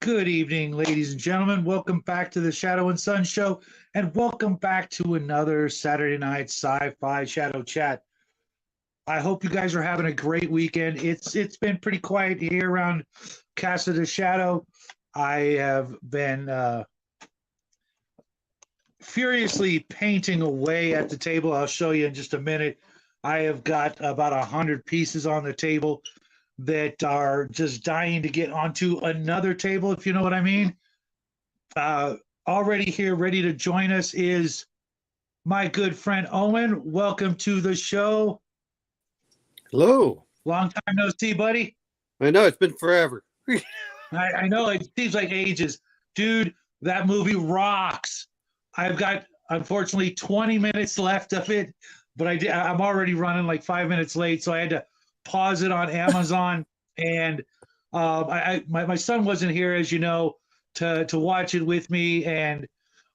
Good evening, ladies and gentlemen. Welcome back to the Shadow and Sun Show, and welcome back to another Saturday night sci-fi Shadow Chat. I hope you guys are having a great weekend. It's been pretty quiet here around Casa de Shadow. I have been furiously painting away at the table. I'll show you in just a minute. I have got about 100 pieces on the table that are just dying to get onto another table, if you know what I mean. Already here, ready to join us is my good friend Owen. Welcome to the show. Hello. Long time no see, buddy. I know, it's been forever. I know it seems like ages. Dude, that movie rocks. I've got, unfortunately, 20 minutes left of it, but I'm already running like 5 minutes late, so I had to pause it on Amazon. And my son wasn't here, as you know, to watch it with me, and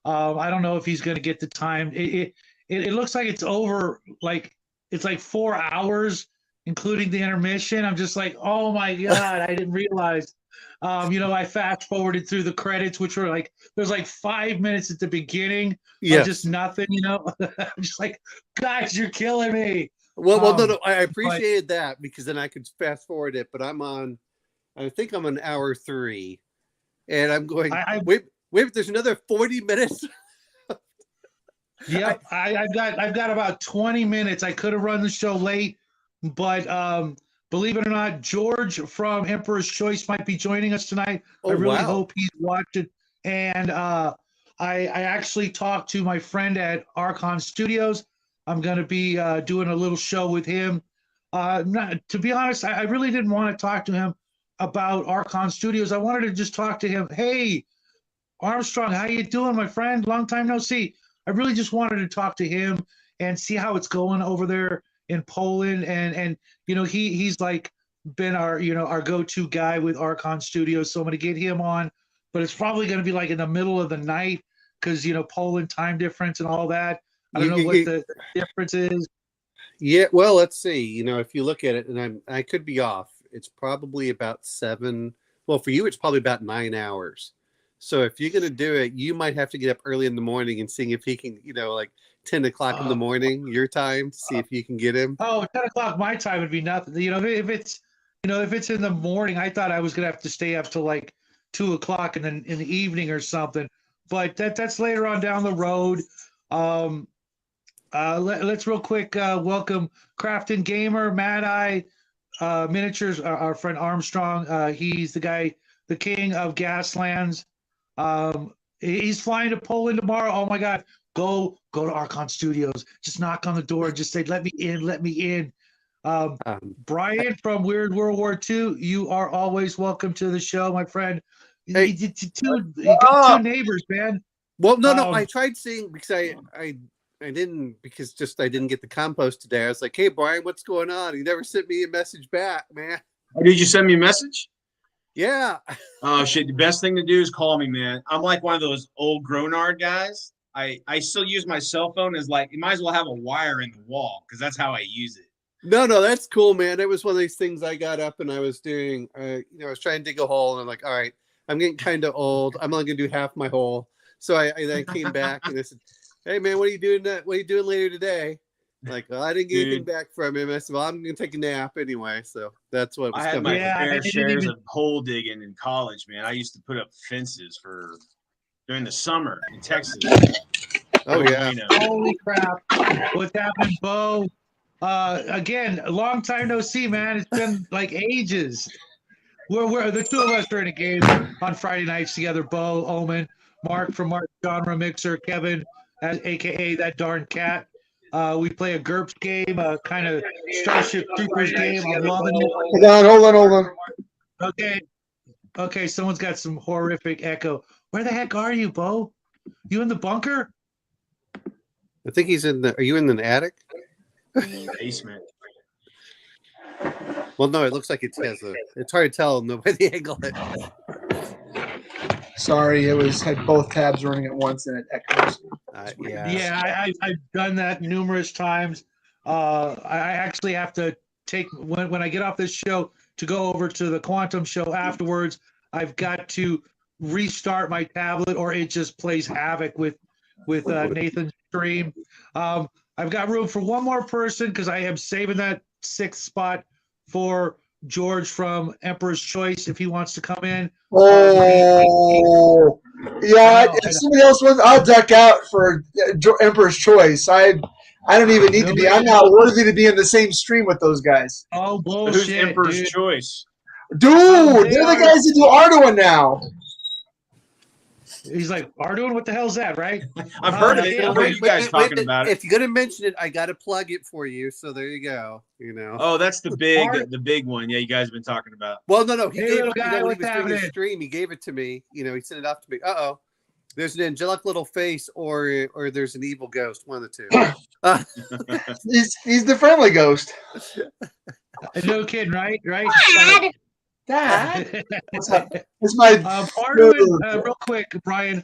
I don't know if he's going to get the time. It looks like it's over, like it's like 4 hours, including the intermission. I'm just like, oh my god, I didn't realize. I fast forwarded through the credits, which were like, there's like 5 minutes at the beginning, Yes. just nothing. I'm just like, guys, you're killing me. No, I appreciated that because then I could fast forward it. But I think I'm on hour 3, and I'm going. Wait, there's another 40 minutes. Yep, I've got about 20 minutes. I could have run the show late, but believe it or not, George from Emperor's Choice might be joining us tonight. Oh, I really wow. hope he's watching. And I actually talked to my friend at Archon Studios. I'm going to be doing a little show with him. To be honest, I really didn't want to talk to him about Archon Studios. I wanted to just talk to him. Hey, Armstrong, how you doing, my friend? Long time no see. I really just wanted to talk to him and see how it's going over there in Poland. And he's like been our go-to guy with Archon Studios. So I'm going to get him on, but it's probably going to be like in the middle of the night because Poland time difference and all that. I don't know what the difference is. Yeah, well, let's see. If you look at it, and I could be off. It's probably about 7. Well, for you, it's probably about 9 hours. So if you're going to do it, you might have to get up early in the morning and see if he can, like 10 o'clock in the morning, your time, to see if you can get him. 10 o'clock my time would be nothing. If it's in the morning, I thought I was going to have to stay up till like 2 o'clock in the evening or something. But that's later on down the road. Let's real quick welcome Crafton Gamer, Mad Eye Miniatures, our friend Armstrong. He's the king of Gaslands. He's flying to Poland tomorrow. Oh my God, go to Archon Studios. Just knock on the door and just say, "Let me in, let me in." Brian from Weird World War II, you are always welcome to the show, my friend. Hey. You got 2 neighbors, man. Well, no, I tried seeing because I didn't I didn't get the compost today. I was like, "Hey, Brian, what's going on?" He never sent me a message back, man. Oh, did you send me a message? Yeah. Oh shit! The best thing to do is call me, man. I'm like one of those old Gronard guys. I still use my cell phone as like you might as well have a wire in the wall because that's how I use it. No, that's cool, man. It was one of these things I got up and I was doing. I was trying to dig a hole and I'm like, all right, I'm getting kind of old. I'm only gonna do half my hole. So I then came back and I said, "Hey, man, what are you doing? What are you doing later today?" Like, well, I didn't get anything back from him. I said, "Well, I'm gonna take a nap anyway." So that's what was I had coming. my fair shares of hole digging in college, man. I used to put up fences during the summer in Texas. Oh yeah! Holy crap! What's happening, Bo? Again, a long time no see, man. It's been like ages. We're the 2 of us are in a game on Friday nights together. Bo, Omen, Mark from Mark Genre Mixer, Kevin, aka that darn cat. We play a GURPS game, a kind of Starship Troopers game. I'm loving it. Hold on. Okay. Someone's got some horrific echo. Where the heck are you, Bo? You in the bunker? I think he's in the. Are you in the attic? Basement. Well, no, it looks like it's hard to tell by the angle. Sorry, had both tabs running at once and it echoes. Yeah, I've done that numerous times. I actually have to take when I get off this show to go over to the Quantum show afterwards. I've got to restart my tablet or it just plays havoc with Nathan's stream. I've got room for one more person because I am saving that 6th spot for George from Emperor's Choice if he wants to come in. Oh, yeah. If somebody else wants, I'll duck out for Emperor's Choice. I don't even need to be. I'm not worthy to be in the same stream with those guys. Oh, bullshit. Who's Emperor's Choice? Dude, they're the guys that do Arduin now. He's like, Arduin, what the hell's that, right? I've heard of it. I've heard you guys talking about it. If you're gonna mention it, I gotta plug it for you. So there you go. You know. Oh, that's the big one. Yeah, you guys have been talking about. Well, no. He Hey, gave little it, guy, when he what's was doing his happening? stream. He gave it to me. You know, he sent it off to me. There's an angelic little face, or there's an evil ghost. One of the two. He's the friendly ghost. No kidding, right? Dad. What's up? It's my Arduin, real quick, Brian.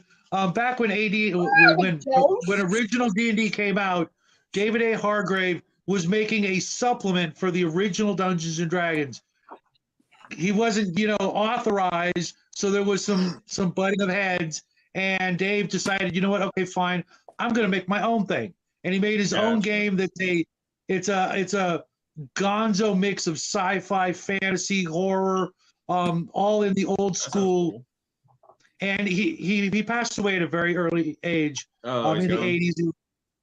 Back when when original D&D came out, David A. Hargrave was making a supplement for the original Dungeons and Dragons. He wasn't, authorized, so there was some butting of heads. And Dave decided, you know what? Okay, fine. I'm going to make my own thing. And he made his own game that's it's a gonzo mix of sci-fi, fantasy, horror, all in the old school. Cool. And he passed away at a very early age. In the 80s.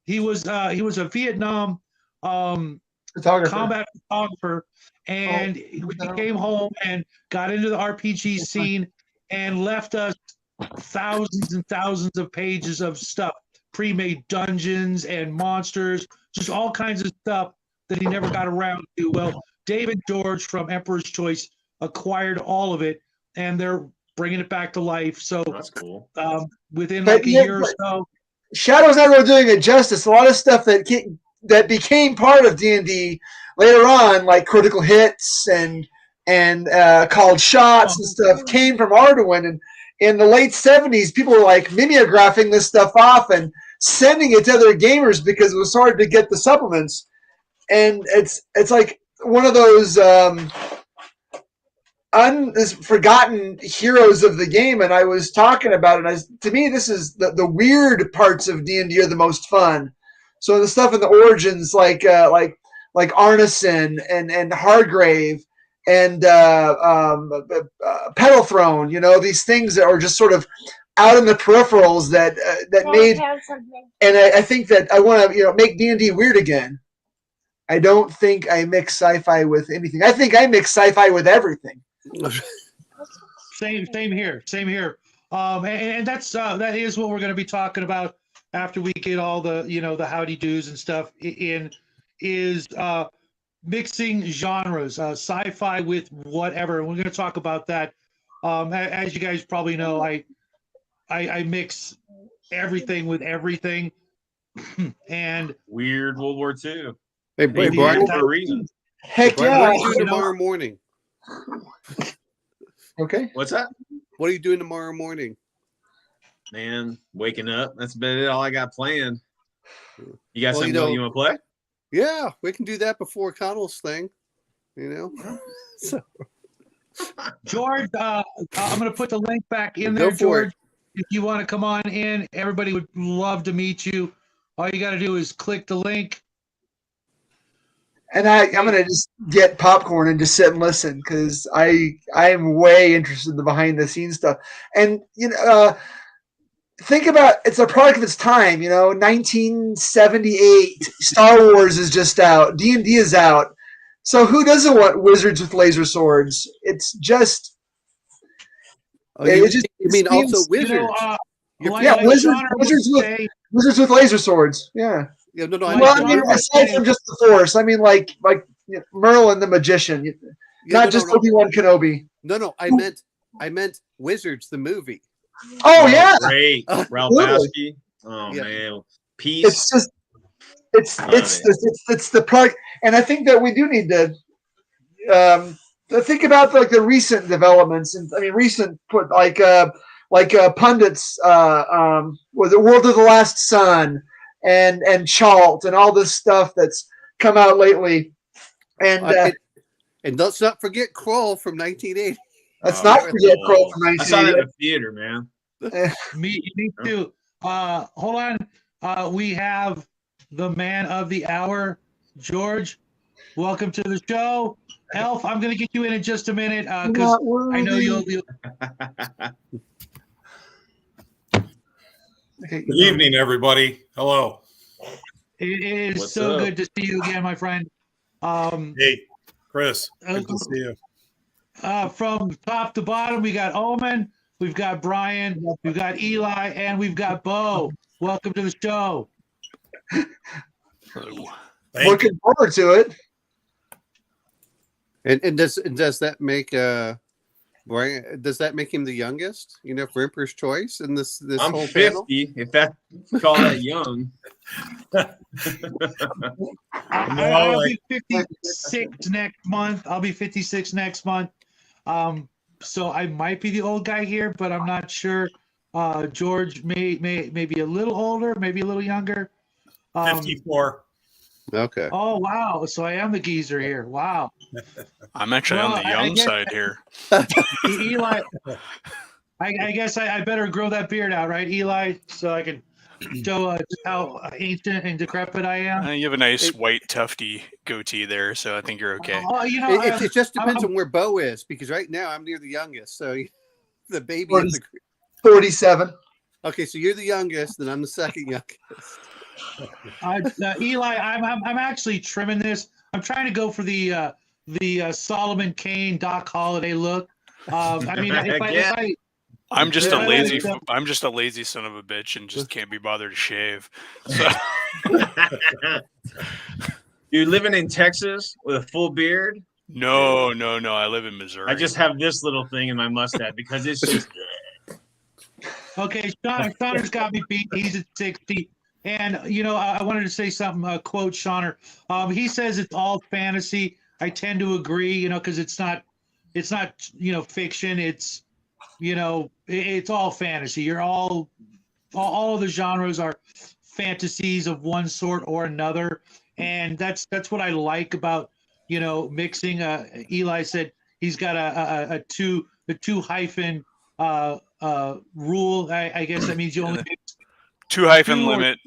He was a Vietnam combat photographer, and he came home and got into the RPG scene and left us thousands and thousands of pages of stuff, pre-made dungeons and monsters, just all kinds of stuff that he never got around to. Well, David George from Emperor's Choice acquired all of it, and they're bringing it back to life. So that's cool. Within like a year or so. Shadow's not really doing it justice. A lot of stuff that became part of D&D later on, like critical hits and called shots and stuff, came from Arduin. And in the late 70s, people were like mimeographing this stuff off and sending it to other gamers because it was hard to get the supplements. And it's like one of those forgotten heroes of the game. And I was talking about it. To me, this is the weird parts of D&D are the most fun. So the stuff in the origins, like Arneson and Hargrave and Pedal Throne, these things that are just sort of out in the peripherals that made. And I think that I want to make D&D weird again. I don't think I mix sci-fi with anything. I think I mix sci-fi with everything. Same here. And that is what we're going to be talking about after we get all the the howdy do's and stuff is mixing genres, sci-fi with whatever. And we're going to talk about that. As you guys probably know, I mix everything with everything. And weird World War II. Hey, Brian, for a reason. Heck Brian, yeah! what are you doing tomorrow morning? Okay. What's that? What are you doing tomorrow morning? Man, waking up. That's about it. All I got planned. You got something you want to play? Yeah, we can do that before Connell's thing. So. George, I'm going to put the link back in there, George. If you want to come on in, everybody would love to meet you. All you got to do is click the link. And I'm going to just get popcorn and just sit and listen because I am way interested in the behind the scenes stuff. And, think about it's a product of its time, 1978, Star Wars is just out, D&D is out. So who doesn't want wizards with laser swords? It's just... you mean also wizards? Wizards with laser swords, yeah. Yeah, no. Aside from just the Force, I mean, like Merlin the Magician, not just Obi-Wan Kenobi. No. I meant Wizards the movie. Oh yeah, great, Ralph Bakshi. Oh yeah. Man, peace. It's the product, and I think that we do need to think about the recent developments, and I mean recent pundits, was it World of the Last Sun? And Chalt and all this stuff that's come out lately, and let's not forget Kroll from 1980. Let's not forget Crow from I saw that in 1988. the theater, man. Me too. Hold on. We have the man of the hour, George. Welcome to the show. Elf, I'm going to get you in just a minute because I know you'll. Good evening, everybody. Hello. It is What's so up? good to see you again, my friend. Hey, Chris. Good to see you. From top to bottom, we got Omen, we've got Brian, we've got Eli, and we've got Bo. Welcome to the show. Thank Looking forward to it. And does that make Brian? Does that make him the youngest? You know, for Emperor's Choice in this I'm whole 50, panel. if that call that young. I'll be 56 next month. I'll be 56 next month. So I might be the old guy here, but I'm not sure. George may be a little older, maybe a little younger. 54. Okay. Oh wow! So I am the geezer here. Wow. I'm actually on the young side here. Eli, I guess I better grow that beard out, right, Eli, so I can show just how ancient and decrepit I am. You have a nice white tufty goatee there, so I think you're okay. Oh, you know, It just depends on where Bo is, because right now I'm near the youngest, so the baby. Is the, 47. okay, so you're the youngest, then I'm the second youngest. Eli, I'm actually trimming this. I'm trying to go for the Solomon Kane Doc Holliday look. I mean, if I I'm just Yeah, a lazy. yeah. I'm just a lazy son of a bitch, and just can't be bothered to shave. So You living in Texas with a full beard? no. I live in Missouri. I just have this little thing in my mustache because it's just. Okay, Shauner's got me beat. He's at 60. And, you know, I wanted to say something, quote Shauner. He says it's all fantasy. I tend to agree, you know, because it's not, you know, fiction. It's, you know, it's all fantasy. You're all of the genres are fantasies of one sort or another. And that's what I like about, you know, mixing. Eli said he's got a two hyphen rule. I guess that means you only mix 2 hyphen two or- limit.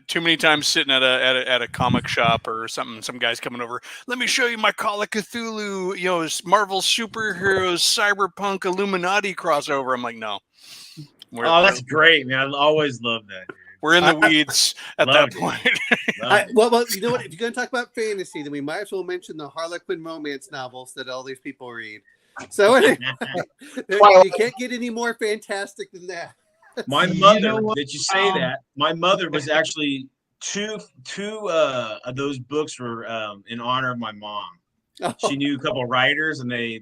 Too many times sitting at a comic shop or something. Some guy's coming over. Let me show you my Call of Cthulhu, you know, Marvel superheroes, cyberpunk, Illuminati crossover. I'm like, no. That's great, man. I always love that. Dude. We're in the weeds at Love that it. point. Well, you know what? If you're going to talk about fantasy, then we might as well mention the Harlequin romance novels that all these people read. So you can't get any more fantastic than that. My You mother, know what? did you say that? My mother was actually two of those books were in honor of my mom. She knew a couple of writers, and they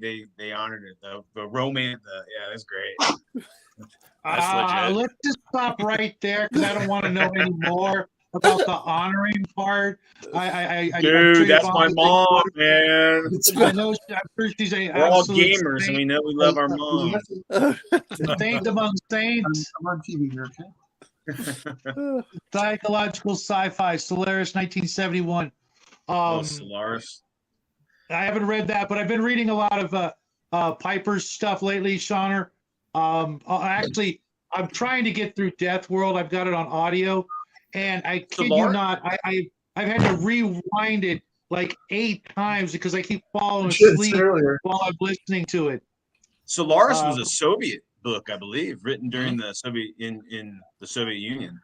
honored it. The romance, yeah, that's great. That's legit. Let's just stop right there because I don't want to know any more about the honoring part. Dude, that's my mom, man. I know. I'm sure she's a We're all absolute gamers, and saint, we know we love our mom. saint among saints. I'm on TV here, okay? Psychological sci-fi, Solaris, 1971. Oh, Solaris. I haven't read that, but I've been reading a lot of Piper's stuff lately, Shauner. Actually, I'm trying to get through Death World. I've got it on audio, and I kid you not, I've had to rewind it like 8 times because I keep falling asleep while I'm listening to it. Solaris was a Soviet book, I believe, written during the Soviet in the Soviet Union.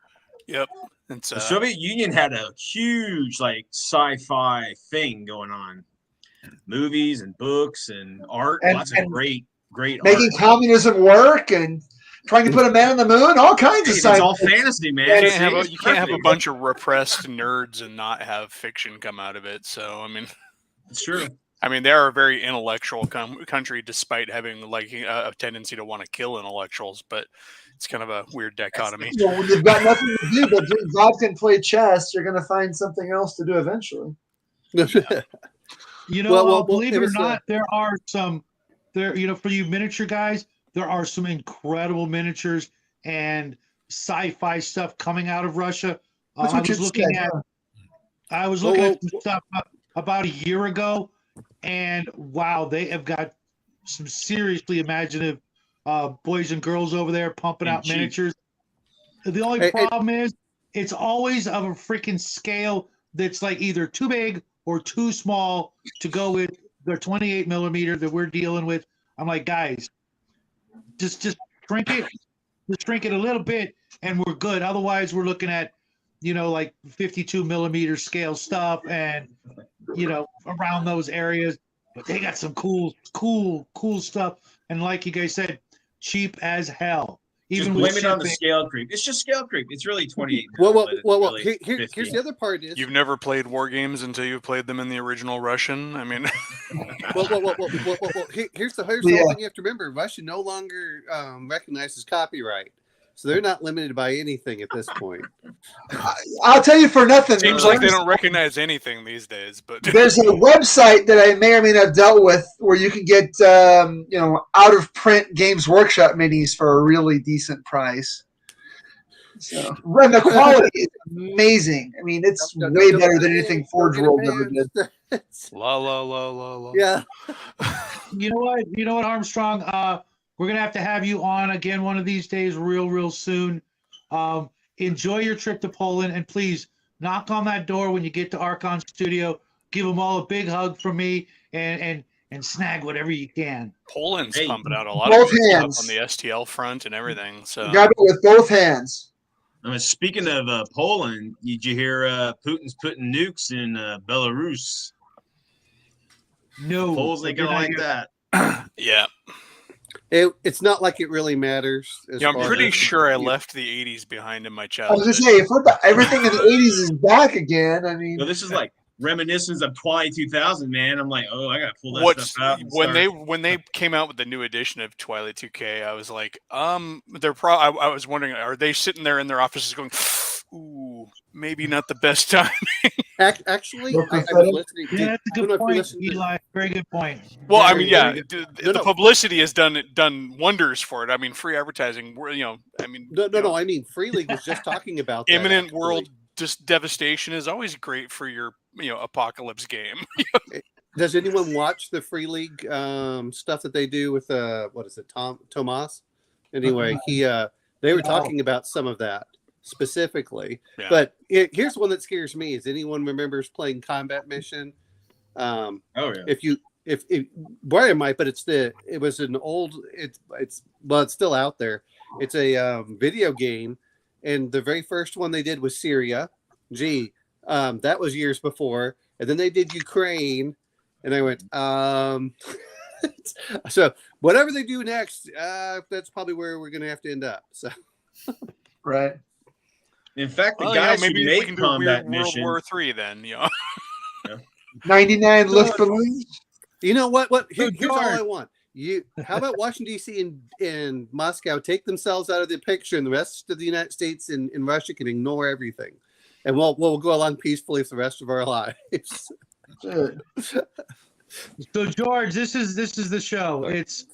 Yep. It's, The Soviet Union had a huge like sci-fi thing going on, movies and books and art. Lots of great Making art. communism work and trying to put a man on the moon, all kinds of It's science. all fantasy, man. you It's can't have a perfect. bunch of repressed nerds and not have fiction come out of it. So I mean, It's true. I mean, they are a very intellectual country, despite having like a tendency to want to kill intellectuals. But it's kind of a weird dichotomy. You know, when you've got nothing to do but drink vodka and play chess, you're going to find something else to do eventually. You know, believe it or not, there are some there. You know, for you miniature guys, there are some incredible miniatures and sci-fi stuff coming out of Russia. I was looking at some stuff about a year ago, and wow, they have got some seriously imaginative boys and girls over there pumping And out cheap. miniatures. The only problem is it's always of a freaking scale that's like either too big or too small to go with the 28 millimeter that we're dealing with. I'm like, guys, just shrink it, just shrink it a little bit, and we're good. Otherwise, we're looking at, like 52 millimeter scale stuff, and around those areas. But they got some cool stuff, and like you guys said, cheap as hell. Just Even blame with it on the shipping. scale creep. It's just scale creep. It's really 28. Well, but it's really here's 50. the other part is You've never played war games until you've played them in the original Russian. I mean, here's the whole Yeah. thing you have to remember. Russia no longer recognizes copyright, so they're not limited by anything at this point. I'll tell you for nothing. seems like they don't recognize anything these days. But There's a website that I may or may not have dealt with where you can get, out of print Games Workshop minis for a really decent price. So, and the quality is amazing. I mean, it's way better than anything Forge World ever did. la. Yeah. You know what, Armstrong? We're gonna have to have you on again one of these days, real soon. Enjoy your trip to Poland, and please knock on that door when you get to Archon Studio. Give them all a big hug from me, and snag whatever you can. Poland's Hey, pumping out a lot both of good hands. stuff on the STL front and everything. So Grab it with both hands. Speaking of Poland, did you hear Putin's putting nukes in Belarus? No, Poles ain't gonna like that. yeah, It's not like it really matters. I'm pretty sure I left the '80s behind in my I was childhood. gonna say, if everything in the '80s is back again, I mean, Well, this is like reminiscence of 2000, man. I'm like, oh, I gotta pull that What's stuff out. And when they came out with the new edition of Twilight 2K, I was like, I was wondering, are they sitting there in their offices going, ooh, maybe not the best time? Actually, Look, I I was don't- listening. Yeah, that's a I don't know good if you point, listened to- Eli. Very good point. Well, I Very, mean, yeah, very the No. publicity has done wonders for it. I mean, free advertising. No. I mean, Free League was just talking about that, imminent actually. world just devastation is always great for your apocalypse game. Does anyone watch the Free League stuff that they do with what is it, Tomas? Anyway, they were talking about some of that specifically. Yeah. But here's one that scares me: is anyone remembers playing Combat Mission? oh yeah. If Brian might, but it was an old it's still out there. It's a video game, and the very first one they did was Syria. That was years before, and then they did Ukraine, and I went so whatever they do next, that's probably where we're gonna have to end up. So right. In fact, the Well, guys maybe who we made can do Combat World Mission. War III then. 99 lift balloons. you know what? Here's all George. I want. How about Washington D.C. and Moscow take themselves out of the picture, and the rest of the United States and Russia can ignore everything, and we'll go along peacefully for the rest of our lives. Good. So George, this is the show. It's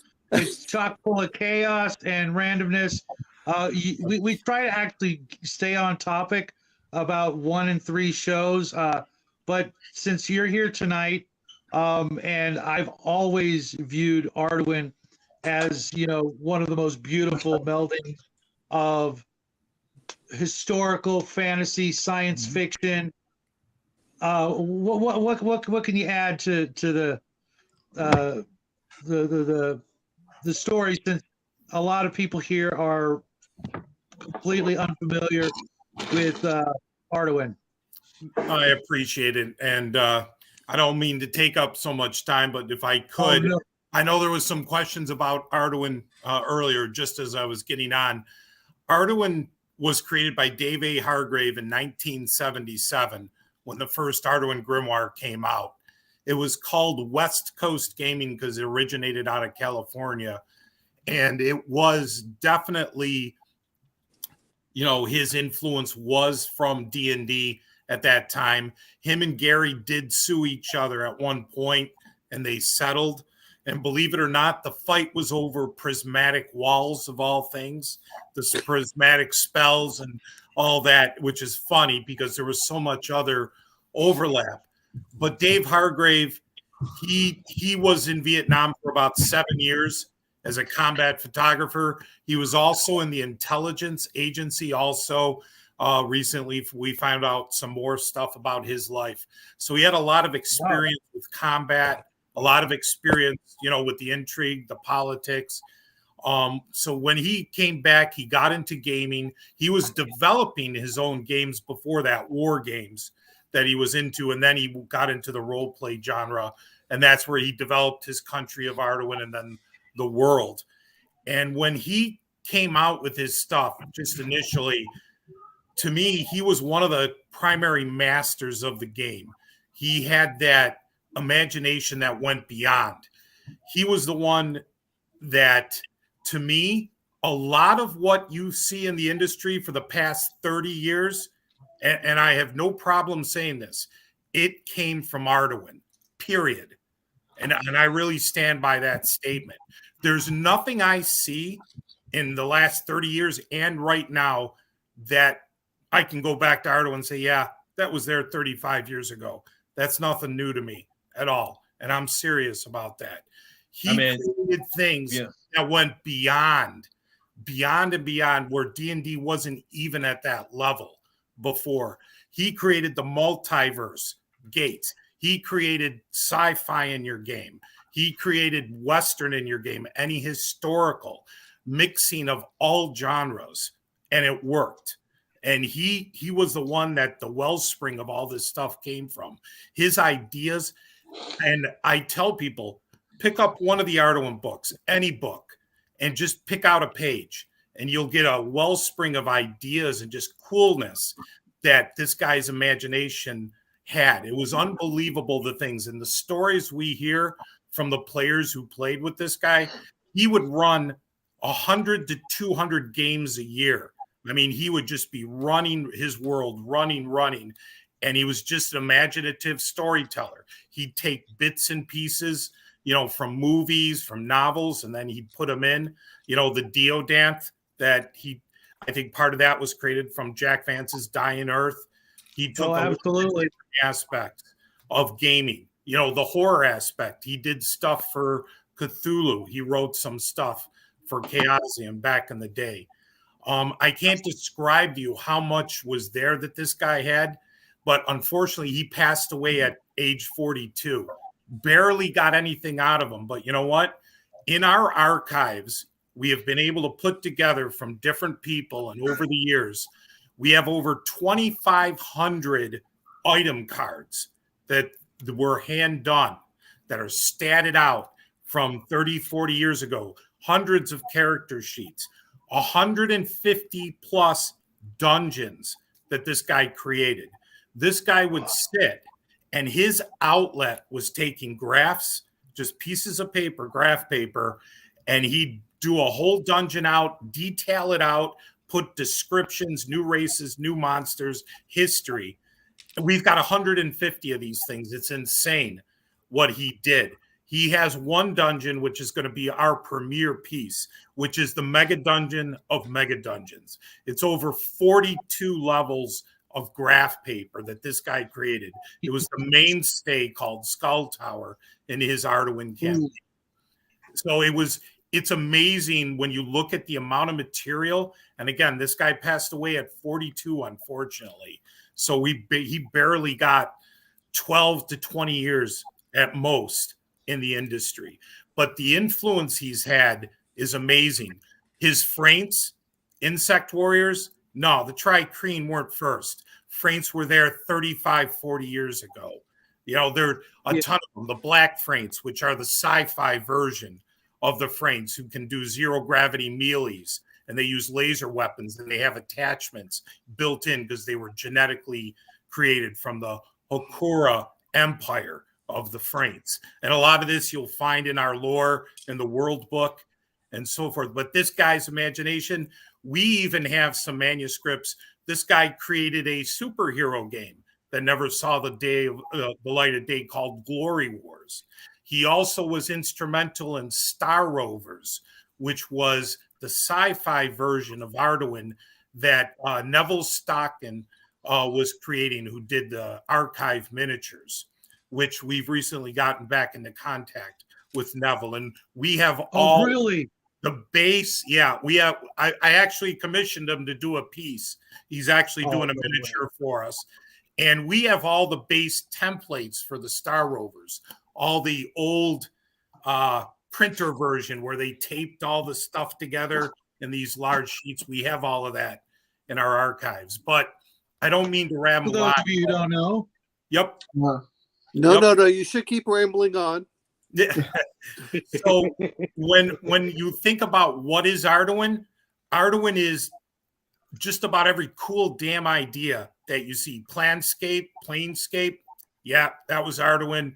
chock full of chaos and randomness. We try to actually stay on topic about 1 and 3 shows, but since you're here tonight, and I've always viewed Arduin as one of the most beautiful melding of historical fantasy, science fiction. What can you add to the story, since a lot of people here are completely unfamiliar with Arduin? I appreciate it. And I don't mean to take up so much time, but if I could, no. I know there was some questions about Arduin earlier, just as I was getting on. Arduin was created by Dave A. Hargrave in 1977 when the first Arduin Grimoire came out. It was called West Coast Gaming because it originated out of California. And it was definitely, his influence was from D&D at that time. Him and Gary did sue each other at one point, and they settled. And believe it or not, the fight was over prismatic walls of all things, the prismatic spells and all that, which is funny because there was so much other overlap. But Dave Hargrave He was in Vietnam for about 7 years as a combat photographer. He was also in the intelligence agency. Also, recently we found out some more stuff about his life. So he had a lot of experience with combat, a lot of experience, with the intrigue, the politics. So when he came back, he got into gaming. He was developing his own games before that, war games that he was into, and then he got into the role play genre, and that's where he developed his country of Arduin and then the world. And when he came out with his stuff, just initially, to me, he was one of the primary masters of the game. He had that imagination that went beyond. He was the one that, to me, a lot of what you see in the industry for the past 30 years, and I have no problem saying this, it came from Arduin, period. And I really stand by that statement. There's nothing I see in the last 30 years and right now that I can go back to Arduin and say, yeah, that was there 35 years ago. That's nothing new to me at all. And I'm serious about that. He created things that went beyond and beyond, where D&D wasn't even at that level before. He created the multiverse gates. He created sci-fi in your game. He created Western in your game, any historical mixing of all genres, and it worked. And he was the one that the wellspring of all this stuff came from. His ideas, and I tell people, pick up one of the Arduin books, any book, and just pick out a page, and you'll get a wellspring of ideas and just coolness that this guy's imagination had. It was unbelievable, the things and the stories we hear from the players who played with this guy. He would run 100 to 200 games a year. I mean, he would just be running his world, running. And he was just an imaginative storyteller. He'd take bits and pieces, from movies, from novels, and then he'd put them in, the Deodant that I think part of that was created from Jack Vance's Dying Earth. He took absolutely aspects of gaming, the horror aspect. He did stuff for Cthulhu. He wrote some stuff for Chaosium back in the day. I can't describe to you how much was there that this guy had, but unfortunately he passed away at age 42. Barely got anything out of him. But you know what? In our archives, we have been able to put together from different people, and over the years, we have over 2,500 item cards that were hand done, that are statted out from 30, 40 years ago, hundreds of character sheets, 150 plus dungeons that this guy created. This guy would sit, and his outlet was taking graphs, just pieces of paper, graph paper, and he'd do a whole dungeon out, detail it out, put descriptions, new races, new monsters, history. We've got 150 of these things. It's insane what he did. He has one dungeon, which is going to be our premiere piece, which is the mega dungeon of mega dungeons. It's over 42 levels of graph paper that this guy created. It was the mainstay called Skull Tower in his Arduin campaign. So it's amazing when you look at the amount of material. And again, this guy passed away at 42, unfortunately. So he barely got 12 to 20 years at most in the industry. But the influence he's had is amazing. His Fraints, Insect Warriors, no, the Tri-Creen weren't first. Fraints were there 35, 40 years ago. There are a ton of them. The Black Fraints, which are the sci-fi version of the Fraints, who can do zero gravity melees, and they use laser weapons, and they have attachments built in because they were genetically created from the Hokura Empire of the Fraints. And a lot of this you'll find in our lore, in the world book, and so forth. But this guy's imagination, we even have some manuscripts. This guy created a superhero game that never saw the light of day, called Glory Wars. He also was instrumental in Star Rovers, which was the sci-fi version of Arduin that Neville Stockton was creating, who did the archive miniatures, which we've recently gotten back into contact with Neville. And we have Oh, all really? the base. Yeah, we have. I actually commissioned him to do a piece. He's actually doing a no miniature for us. And we have all the base templates for the Star Rovers, all the old printer version where they taped all the stuff together in these large sheets. We have all of that in our archives. But I don't mean to For ramble those on. of you who don't know. Yep. No, Yep. no. You should keep rambling on. Yeah. So when you think about what is Arduin, Arduin is just about every cool damn idea that you see. Planescape. Yeah, that was Arduin.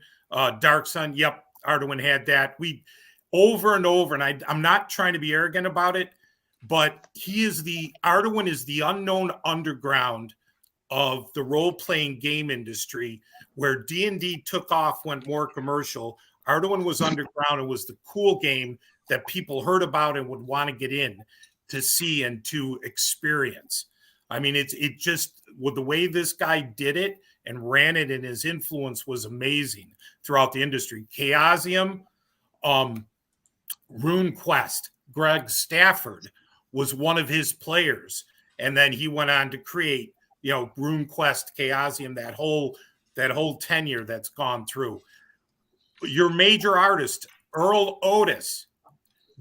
Dark Sun. Yep, Arduin had that. We over and over, and I'm not trying to be arrogant about it, but Arduin is the unknown underground of the role-playing game industry, where D&D took off, went more commercial. Arduin was underground. It was the cool game that people heard about and would want to get in to see and to experience. I mean, it just, with the way this guy did it and ran it, and his influence was amazing throughout the industry. Chaosium, RuneQuest, Greg Stafford was one of his players. And then he went on to create, RuneQuest, Chaosium, that whole tenure that's gone through. Your major artist, Earl Otis,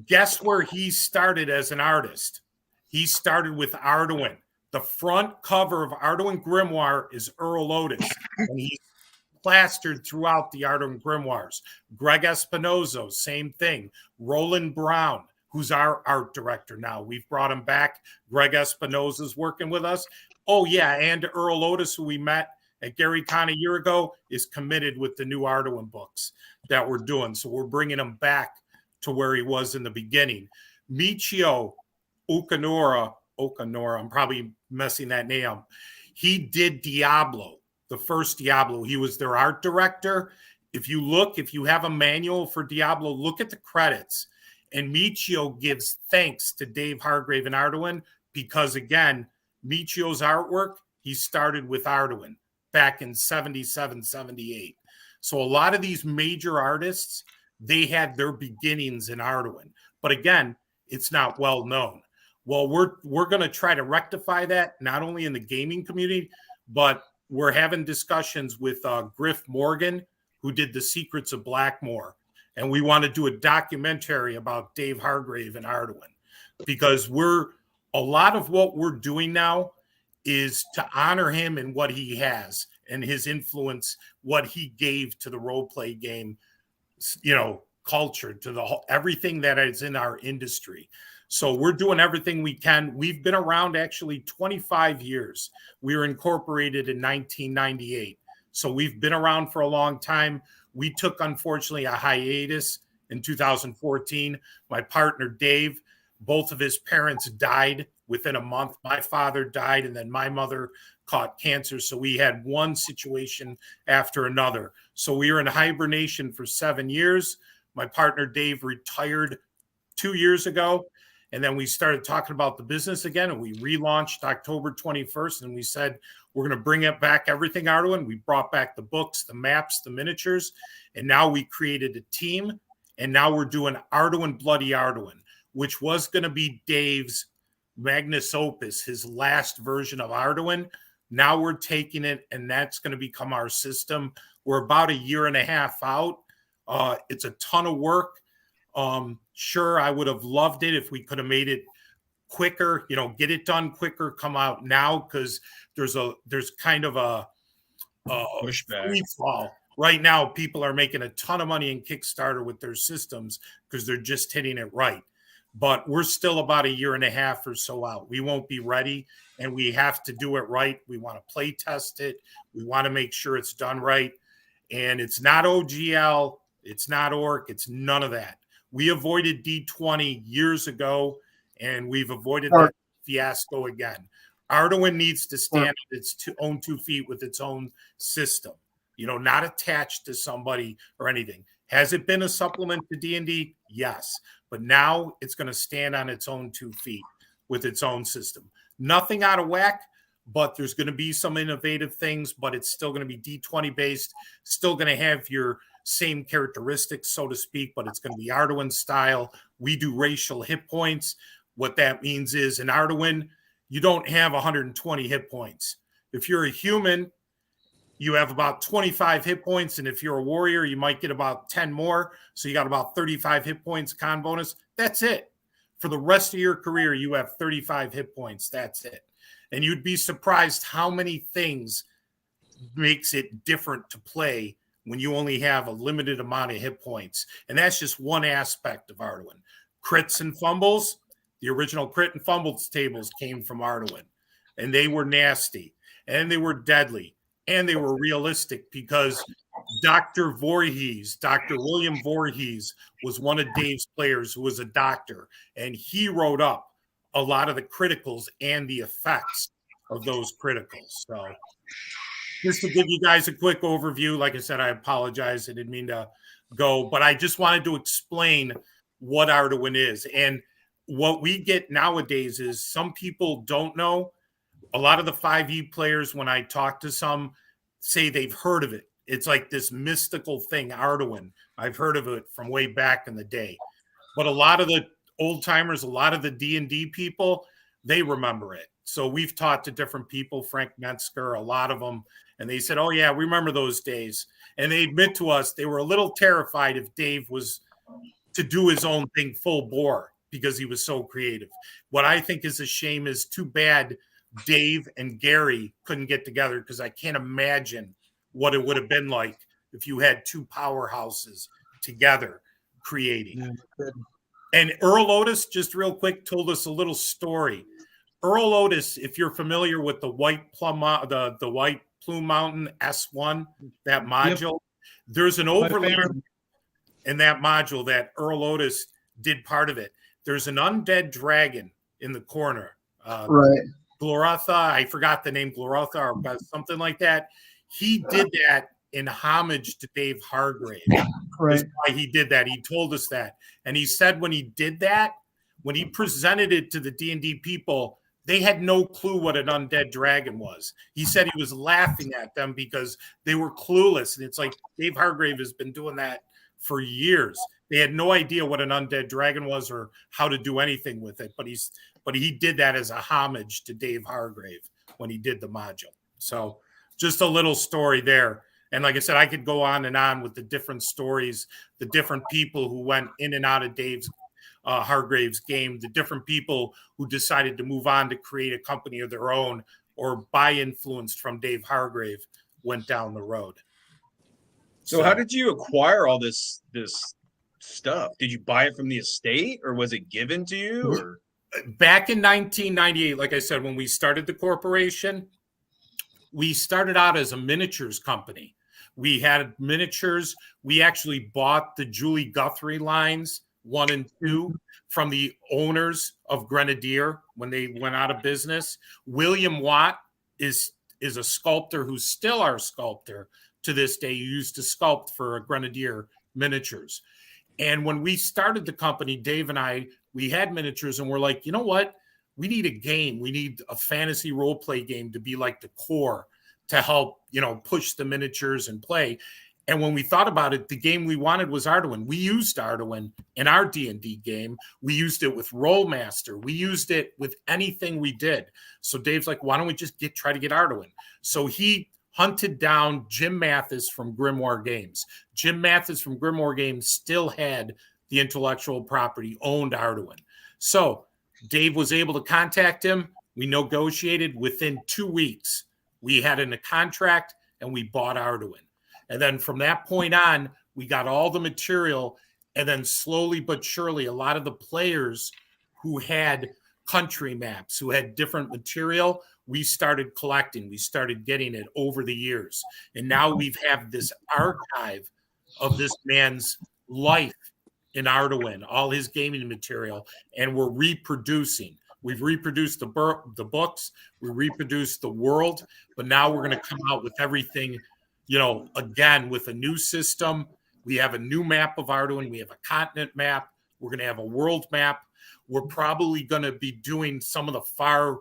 guess where he started as an artist? He started with Arduin. The front cover of Arduin Grimoire is Earl Otis, and he's plastered throughout the Arduin Grimoires. Greg Espinozo, same thing. Roland Brown, who's our art director now. We've brought him back. Greg Espinoza's working with us. Oh, yeah, and Earl Otis, who we met at GaryCon a year ago, is committed with the new Arduin books that we're doing. So we're bringing him back to where he was in the beginning. Michio Okanora, I'm probably messing that name up. He did Diablo, the first Diablo. He was their art director. If you have a manual for Diablo, look at the credits. And Michio gives thanks to Dave Hargrave and Arduin because, again, Michio's artwork, he started with Arduin back in 77, 78. So a lot of these major artists, they had their beginnings in Arduin. But again, it's not well known. Well, we're going to try to rectify that, not only in the gaming community, but we're having discussions with Griff Morgan, who did The Secrets of Blackmore. And we want to do a documentary about Dave Hargrave and Arduin, because a lot of what we're doing now is to honor him and what he has and his influence, what he gave to the role play game, culture, to everything that is in our industry. So we're doing everything we can. We've been around actually 25 years. We were incorporated in 1998. So we've been around for a long time. We took, unfortunately, a hiatus in 2014. My partner, Dave, both of his parents died within a month. My father died, and then my mother caught cancer. So we had one situation after another. So we were in hibernation for 7 years. My partner, Dave, retired 2 years ago. And then we started talking about the business again, and we relaunched October 21st. And we said, we're going to bring it back, everything Arduin. We brought back the books, the maps, the miniatures. And now we created a team. And now we're doing Arduin Bloody Arduin, which was going to be Dave's magnus opus, his last version of Arduin. Now we're taking it, and that's going to become our system. We're about a year and a half out. It's a ton of work. Sure, I would have loved it if we could have made it quicker, get it done quicker, come out now, because there's kind of a pushback. Free fall. Right now, people are making a ton of money in Kickstarter with their systems because they're just hitting it right. But we're still about a year and a half or so out. We won't be ready, and we have to do it right. We want to play test it. We want to make sure it's done right. And it's not OGL. It's not ORC. It's none of that. We avoided D20 years ago, and we've avoided that fiasco again. Arduin needs to stand on its own 2 feet with its own system, not attached to somebody or anything. Has it been a supplement to D&D? Yes. But now it's going to stand on its own 2 feet with its own system. Nothing out of whack, but there's going to be some innovative things, but it's still going to be D20 based, still going to have your same characteristics, so to speak, but it's going to be Arduin style. We do racial hit points. What that means is in Arduin, you don't have 120 hit points. If you're a human, you have about 25 hit points. And if you're a warrior, you might get about 10 more. So you got about 35 hit points con bonus. That's it. For the rest of your career, you have 35 hit points. That's it. And you'd be surprised how many things makes it different to play when you only have a limited amount of hit points. And that's just one aspect of Arduin. Crits and fumbles, the original crit and fumbles tables came from Arduin. And they were nasty. And they were deadly. And they were realistic because Dr. William Voorhees, was one of Dave's players who was a doctor. And he wrote up a lot of the criticals and the effects of those criticals. So just to give you guys a quick overview, like I said, I apologize. I didn't mean to go, but I just wanted to explain what Arduin is. And what we get nowadays is some people don't know. A lot of the 5e players, when I talk to some, say they've heard of it. It's like this mystical thing, Arduin. I've heard of it from way back in the day. But a lot of the old timers, a lot of the D&D people, they remember it. So we've talked to different people, Frank Metzger, a lot of them, and they said, oh yeah, we remember those days. And they admit to us they were a little terrified if Dave was to do his own thing full bore because he was so creative. What I think is a shame is too bad Dave and Gary couldn't get together, because I can't imagine what it would have been like if you had two powerhouses together creating. Yeah. And Earl Otis, just real quick, told us a little story. Earl Otis, if you're familiar with the White Plume Mountain S1, that module, there's an overlay in that module that Earl Otis did part of it. There's an undead dragon in the corner. Right. Glorotha, I forgot the name, Glorotha or something like that. He did that in homage to Dave Hargrave. Right. That's why he did that. He told us that. And he said when he did that, when he presented it to the D&D people, they had no clue what an undead dragon was. He said he was laughing at them because they were clueless. And it's like Dave Hargrave has been doing that for years. They had no idea what an undead dragon was or how to do anything with it. But he did that as a homage to Dave Hargrave when he did the module. So just a little story there. And like I said, I could go on and on with the different stories, the different people who went in and out of Dave's Hargrave's game, the different people who decided to move on to create a company of their own or by influence from Dave Hargrave went down the road. So how did you acquire all this stuff? Did you buy it from the estate, or was it given to you? Or back in 1998, like I said, when we started the corporation, we started out as a miniatures company. We had miniatures. We actually bought the Julie Guthrie lines 1 and 2 from the owners of Grenadier when they went out of business. William Watt is a sculptor who's still our sculptor to this day. He used to sculpt for Grenadier miniatures. And when we started the company, Dave and I, we had miniatures, and we're like, you know what? We need a game. We need a fantasy role play game to be like the core to help, push the miniatures and play. And when we thought about it, the game we wanted was Arduin. We used Arduin in our D&D game. We used it with Rollmaster. We used it with anything we did. So Dave's like, why don't we just try to get Arduin? So he hunted down Jim Mathis from Grimoire Games. Jim Mathis from Grimoire Games still had the intellectual property, owned Arduin. So Dave was able to contact him. We negotiated within 2 weeks. We had a contract and we bought Arduin. And then from that point on, we got all the material. And then slowly but surely, a lot of the players who had country maps, who had different material, we started collecting. We started getting it over the years. And now we've have this archive of this man's life in Arduin, all his gaming material, and we're reproducing. We've reproduced the books, we reproduced the world, but now we're going to come out with everything, again, with a new system. We have a new map of Arduin. We have a continent map. We're going to have a world map. We're probably going to be doing some of the far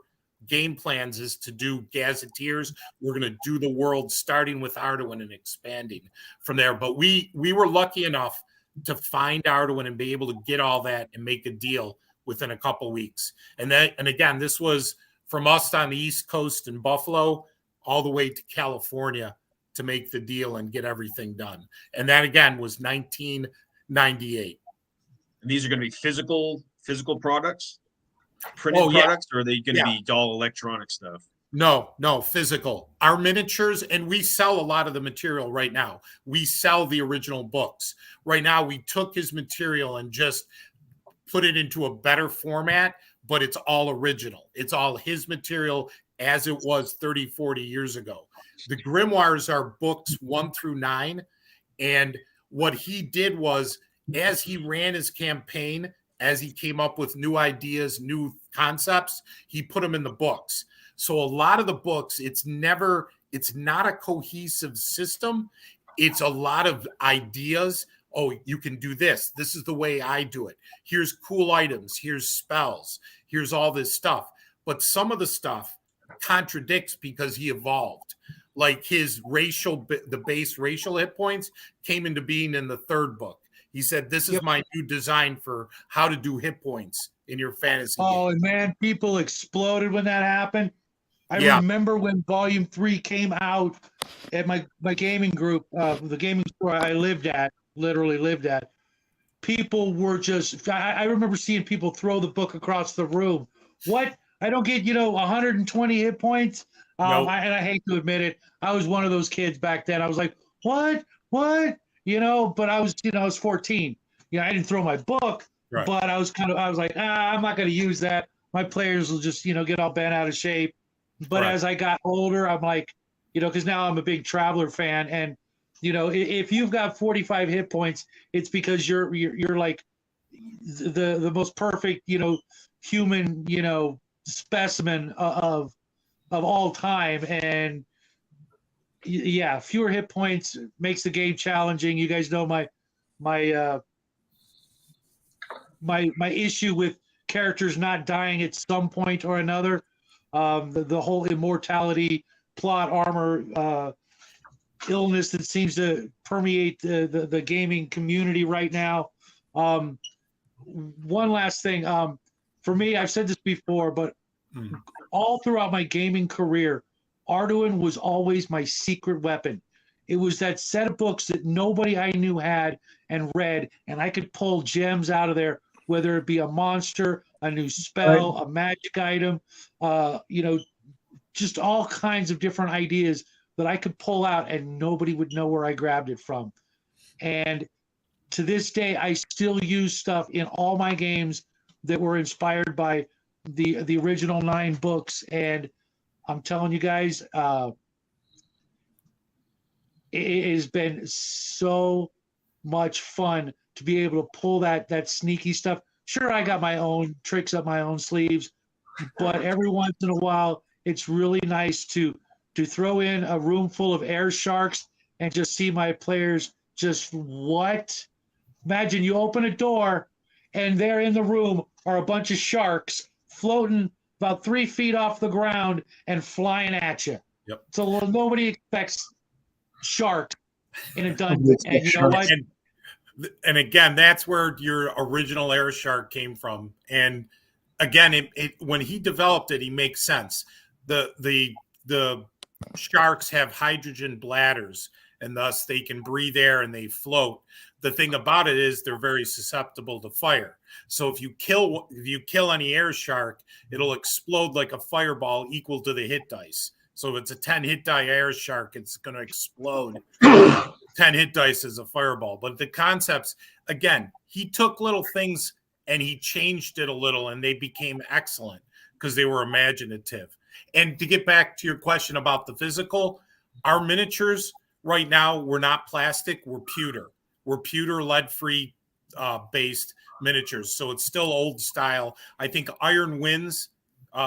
game plans is to do gazetteers. We're going to do the world starting with Arduin and expanding from there. But we were lucky enough to find Arduin and be able to get all that and make a deal within a couple weeks. And again, this was from us on the East Coast in Buffalo all the way to California to make the deal and get everything done. And that again was 1998. And these are going to be physical products, printed products, or are they going to be all electronic stuff? No, physical. Our miniatures, and we sell a lot of the material right now. We sell the original books. Right now, we took his material and just put it into a better format, but it's all original. It's all his material as it was 30, 40 years ago. The grimoires are books 1 through 9. And what he did was, as he ran his campaign, as he came up with new ideas, new concepts, he put them in the books. So a lot of the books, it's not a cohesive system. It's a lot of ideas. Oh, you can do this. This is the way I do it. Here's cool items. Here's spells. Here's all this stuff. But some of the stuff contradicts because he evolved. Like the base racial hit points came into being in the 3rd book. He said, this is my new design for how to do hit points in your fantasy game. Oh, and man, people exploded when that happened. I remember when Volume 3 came out at my gaming group, the gaming store I literally lived at. People were just, I remember seeing people throw the book across the room. What? I don't get, 120 hit points? Nope. And I hate to admit it, I was one of those kids back then. I was like, what? But I was 14. I didn't throw my book, right. But I was like, I'm not going to use that. My players will just, get all bent out of shape. But right. As I got older, I'm like, because now I'm a big Traveler fan, and if you've got 45 hit points, it's because you're like the most perfect, human, specimen of all time. And fewer hit points makes the game challenging. You guys know my issue with characters not dying at some point or another. The whole immortality plot armor illness that seems to permeate the gaming community right now. One last thing. For me, I've said this before, but all throughout my gaming career, Arduin was always my secret weapon. It was that set of books that nobody I knew had and read, and I could pull gems out of there, whether it be a monster, a new spell, a magic item, just all kinds of different ideas that I could pull out and nobody would know where I grabbed it from. And to this day, I still use stuff in all my games that were inspired by the original 9 books. And I'm telling you guys, it has been so much fun to be able to pull that sneaky stuff. Sure, I got my own tricks up my own sleeves, but every once in a while, it's really nice to throw in a room full of air sharks and just see my players just what? Imagine you open a door and there in the room are a bunch of sharks floating about 3 feet off the ground and flying at you. Yep. So nobody expects shark in a dungeon. And you know what? And again, that's where your original air shark came from. And again, when he developed it, he makes sense. The sharks have hydrogen bladders, and thus they can breathe air and they float. The thing about it is they're very susceptible to fire. So if you kill any air shark, it'll explode like a fireball equal to the hit dice. So if it's a 10 hit die air shark, it's going to explode 10 hit dice as a fireball. But the concepts, again, he took little things and he changed it a little and they became excellent because they were imaginative. And to get back to your question about the physical, our miniatures right now, we're not plastic, we're pewter. We're pewter lead-free based miniatures. So it's still old style. I think Iron Winds,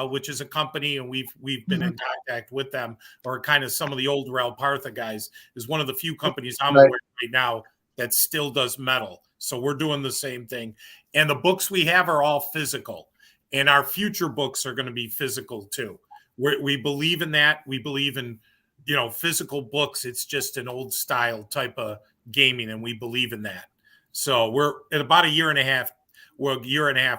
which is a company, and we've been in contact with them, or kind of some of the old Ralpartha guys, is one of the few companies I'm aware of right now that still does metal. So we're doing the same thing. And the books we have are all physical. And our future books are going to be physical too. We believe in that. We believe in, physical books. It's just an old style type of gaming, and we believe in that. So we're at about a year and a half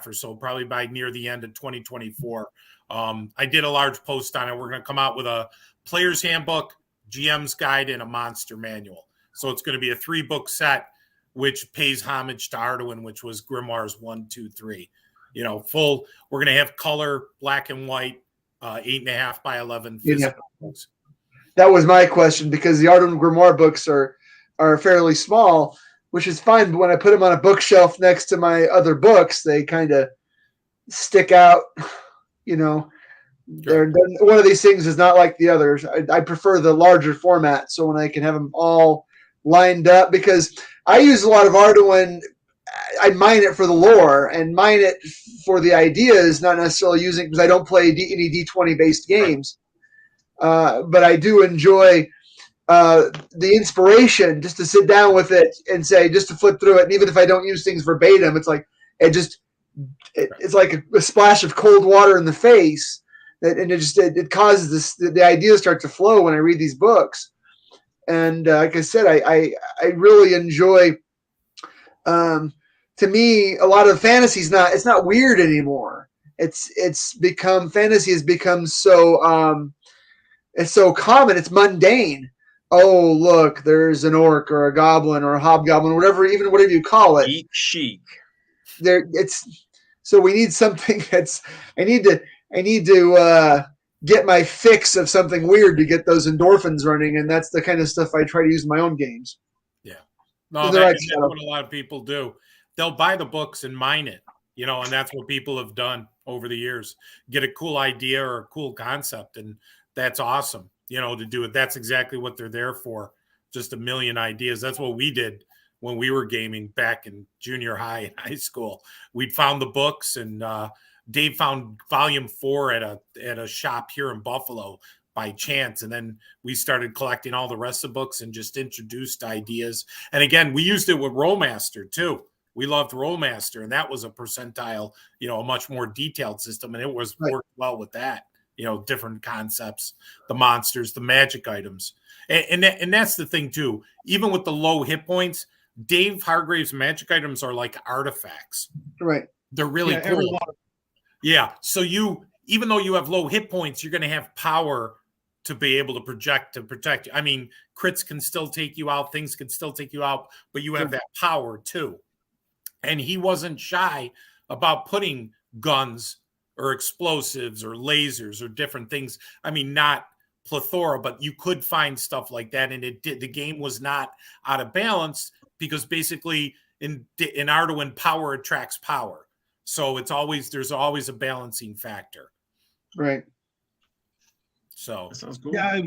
or so, probably by near the end of 2024. I did a large post on it. We're going to come out with a player's handbook, GM's guide, and a monster manual. So it's going to be a 3-book set, which pays homage to Arduin, which was Grimoires 1, 2, 3. Full. We're going to have color, black and white, 8.5 by 11 physical books. That was my question, because the Arduin Grimoire books are fairly small, which is fine. But when I put them on a bookshelf next to my other books, they kind of stick out. They're one of these things is not like the others. I prefer the larger format, so when I can have them all lined up, because I use a lot of Arduin. I mine it for the lore and mine it for the ideas, not necessarily using, because I don't play any D20 based games. But I do enjoy the inspiration just to sit down with it and say, just to flip through it. And even if I don't use things verbatim, it's like it's like a splash of cold water in the face, and it causes the ideas start to flow when I read these books. And like I said, I really enjoy. To me, a lot of fantasy it's not weird anymore. It's become, fantasy has become so it's so common. It's mundane. Oh, look, there's an orc or a goblin or a hobgoblin, whatever you call it. Eat chic. So we need something I need to get my fix of something weird to get those endorphins running, and that's the kind of stuff I try to use in my own games. Yeah. No, that's what a lot of people do. They'll buy the books and mine it, and that's what people have done over the years. Get a cool idea or a cool concept, and that's awesome, to do it. That's exactly what they're there for. Just a million ideas. That's what we did when we were gaming back in junior high and high school. We'd found the books, and Dave found volume 4 at a shop here in Buffalo by chance. And then we started collecting all the rest of the books and just introduced ideas. And again, we used it with Rollmaster too. We loved Rollmaster, and that was a percentile, a much more detailed system. And it was worked well with that, different concepts, the monsters, the magic items. And that's the thing too. Even with the low hit points, Dave Hargrave's magic items are like artifacts. Right. They're really cool. Yeah. So even though you have low hit points, you're going to have power to be able to protect you. I mean, crits can still take you out, things can still take you out, but you have that power too. And he wasn't shy about putting guns or explosives or lasers or different things. I mean, not plethora, but you could find stuff like that. And the game was not out of balance, because basically in Arduin, power attracts power. So there's always a balancing factor. Right. So that sounds cool. Yeah,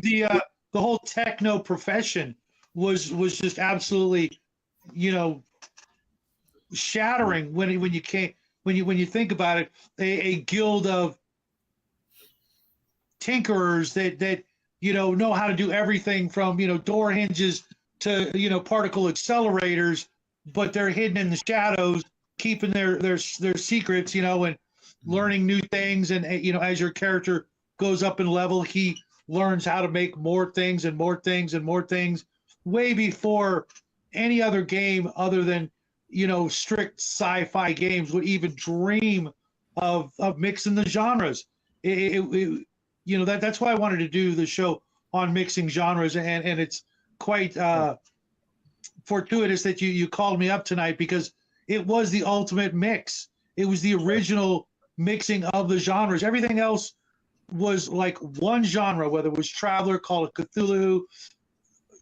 the whole techno profession was just absolutely, shattering when you think about it. A guild of tinkerers that know how to do everything from door hinges to particle accelerators, but they're hidden in the shadows, keeping their secrets, and learning new things. And as your character goes up in level, he learns how to make more things and more things and more things, way before any other game other than strict sci-fi games would even dream of mixing the genres. That's why I wanted to do the show on mixing genres, and it's quite fortuitous that you called me up tonight, because it was the ultimate mix. It was the original mixing of the genres. Everything else was like one genre, whether it was Traveler, Call of Cthulhu,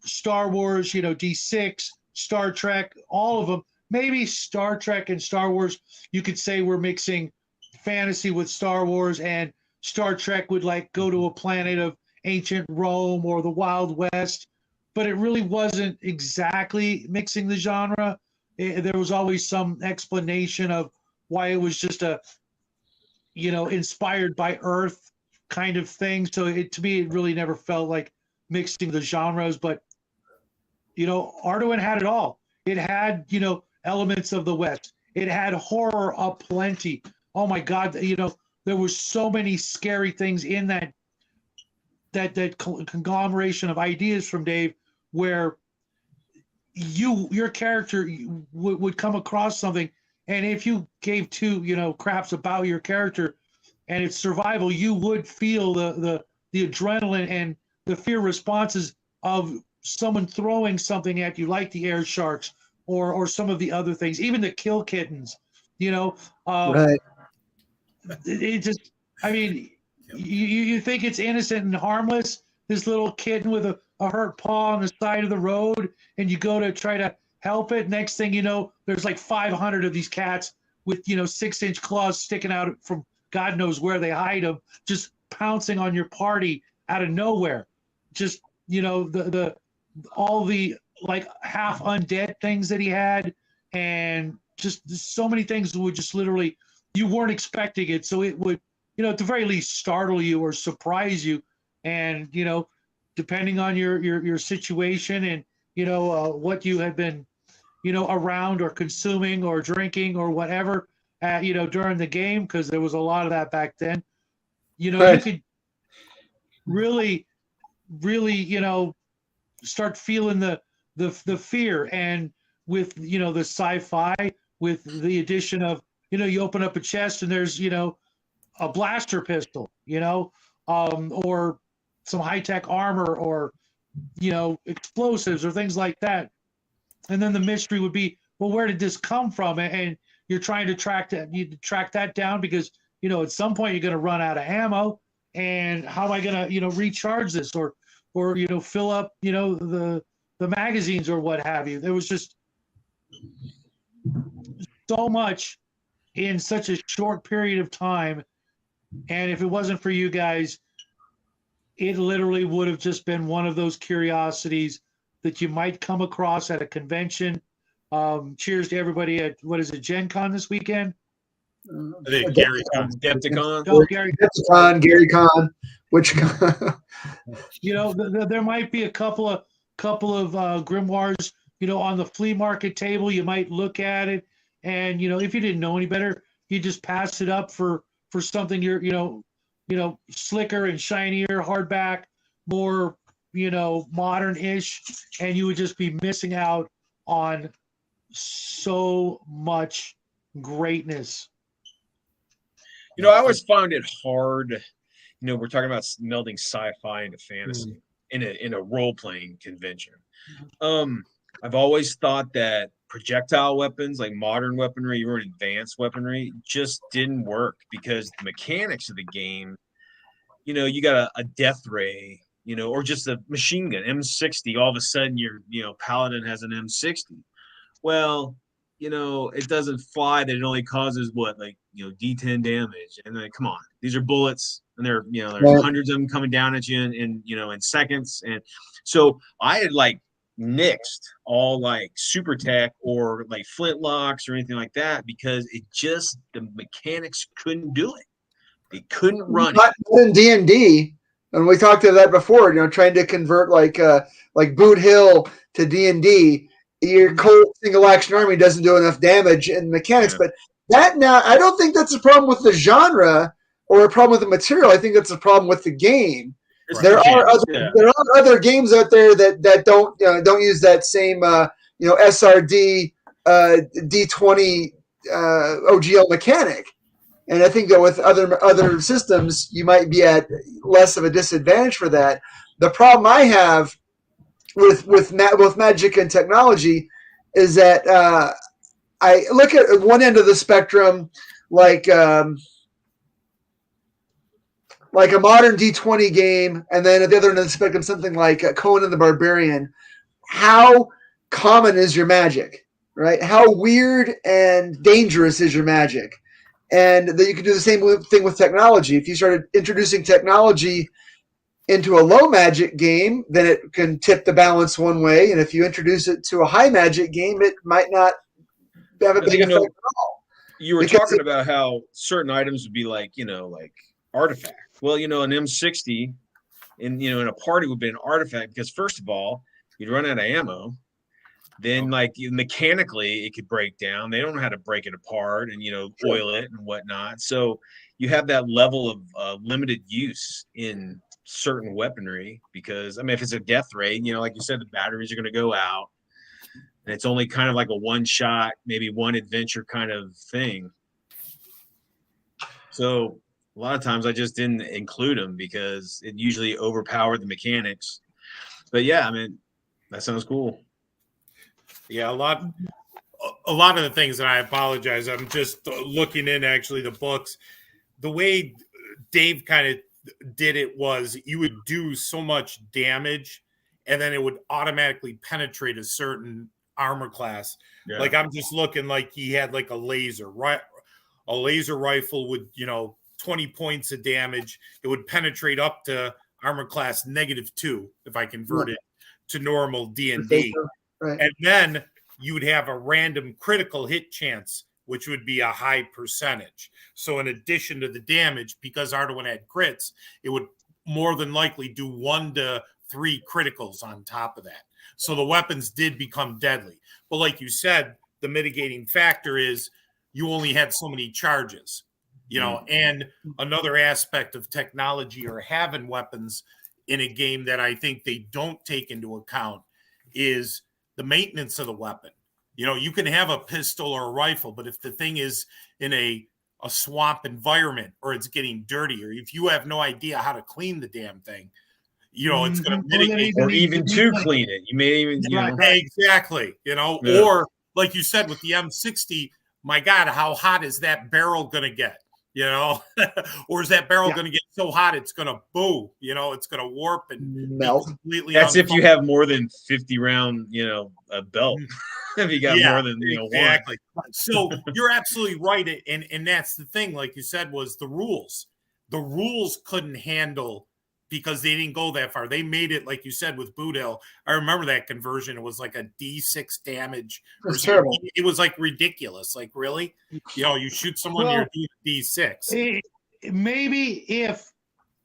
Star Wars, D6, Star Trek, all of them. Maybe Star Trek and Star Wars, you could say we're mixing fantasy with Star Wars, and Star Trek would go to a planet of ancient Rome or the Wild West, but it really wasn't exactly mixing the genre. There was always some explanation of why it was just a, inspired by Earth kind of thing. So to me, it really never felt like mixing the genres, but, Arduin had it all. It had, elements of the West. It had horror aplenty. Oh my God. There were so many scary things in that conglomeration of ideas from Dave, where your character would come across something, and if you gave two craps about your character and its survival, you would feel the adrenaline and the fear responses of someone throwing something at you, like the air sharks or some of the other things, even the kill kittens. Right. It just, I mean, you think it's innocent and harmless, this little kitten with a hurt paw on the side of the road, and you go to try to help it. Next thing you know, there's like 500 of these cats with 6-inch claws sticking out from God knows where they hide them, just pouncing on your party out of nowhere. Just all the like half undead things that he had, and just so many things would just literally, you weren't expecting it, so it would at the very least startle you or surprise you. And depending on your situation and what you had been around or consuming or drinking or whatever during the game, because there was a lot of that back then, Right. you could really start feeling the fear. And with the sci-fi, with the addition of you open up a chest and there's a blaster pistol, or some high-tech armor, or explosives or things like that. And then the mystery would be, well, where did this come from? And you're trying to track that down, because at some point you're going to run out of ammo, and how am I going to recharge this or fill up the magazines or what have you. There was just so much in such a short period of time, and if it wasn't for you guys, it literally would have just been one of those curiosities that you might come across at a convention. Cheers to everybody at, what is it, Gen Con this weekend? I think Gary Skepticon. Oh, Gary. Gary Con, which con? There might be a couple of grimoires, on the flea market table. You might look at it, and if you didn't know any better, you just pass it up for something slicker and shinier, hardback, more modern-ish, and you would just be missing out on so much greatness. I always found it hard. We're talking about melding sci-fi into fantasy in a role-playing convention. I've always thought that projectile weapons, like modern weaponry or advanced weaponry, just didn't work, because the mechanics of the game, you got a death ray, or just a machine gun, M60. All of a sudden, your paladin has an M60. Well, it doesn't fly. That it only causes what, like D10 damage. And then, come on, these are bullets, and there's hundreds of them coming down at you in seconds. And so I had like nixed all like super tech or like flintlocks or anything like that, because the mechanics couldn't do it. They couldn't run it. In D&D, and we talked about that before, trying to convert like Boot Hill to D&D, your cold single action army doesn't do enough damage in mechanics. But that, now, I don't think that's a problem with the genre or a problem with the material. I think that's a problem with the game. There are other games out there that don't use that same SRD D20 OGL mechanic. And I think that with other systems, you might be at less of a disadvantage for that. The problem I have with magic and technology is that I look at one end of the spectrum, like a modern D20 game, and then at the other end of the spectrum, something like Conan the Barbarian. How common is your magic, right? How weird and dangerous is your magic? And that you can do the same thing with technology. If you started introducing technology into a low magic game, then it can tip the balance one way. And if you introduce it to a high magic game, it might not have a big effect at all. You were talking about how certain items would be like artifact. Well, an M60 in a party would be an artifact, because first of all, you'd run out of ammo. Then mechanically it could break down. They don't know how to break it apart and oil it and whatnot. So you have that level of limited use in certain weaponry, because I mean, if it's a death ray, you know, like you said, the batteries are going to go out, and it's only kind of like a one shot, maybe one adventure kind of thing. So a lot of times I just didn't include them because it usually overpowered the mechanics. But yeah, I mean, that sounds cool. Yeah, a lot of the things, and I apologize, I'm just looking in actually the books. The way Dave kind of did it was you would do so much damage and then it would automatically penetrate a certain armor class. Yeah. Like I'm just looking like he had like a laser, right? A laser rifle with, 20 points of damage. It would penetrate up to armor class -2 if I convert it to normal D&D. Right. And then you would have a random critical hit chance, which would be a high percentage. So in addition to the damage, because Arduin had crits, it would more than likely do 1 to 3 criticals on top of that. So the weapons did become deadly. But like you said, the mitigating factor is you only had so many charges, and another aspect of technology or having weapons in a game that I think they don't take into account is the maintenance of the weapon. You can have a pistol or a rifle, but if the thing is in a swamp environment or it's getting dirty, or if you have no idea how to clean the damn thing, it's going to mitigate. Or even to clean it. You may even, Exactly. Yeah. Or like you said with the M60, my God, how hot is that barrel going to get? Or is that barrel going to get so hot it's going to boo? It's going to warp and melt completely. That's if you have more than 50 round, a belt. If you got more than exactly. one. So you're absolutely right, and that's the thing. Like you said, was the rules. The rules couldn't handle because they didn't go that far. They made it, like you said, with Boot Hill. I remember that conversion. It was like a D6 damage. It was terrible. It was like ridiculous. Like, really? You shoot someone, you're doing D6. Maybe if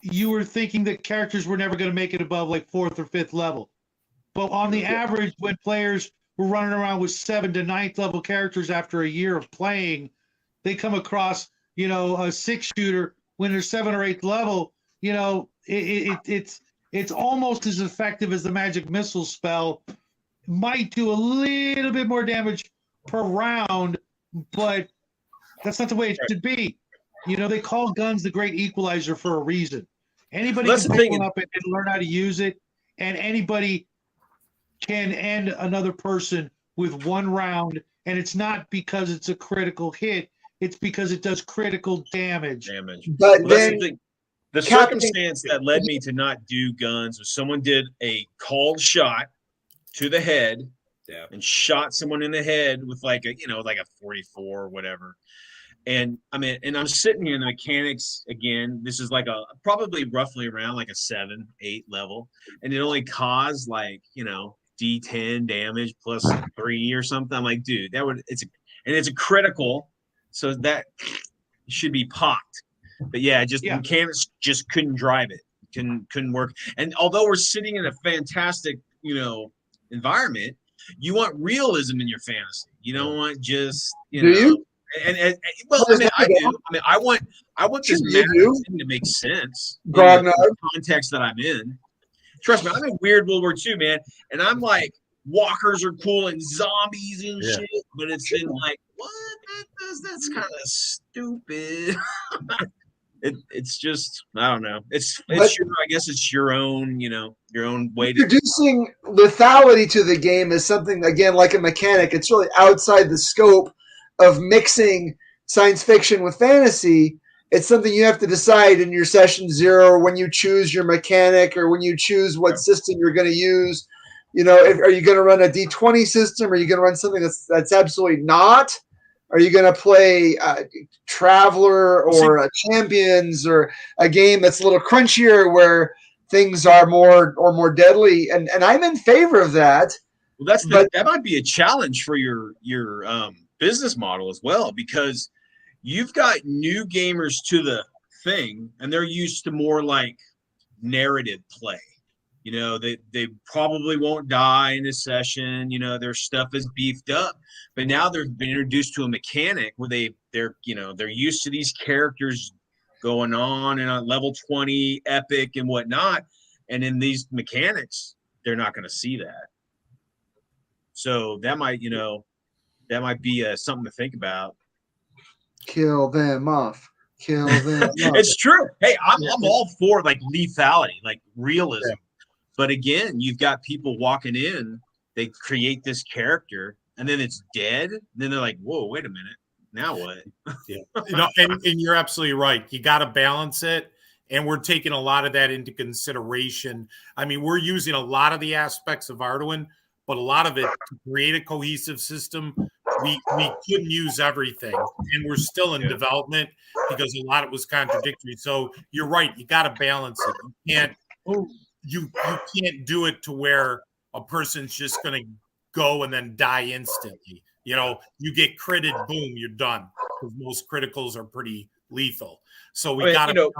you were thinking that characters were never going to make it above like 4th or 5th level. But on the average, when players were running around with 7th to 9th level characters after a year of playing, they come across, a 6-shooter when they're 7th or 8th level, it's almost as effective as the magic missile spell. Might do a little bit more damage per round, but that's not the way it should be. They call guns the great equalizer for a reason. Anybody can pick one up and learn how to use it, and anybody can end another person with 1 round, and it's not because it's a critical hit. It's because it does critical damage. But well, then the circumstance that led me to not do guns was someone did a called shot to the head and shot someone in the head with like a 44 or whatever. And I mean, and I'm sitting here in the mechanics again. This is like probably roughly around like a 7, 8 level, and it only caused like D10 damage plus 3 or something. I'm like, dude, it's a critical, so that should be popped. But mechanics just couldn't drive it, couldn't work. And although we're sitting in a fantastic environment, you want realism in your fantasy. You don't want just Do you? And well, I mean, I do. I mean, I want this thing to make sense in the context that I'm in. Trust me, I'm in weird World War II, man, and I'm like, walkers are cool and zombies and shit, but it's been like, what? That's kind of stupid. It's just, I don't know. I guess it's your own, your own way to. Introducing lethality to the game is something, again, like a mechanic. It's really outside the scope of mixing science fiction with fantasy. It's something you have to decide in your session 0 when you choose your mechanic or when you choose what system you're going to use. Are you going to run a D20 system? Or are you going to run something that's absolutely not? Are you going to play Traveler or Champions or a game that's a little crunchier where things are more deadly? And I'm in favor of that. Well, that might be a challenge for your business model as well, because you've got new gamers to the thing and they're used to more like narrative play. They probably won't die in a session. Their stuff is beefed up, but now they've been introduced to a mechanic where they're used to these characters going on and on level 20 epic and whatnot. And in these mechanics, they're not going to see that. So that might, be something to think about. Kill them off. Kill them off. It's true. Hey, I'm all for like lethality, like realism. Yeah. But again, you've got people walking in, they create this character, and then it's dead. Then they're like, whoa, wait a minute. Now what? Yeah. And you're absolutely right. You got to balance it. And we're taking a lot of that into consideration. I mean, we're using a lot of the aspects of Arduin, but a lot of it to create a cohesive system, we couldn't use everything. And we're still in development because a lot of it was contradictory. So you're right. You got to balance it. You can't do it to where a person's just going to go and then die instantly. You get critted, boom, you're done. Because most criticals are pretty lethal. So we got to,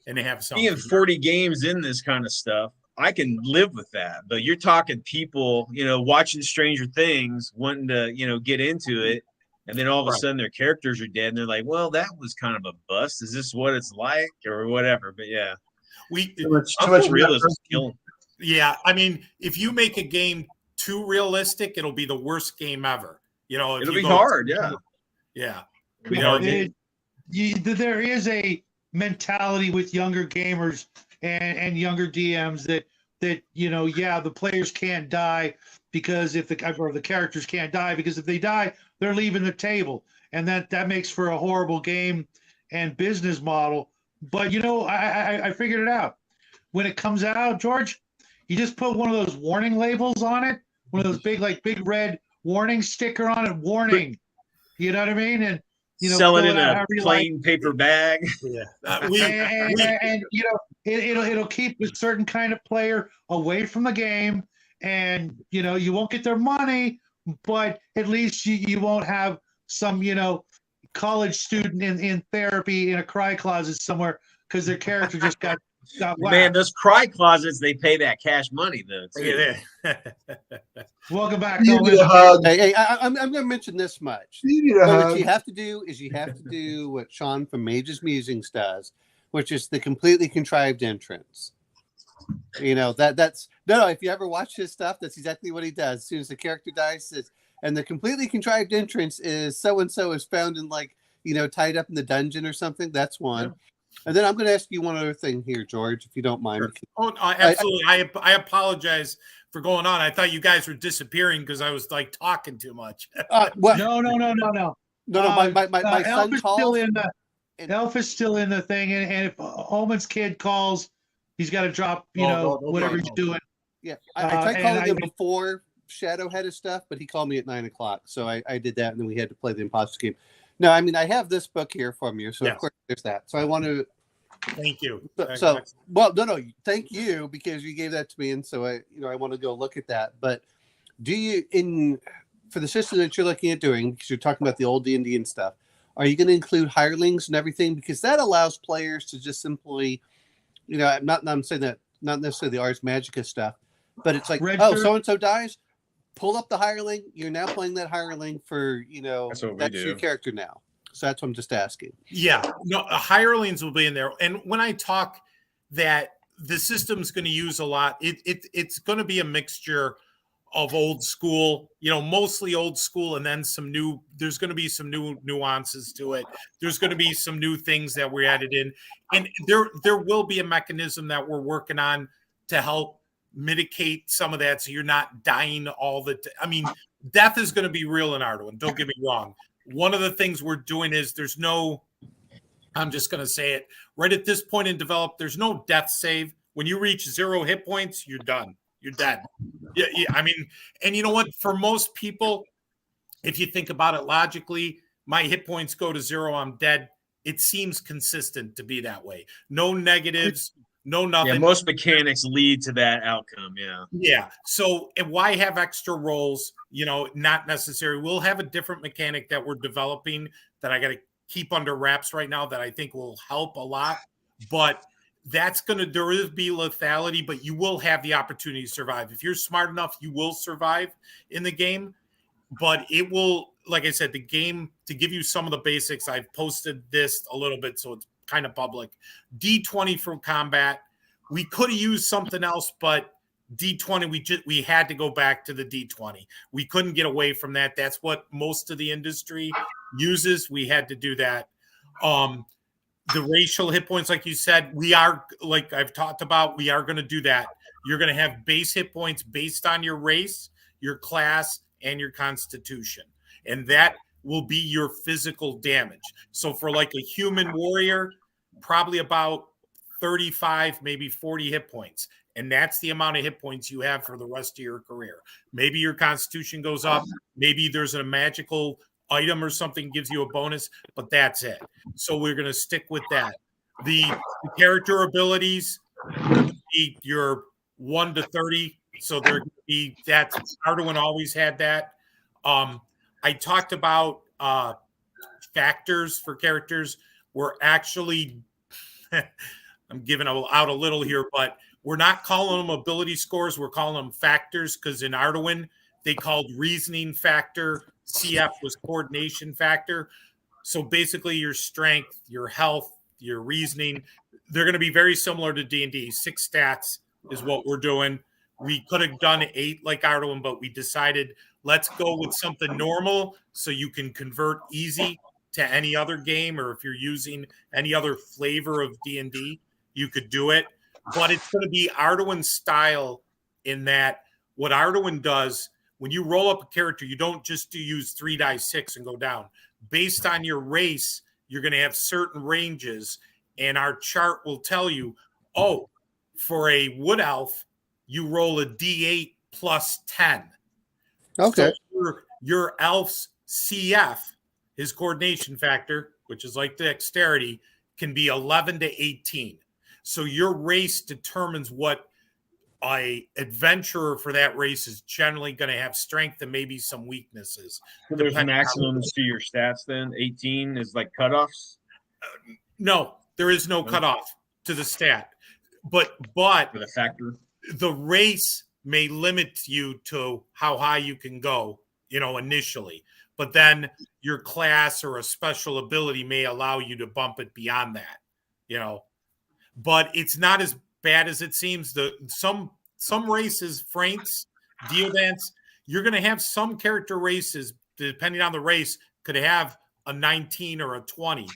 and they have something. Being 40 games in this kind of stuff, I can live with that. But you're talking people, watching Stranger Things, wanting to, get into it. And then all of a sudden their characters are dead. And they're like, well, that was kind of a bust. Is this what it's like or whatever? But yeah. Too much realism is killing. Yeah. I mean, if you make a game too realistic, it'll be the worst game ever. It'll be hard. Yeah. Yeah. There is a mentality with younger gamers and younger DMs that the players can't die because if the characters can't die because if they die, they're leaving the table, and that makes for a horrible game and business model. But I figured it out. When it comes out, George, you just put one of those warning labels on it, one of those big red warning sticker on it, warning. You know what I mean? And sell it in a plain paper bag. Yeah. And it'll keep a certain kind of player away from the game, and you won't get their money, but at least you won't have some college student in therapy in a cry closet somewhere because their character just got whacked. Man, those cry closets, they pay that cash money though. Welcome back. Hey, I'm going to mention this much. What you have to do is what Sean from Mage's Musings does, which is the completely contrived entrance. That's if you ever watch his stuff, that's exactly what he does. As soon as the character dies, and the completely contrived entrance is so and so is found in tied up in the dungeon or something. That's one. Yeah. And then I'm going to ask you one other thing here, George, if you don't mind. Sure. Oh, absolutely. I apologize for going on. I thought you guys were disappearing because I was talking too much. No. No. My son calls. Elf is still in the thing, and if Omen's kid calls, he's got to drop, whatever he's doing. Yeah, I tried calling him before Shadow had his stuff, but he called me at 9:00, so I did that, and then we had to play the imposter game. No, I mean I have this book here from you, so Of course there's that. So I want to thank you. Thank you because you gave that to me, and so I want to go look at that. But do you for the system that you're looking at doing, because you're talking about the old D&D and stuff, are you going to include hirelings and everything? Because that allows players to just simply, I'm saying that not necessarily the Ars Magica stuff, but it's like, so and so dies. Pull up the hireling. You're now playing that hireling for, that's your character now. So that's what I'm just asking. Yeah. No, hirelings will be in there. And when I talk that the system's going to use a lot, it's going to be a mixture of old school, mostly old school, and then there's going to be some new nuances to it. There's going to be some new things that we added in. And there will be a mechanism that we're working on to help mitigate some of that so you're not dying all the time. I mean, death is going to be real in Arduin. Don't get me wrong. One of the things we're doing is I'm just going to say it right at this point in develop, there's no death save. When you reach 0 hit points, you're done. You're dead. Yeah. I mean, and you know what? For most people, if you think about it logically, my hit points go to 0, I'm dead. It seems consistent to be that way. No negatives. No, nothing. Yeah, most mechanics lead to that outcome. Yeah. Yeah. So why have extra roles? Not necessary. We'll have a different mechanic that we're developing that I got to keep under wraps right now that I think will help a lot. But there will be lethality, but you will have the opportunity to survive. If you're smart enough, you will survive in the game. But it will, like I said, the game, to give you some of the basics, I've posted this a little bit, so it's kind of public. D20 from combat. We could have used something else, but D20, we had to go back to the D20. We couldn't get away from that. That's what most of the industry uses. We had to do that. The racial hit points, like you said, we are, like I've talked about, we are going to do that. You're going to have base hit points based on your race, your class, and your constitution. And that will be your physical damage. So for like a human warrior, probably about 35, maybe 40 hit points. And that's the amount of hit points you have for the rest of your career. Maybe your constitution goes up. Maybe there's a magical item or something gives you a bonus, but that's it. So we're going to stick with that. The character abilities, your 1 to 30. So they're going to be, that's Arduin always had that. I talked about factors for characters. We're actually, I'm giving out a little here, but we're not calling them ability scores. We're calling them factors because in Arduin, they called reasoning factor. CF was coordination factor. So basically your strength, your health, your reasoning, they're going to be very similar to D&D. 6 stats is what we're doing. We could have done 8 like Arduin, but we decided let's go with something normal so you can convert easy to any other game, or if you're using any other flavor of D&D, you could do it. But it's going to be Arduin style in that what Arduin does, when you roll up a character, you don't just use 3 dice 6 and go down. Based on your race, you're going to have certain ranges, and our chart will tell you, oh, for a wood elf, you roll a D8 plus 10. Okay. So your elf's CF, his coordination factor, which is like dexterity, can be 11 to 18. So your race determines what a adventurer for that race is generally going to have strength and maybe some weaknesses. So there's maximums to your stats then? 18 is like cutoffs? No, there is no cutoff to the stat. But For the factor? the race may limit you to how high you can go, initially. But then your class or a special ability may allow you to bump it beyond that, But it's not as bad as it seems. Some races, Franks, Deodance, you're going to have some character races, depending on the race, could have a 19 or a 20,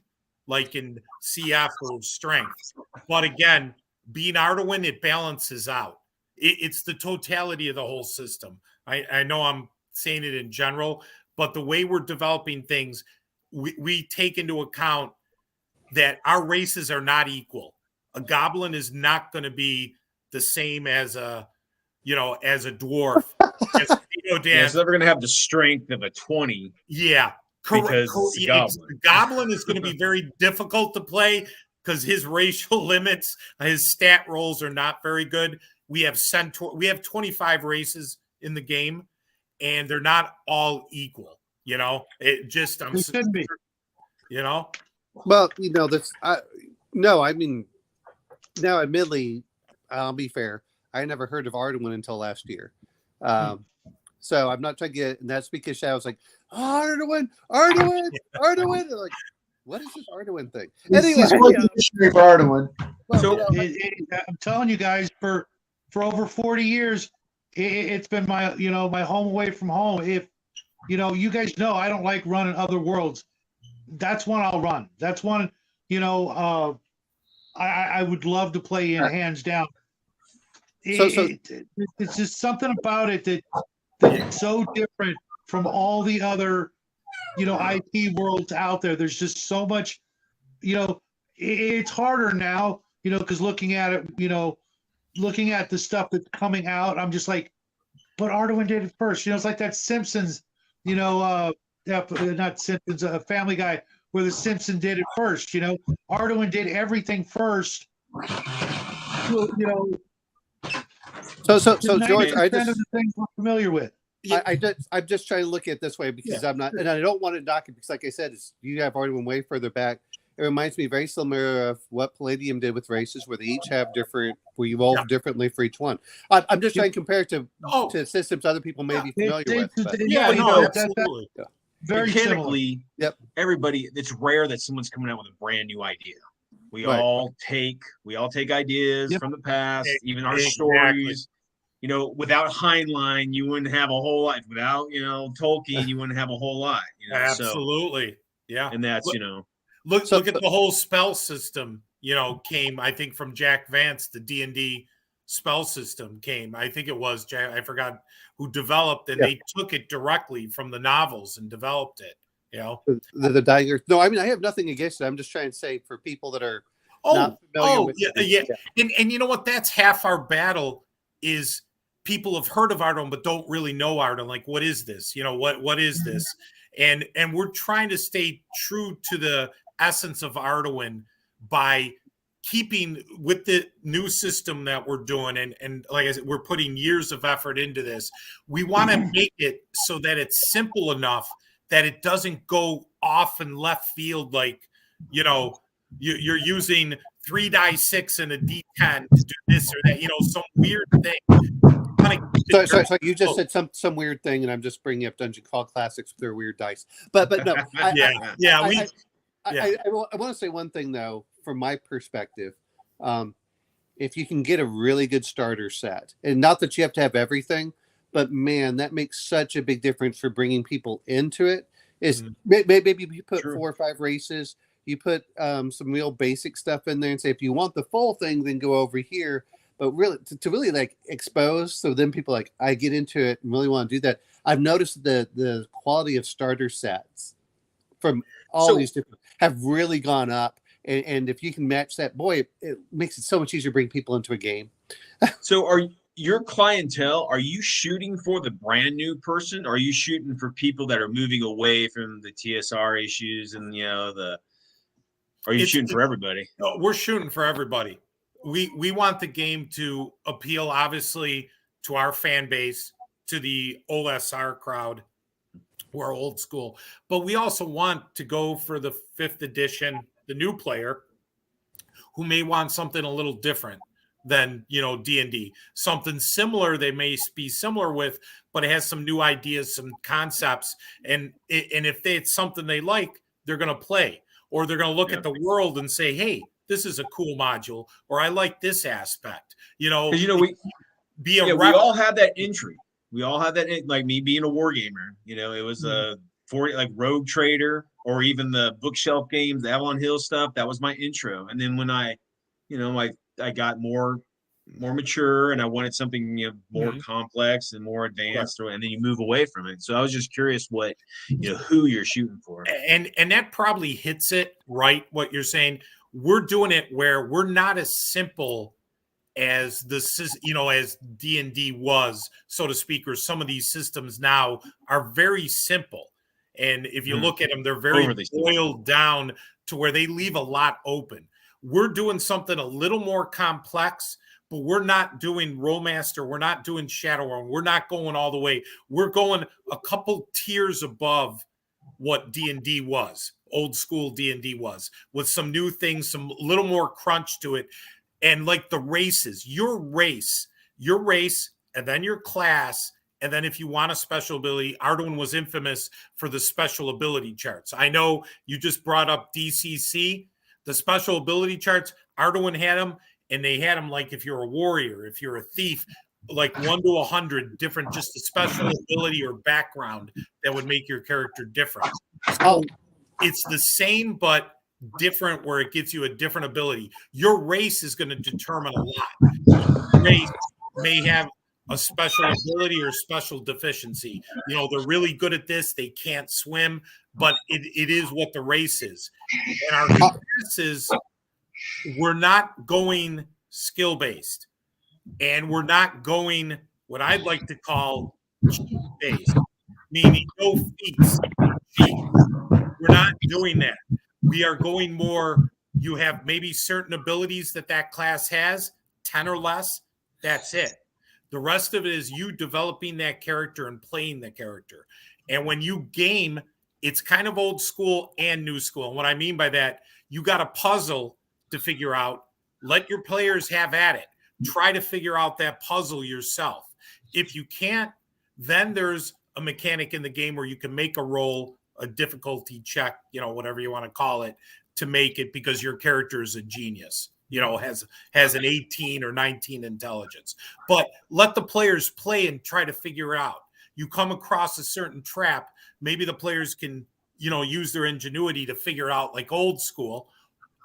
like in CF or strength. But again, being Arduin, it balances out. It's the totality of the whole system. I know I'm saying it in general, but the way we're developing things, we take into account that our races are not equal. A goblin is not going to be the same as a dwarf. As Yeah, so they're going to have the strength of a 20. Yeah, because the goblin is going to be very difficult to play because his racial limits, his stat rolls are not very good. We have 25 races in the game, and they're not all equal. It just It shouldn't be. Well, that's no. I mean, now, admittedly, I'll be fair. I never heard of Arduin until last year. So I'm not trying to get, and that's because Shadow's like, Arduin. They're like, what is this Arduin thing? Anyway, For Arduin. well, I'm telling you guys, for over 40 years, it's been my my home away from home. If you guys know, I don't like running other worlds. That's one I'll run. That's one I would love to play in, hands down. It's just something about it that it's so different from all the other IT worlds out there. There's just so much, it's harder now, because looking at it, looking at the stuff that's coming out, I'm just like, but Arduin did it first. It's like that Simpsons, not Simpsons, Family Guy, where the Simpson did it first. Arduin did everything first. So George, I just the things we're familiar with. I'm just trying to look at it this way because I'm not, and I don't want to knock it because, like I said, you have Arduin way further back. It reminds me very similar of what Palladium did with races, where they each have different, where you evolve differently for each one. I'm just trying to compare it to systems other people may be familiar with. Absolutely. Very mechanically, Yep. Everybody, it's rare that someone's coming out with a brand new idea. We Right. all take ideas Yep. from the past, even our Exactly. stories. You know, without Heinlein, you wouldn't have a whole lot. Without, you know, Tolkien, you wouldn't have a whole lot. You know, so Absolutely. Yeah. and that's, you know, Look So- at the whole spell system, you know, came, I think, from Jack Vance. The D&D spell system came. I think it was Jack, I forgot who developed, and Yeah. they took it directly from the novels and developed it, you know. the dying earth. No, I mean, I have nothing against it. I'm just trying to say for people that are not familiar with yeah, it. yeah. And you know what? That's half our battle is people have heard of Arduin but don't really know Arduin. Like, what is this? You know, what is this? And we're trying to stay true to the essence of Arduin by keeping with the new system that we're doing. And like I said, we're putting years of effort into this. We want to make it so that it's simple enough that it doesn't go off in left field. Like, you know, you're using 3 die 6 and a D10 to do this or that, you know, some weird thing. So you just said some weird thing, and I'm just bringing up Dungeon Call Classics with their weird dice. But no, I want to say one thing though, from my perspective. If you can get a really good starter set, and not that you have to have everything, but man, that makes such a big difference for bringing people into it. Is maybe you put 4 or 5 races, you put some real basic stuff in there, and say if you want the full thing, then go over here. But really, to really like expose, so then people like I get into it and really want to do that. I've noticed the quality of starter sets from all these different have really gone up. And if you can match that, boy, it makes it so much easier to bring people into a game. So are your clientele, are you shooting for the brand new person? Or are you shooting for people that are moving away from the TSR issues and, you know, are you shooting for everybody? No, we're shooting for everybody. We want the game to appeal, obviously, to our fan base, to the OSR crowd, who are old school. But we also want to go for the 5th edition, the new player, who may want something a little different than, you know, D&D. Something similar they may be similar with, but it has some new ideas, some concepts. And if it's something they like, they're going to play. Or they're going to look at the world and say, hey, this is a cool module, or I like this aspect. You know, because, you know, we all have that entry. We all have that, like me being a war gamer. You know, it was like Rogue Trader, or even the bookshelf games, the Avalon Hill stuff. That was my intro. And then when I got more mature and I wanted something, you know, more complex and more advanced, and then you move away from it. So I was just curious what, you know, who you're shooting for. And that probably hits it right, what you're saying. We're doing it where we're not as simple as as D&D was, so to speak, or some of these systems now are very simple. And if you look at them, they're very boiled down to where they leave a lot open. We're doing something a little more complex, but we're not doing Rolemaster. We're not doing Shadowrun. We're not going all the way. We're going a couple tiers above what D&D was, old school D&D was, with some new things, some little more crunch to it. And like the races, your race, and then your class. And then if you want a special ability, Arduin was infamous for the special ability charts. I know you just brought up DCC. The special ability charts, Arduin had them, and they had them like if you're a warrior, if you're a thief, like 1 to 100 different, just a special ability or background that would make your character different. So it's the same, but different, where it gives you a different ability. Your race is going to determine a lot. Your race may have a special ability or special deficiency. You know, they're really good at this. They can't swim, but it is what the race is. And our classes, we're not going skill-based. And we're not going what I'd like to call cheat-based, meaning no feats. We're not doing that. We are going more, you have maybe certain abilities that class has, 10 or less, that's it. The rest of it is you developing that character and playing the character. And when you game, it's kind of old school and new school. And what I mean by that, you got a puzzle to figure out. Let your players have at it. Try to figure out that puzzle yourself. If you can't, then there's a mechanic in the game where you can make a roll, a difficulty check, you know, whatever you want to call it, to make it because your character is a genius, has an 18 or 19 intelligence. But let the players play and try to figure out. You come across a certain trap, maybe the players can, use their ingenuity to figure out, like old school.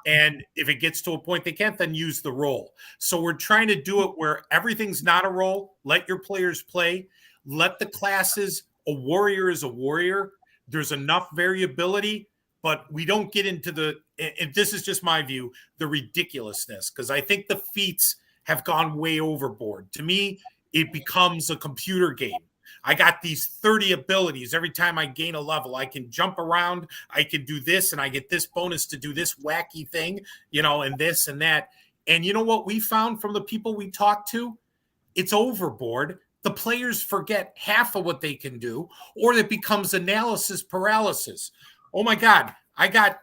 And if it gets to a point they can't, then use the roll. So we're trying to do it where everything's not a roll. Let your players play. Let the classes, a warrior is a warrior. There's enough variability, but we don't get into and this is just my view, the ridiculousness, because I think the feats have gone way overboard. To me, it becomes a computer game. I got these 30 abilities. Every time I gain a level, I can jump around, I can do this, and I get this bonus to do this wacky thing, and this and that. And you know what we found from the people we talked to? It's overboard. The players forget half of what they can do, or it becomes analysis paralysis. Oh my God, I got,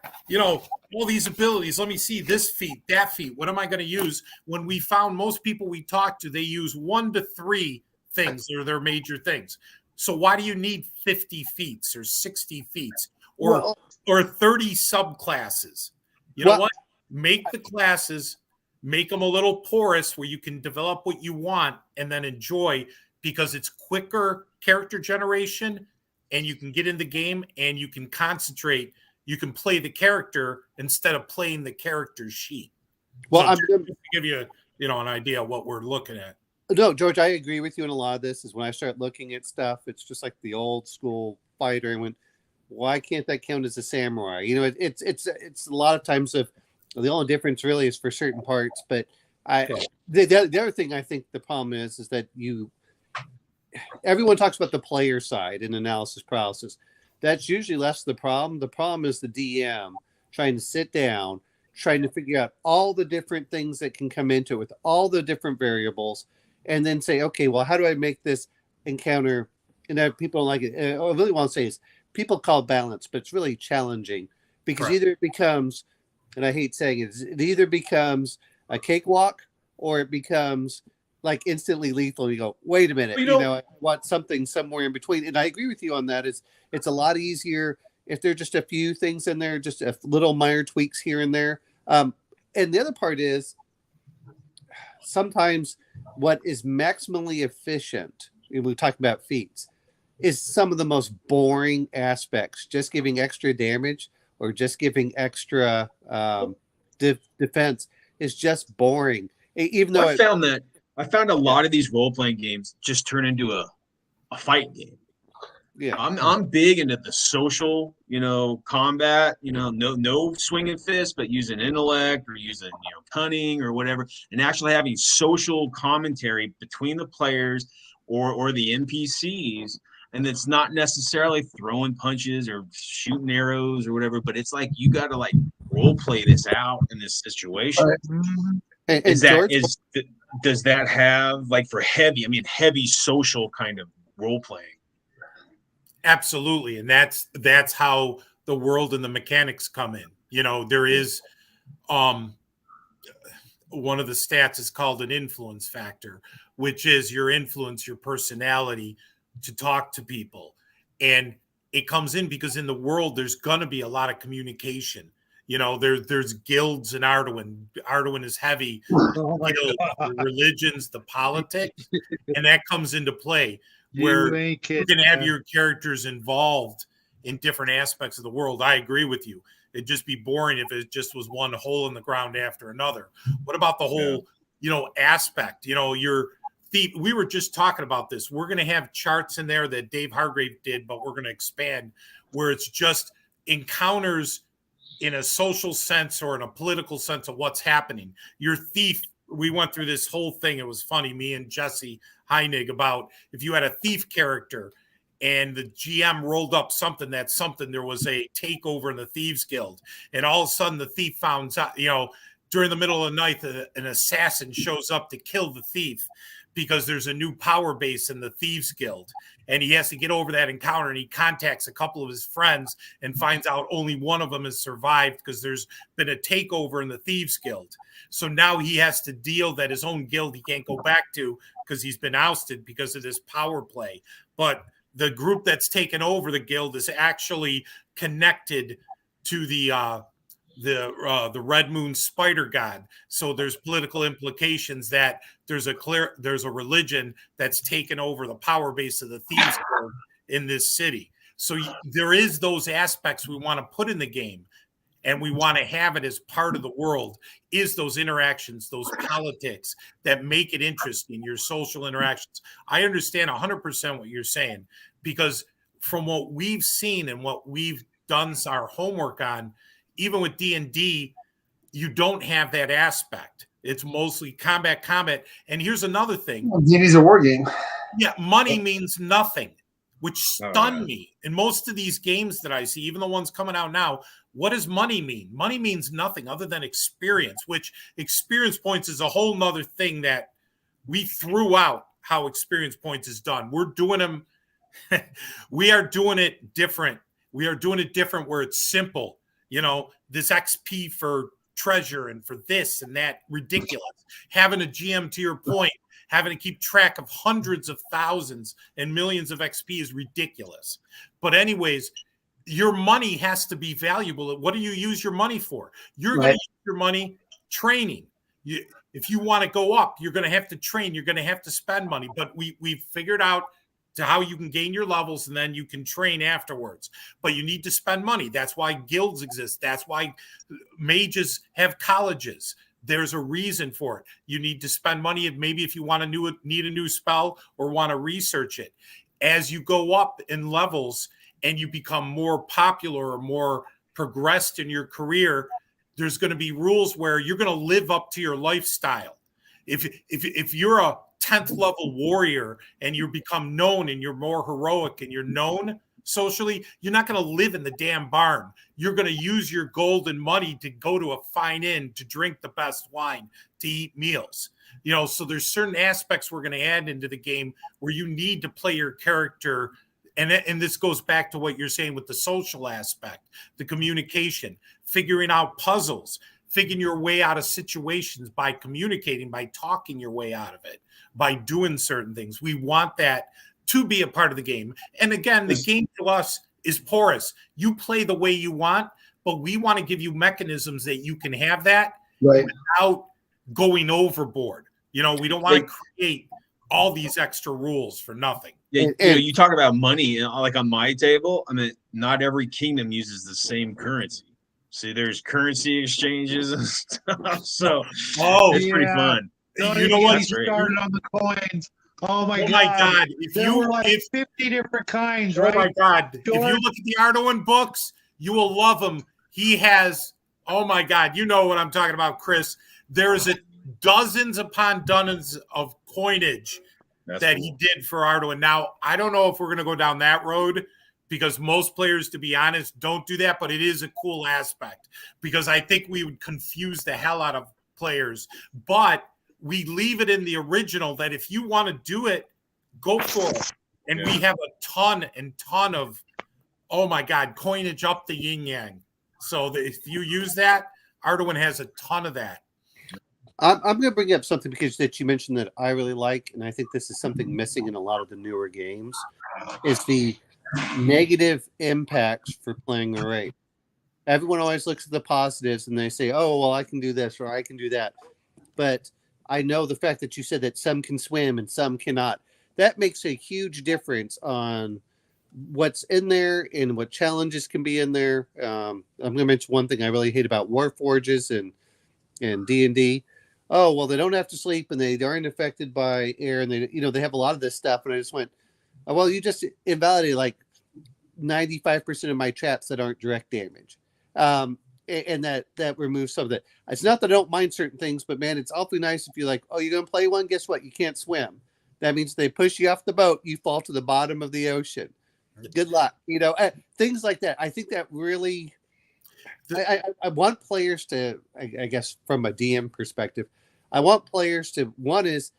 all these abilities. Let me see this feat, that feat. What am I going to use? When we found most people we talked to, they use 1 to 3 things or their major things. So why do you need 50 feats or 60 feats or 30 subclasses? You know what? Make the classes, make them a little porous where you can develop what you want and then enjoy, because it's quicker character generation and you can get in the game and you can concentrate. You can play the character instead of playing the character sheet. Well, I'm going to give you, an idea of what we're looking at. No, George, I agree with you in a lot of this. Is when I start looking at stuff, it's just like the old school fighter. And went, why can't that count as a samurai? It's a lot of times of the only difference really is for certain parts. But the other thing I think the problem is that everyone talks about the player side and analysis paralysis. That's usually less the problem. The problem is the DM trying to sit down, trying to figure out all the different things that can come into it with all the different variables, and then say, okay, well, how do I make this encounter? And people don't like it. I really want to say is people call it balance, but it's really challenging because either it becomes, and I hate saying it either becomes a cakewalk or it becomes like instantly lethal. You go, wait a minute, I want something somewhere in between. And I agree with you on that. It's a lot easier if there are just a few things in there, just a little minor tweaks here and there. And the other part is sometimes what is maximally efficient, and we talk about feats, is some of the most boring aspects. Just giving extra damage or just giving extra defense is just boring. Even though I found a lot of these role-playing games just turn into a fight game. Yeah, I'm big into the social, combat, no swinging fists, but using intellect or using, cunning or whatever, and actually having social commentary between the players or the NPCs. And it's not necessarily throwing punches or shooting arrows or whatever, but it's like you got to like role play this out in this situation. Does that have like for heavy social kind of role playing? Absolutely. And that's how the world and the mechanics come in. There is one of the stats is called an influence factor, which is your influence, your personality to talk to people. And it comes in because in the world, there's going to be a lot of communication. There's guilds in Arduin. Arduin is heavy. The religions, the politics, and that comes into play. Where you can have your characters involved in different aspects of the world. I agree with you. It'd just be boring if it just was one hole in the ground after another. What about the whole, aspect? Your thief. We were just talking about this. We're going to have charts in there that Dave Hargrave did, but we're going to expand where it's just encounters in a social sense or in a political sense of what's happening. Your thief. We went through this whole thing. It was funny. Me and Jesse Heinig about if you had a thief character and the GM rolled up there was a takeover in the Thieves Guild. And all of a sudden the thief found out, during the middle of the night, an assassin shows up to kill the thief because there's a new power base in the Thieves Guild. And he has to get over that encounter, and he contacts a couple of his friends and finds out only one of them has survived because there's been a takeover in the Thieves Guild. So now he has to deal that his own guild he can't go back to because he's been ousted because of this power play. But the group that's taken over the guild is actually connected to the the Red Moon spider god. So there's political implications that there's a religion that's taken over the power base of the thieves guild in this city. So there is those aspects we want to put in the game, and we want to have it as part of the world, is those interactions, those politics that make it interesting, your social interactions. I understand 100% what you're saying, because from what we've seen and what we've done our homework on, even with D&D, you don't have that aspect. It's mostly combat. And here's another thing. D&D's a war game. Yeah, money means nothing, which stunned me. In most of these games that I see, even the ones coming out now, what does money mean? Money means nothing other than experience, which experience points is a whole nother thing that we threw out how experience points is done. We're doing them. We are doing it different. We are doing it different where it's simple. You know, this XP for treasure and for this and that, ridiculous. Having a GM, to your point, having to keep track of hundreds of thousands and millions of XP is ridiculous. But anyways, your money has to be valuable. What do you use your money for? You're going to use your money training. If you want to go up, you're going to have to train. You're going to have to spend money. But we've figured out to how you can gain your levels, and then you can train afterwards. But you need to spend money. That's why guilds exist. That's why mages have colleges. There's a reason for it. You need to spend money, and maybe if you want to need a new spell or want to research it. As you go up in levels and you become more popular or more progressed in your career, there's going to be rules where you're going to live up to your lifestyle. If you're a 10th level warrior and you become known and you're more heroic and you're known socially, you're not going to live in the damn barn. You're going to use your gold and money to go to a fine inn, to drink the best wine, to eat meals. You know, so there's certain aspects we're going to add into the game where you need to play your character. And this goes back to what you're saying with the social aspect, the communication, figuring out puzzles, figuring your way out of situations by communicating, by talking your way out of it, by doing certain things. We want that to be a part of the game. And again, the game to us is porous. You play the way you want, but we want to give you mechanisms that you can have that without going overboard. You know, we don't want to create all these extra rules for nothing. Yeah, you know, you talk about money, like on my table. I mean, not every kingdom uses the same currency. See, there's currency exchanges and stuff. So, it's pretty fun. You know what? He started on the coins. Oh my God! There were like 50 different kinds, right? Oh my God! George, if you look at the Arduin books, you will love them. He has. Oh my God! You know what I'm talking about, Chris. There's dozens upon dozens of coinage that he did for Arduin. Now, I don't know if we're going to go down that road, because most players, to be honest, don't do that. But it is a cool aspect, because I think we would confuse the hell out of players. But we leave it in the original that if you want to do it, go for it. And we have a ton of, oh my God, coinage up the yin yang. So if you use that, Arduin has a ton of that. I'm going to bring up something because that you mentioned that I really like, and I think this is something missing in a lot of the newer games, is the negative impacts for playing the raid. Everyone always looks at the positives and they say, oh, well, I can do this or I can do that. But I know the fact that you said that some can swim and some cannot. That makes a huge difference on what's in there and what challenges can be in there. I'm going to mention one thing I really hate about Warforges and D&D. Oh, well, they don't have to sleep and they aren't affected by air, and they have a lot of this stuff. And I just went, oh, well, you just invalidated like 95% of my traps that aren't direct damage. And that removes some of that. It's not that I don't mind certain things, but man, it's awfully nice if you're like, oh, you're going to play one? Guess what? You can't swim. That means they push you off the boat. You fall to the bottom of the ocean. Good luck. Things like that. I think that really, I want players to, I guess from a DM perspective, I want players to, one is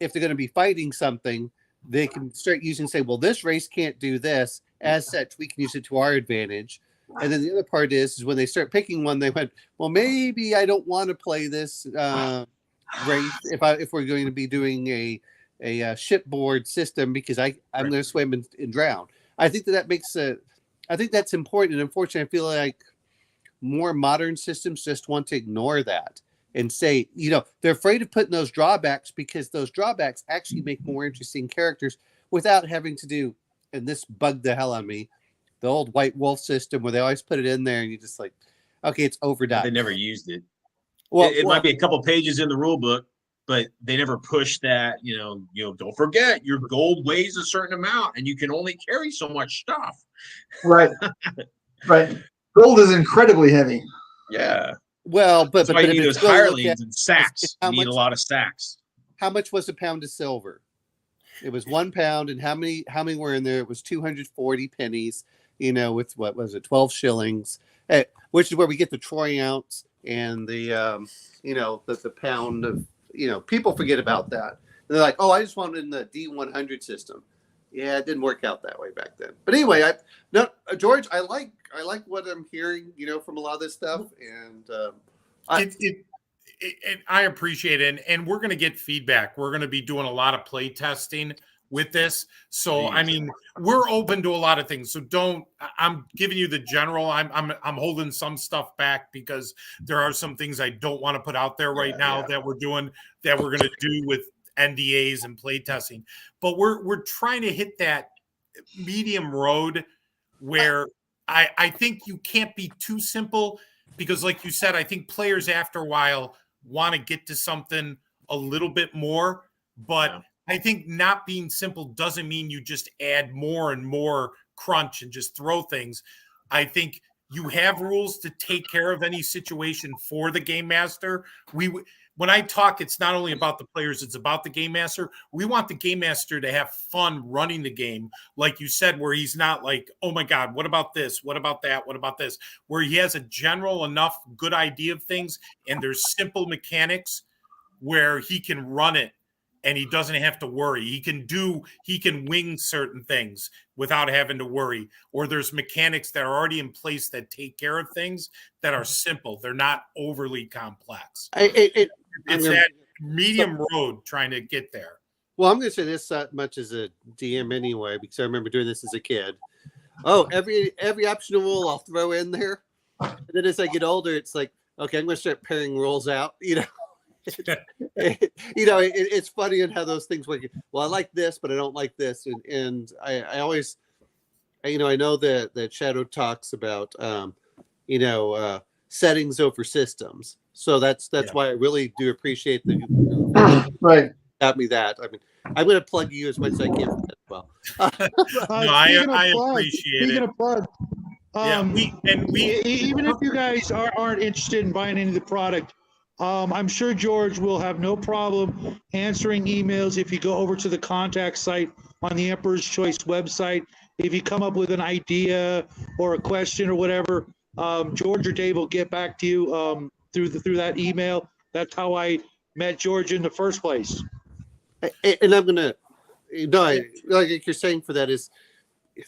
if they're going to be fighting something, they can start using, say, well, this race can't do this. As such, we can use it to our advantage. And then the other part is when they start picking one, they went, well, maybe I don't want to play this race if we're going to be doing a shipboard system because I'm going to swim and drown. I think that makes I think that's important. And unfortunately, I feel like more modern systems just want to ignore that and say, they're afraid of putting those drawbacks because those drawbacks actually make more interesting characters without having to do, and this bugged the hell out of me, the old White Wolf system where they always put it in there and you just like, okay, it's overdone. They never used it. Well, it might be a couple pages in the rule book, but they never push that, don't forget your gold weighs a certain amount and you can only carry so much stuff. Right. Right. Gold is incredibly heavy. Yeah. Well, but that's why you need those hirelings and sacks. You need a lot of sacks. How much was a pound of silver? It was 1 pound, and how many were in there? It was 240 pennies. With what was it, 12 shillings, which is where we get the troy ounce and the the pound of. People forget about that. And they're like, oh, I just wanted in the D100 system. Yeah, it didn't work out that way back then. But anyway, George, I like what I'm hearing, from a lot of this stuff, and I appreciate it, and we're going to get feedback. We're going to be doing a lot of play testing with this, so I mean, we're open to a lot of things. So I'm giving you the general. I'm holding some stuff back because there are some things I don't want to put out there right now that we're doing that we're going to do with NDAs and play testing. But we're trying to hit that medium road where I think you can't be too simple because, like you said, I think players after a while want to get to something a little bit more. But I think not being simple doesn't mean you just add more and more crunch and just throw things. I think you have rules to take care of any situation for the game master. When I talk, it's not only about the players, it's about the game master. We want the game master to have fun running the game, like you said, where he's not like, oh my God, what about this? What about that? What about this? Where he has a general enough good idea of things and there's simple mechanics where he can run it and he doesn't have to worry. He can wing certain things without having to worry. Or there's mechanics that are already in place that take care of things that are simple. They're not overly complex. It's that medium road trying to get there. Well, I'm going to say this much as a DM anyway, because I remember doing this as a kid. Oh, every optional rule I'll throw in there. And then as I get older, it's like, okay, I'm going to start pairing rules out, It's funny in how those things work. Well, I like this, but I don't like this, and I always, I know that Shadow talks about, settings over systems. So that's why I really do appreciate the right. Got me that. I mean, I'm going to plug you as much as I can as well. I appreciate it. Speaking of plug, we even if you guys aren't interested in buying any of the product. I'm sure George will have no problem answering emails if you go over to the contact site on the Emperor's Choice website. If you come up with an idea or a question or whatever, George or Dave will get back to you through that email. That's how I met George in the first place. And I'm gonna, like you're saying for that is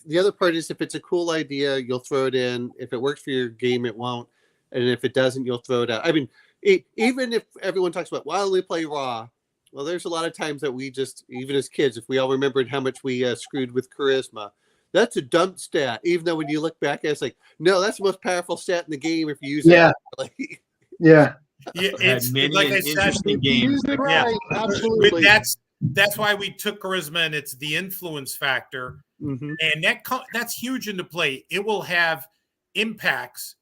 the other part is if it's a cool idea, you'll throw it in. If it works for your game, it won't, and if it doesn't, you'll throw it out. I mean. Even if everyone talks about why we play raw, well, there's a lot of times that we just, even as kids, if we all remembered how much we screwed with charisma, that's a dump stat. Even though when you look back, it's like, no, that's the most powerful stat in the game if you use it. Yeah. It's like I said, Right. Absolutely. That's why we took charisma, and it's the influence factor, and that's huge into play. It will have impacts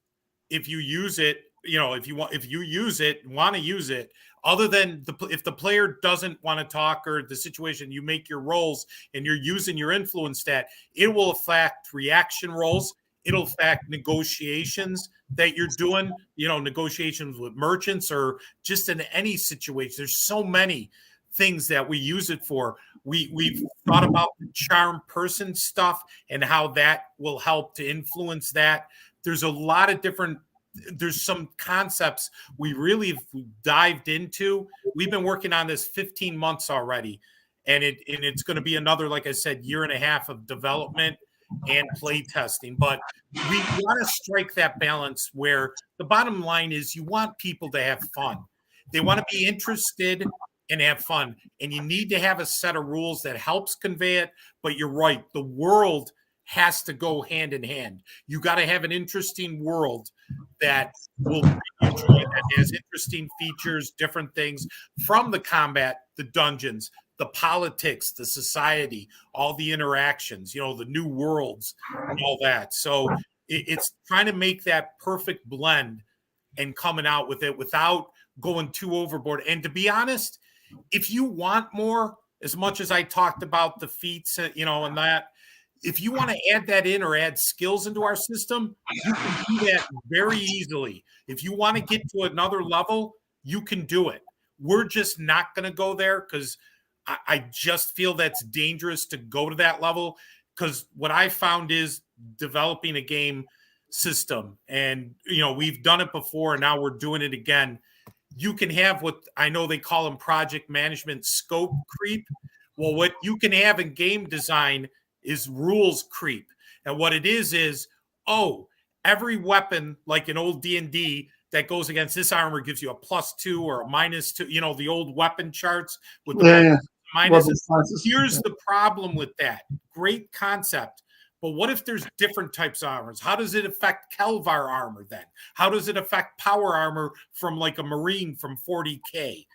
if you use it. If you use it, want to use it, other than if the player doesn't want to talk or the situation, you make your rolls and you're using your influence stat, it will affect reaction rolls. It'll affect negotiations that you're doing, negotiations with merchants or just in any situation. There's so many things that we use it for. We've thought about the charm person stuff and how that will help to influence that. There's a lot of there's some concepts we really dived into. We've been working on this 15 months already, and it's going to be another, like I said, year and a half of development and play testing. But we want to strike that balance where the bottom line is you want people to have fun. They want to be interested and have fun, and you need to have a set of rules that helps convey it. But you're right, the world has to go hand in hand. You got to have an interesting world that will bring you joy, that has interesting features, different things from the combat, the dungeons, the politics, the society, all the interactions, the new worlds and all that. So it's trying to make that perfect blend and coming out with it without going too overboard. And to be honest, if you want more, as much as I talked about the feats, and that, if you want to add that in or add skills into our system, you can do that very easily. If you want to get to another level, you can do it. We're just not going to go there because I just feel that's dangerous to go to that level, because what I found is developing a game system, and we've done it before and now we're doing it again. You can have what I know they call them project management scope creep. Well, what you can have in game design is rules creep. And what it is every weapon, like an old D&D that goes against this armor, gives you a +2 or a -2, the old weapon charts with the minuses. Here's the problem with that. Great concept. But what if there's different types of armors? How does it affect Kelvar armor then? How does it affect power armor from like a Marine from 40K?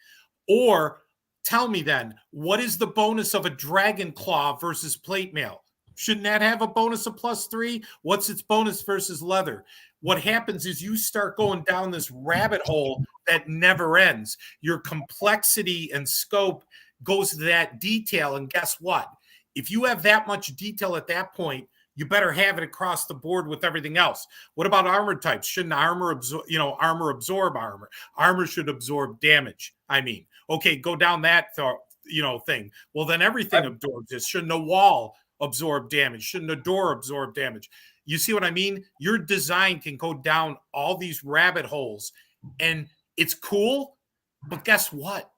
Or tell me then, what is the bonus of a Dragon Claw versus plate mail? Shouldn't that have a bonus of +3? What's its bonus versus leather? What happens is you start going down this rabbit hole that never ends. Your complexity and scope goes to that detail. And guess what? If you have that much detail at that point, you better have it across the board with everything else. What about armor types? Shouldn't armor absorb armor? Armor should absorb damage. Okay, go down that thing. Well, then everything absorbs this. Shouldn't a wall absorb damage? Shouldn't a door absorb damage? You see what I mean? Your design can go down all these rabbit holes, and it's cool, but guess what?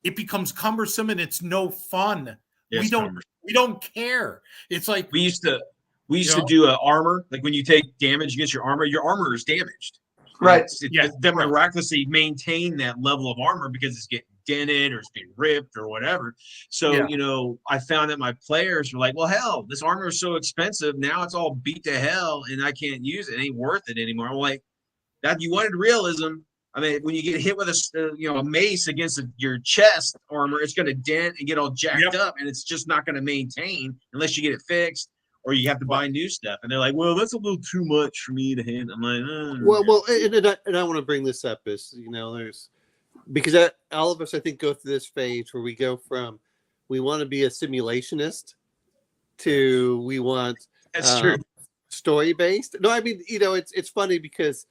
It becomes cumbersome and it's no fun. We don't care. It's like we used to do a armor, like when you take damage against your armor is damaged. Right. They miraculously maintain that level of armor because it's getting dented or it's being ripped or whatever. So, I found that my players were like, well, hell, this armor is so expensive. Now it's all beat to hell and I can't use it. It ain't worth it anymore. I'm like, that you wanted realism. When you get hit with a mace against your chest armor, it's going to dent and get all jacked up, and it's just not going to maintain unless you get it fixed or you have to buy new stuff. And they're like, well, that's a little too much for me to handle. I'm like, well, and I want to bring this up is, because all of us, I think, go through this phase where we go from we want to be a simulationist to we want that's true story based. No, it's funny because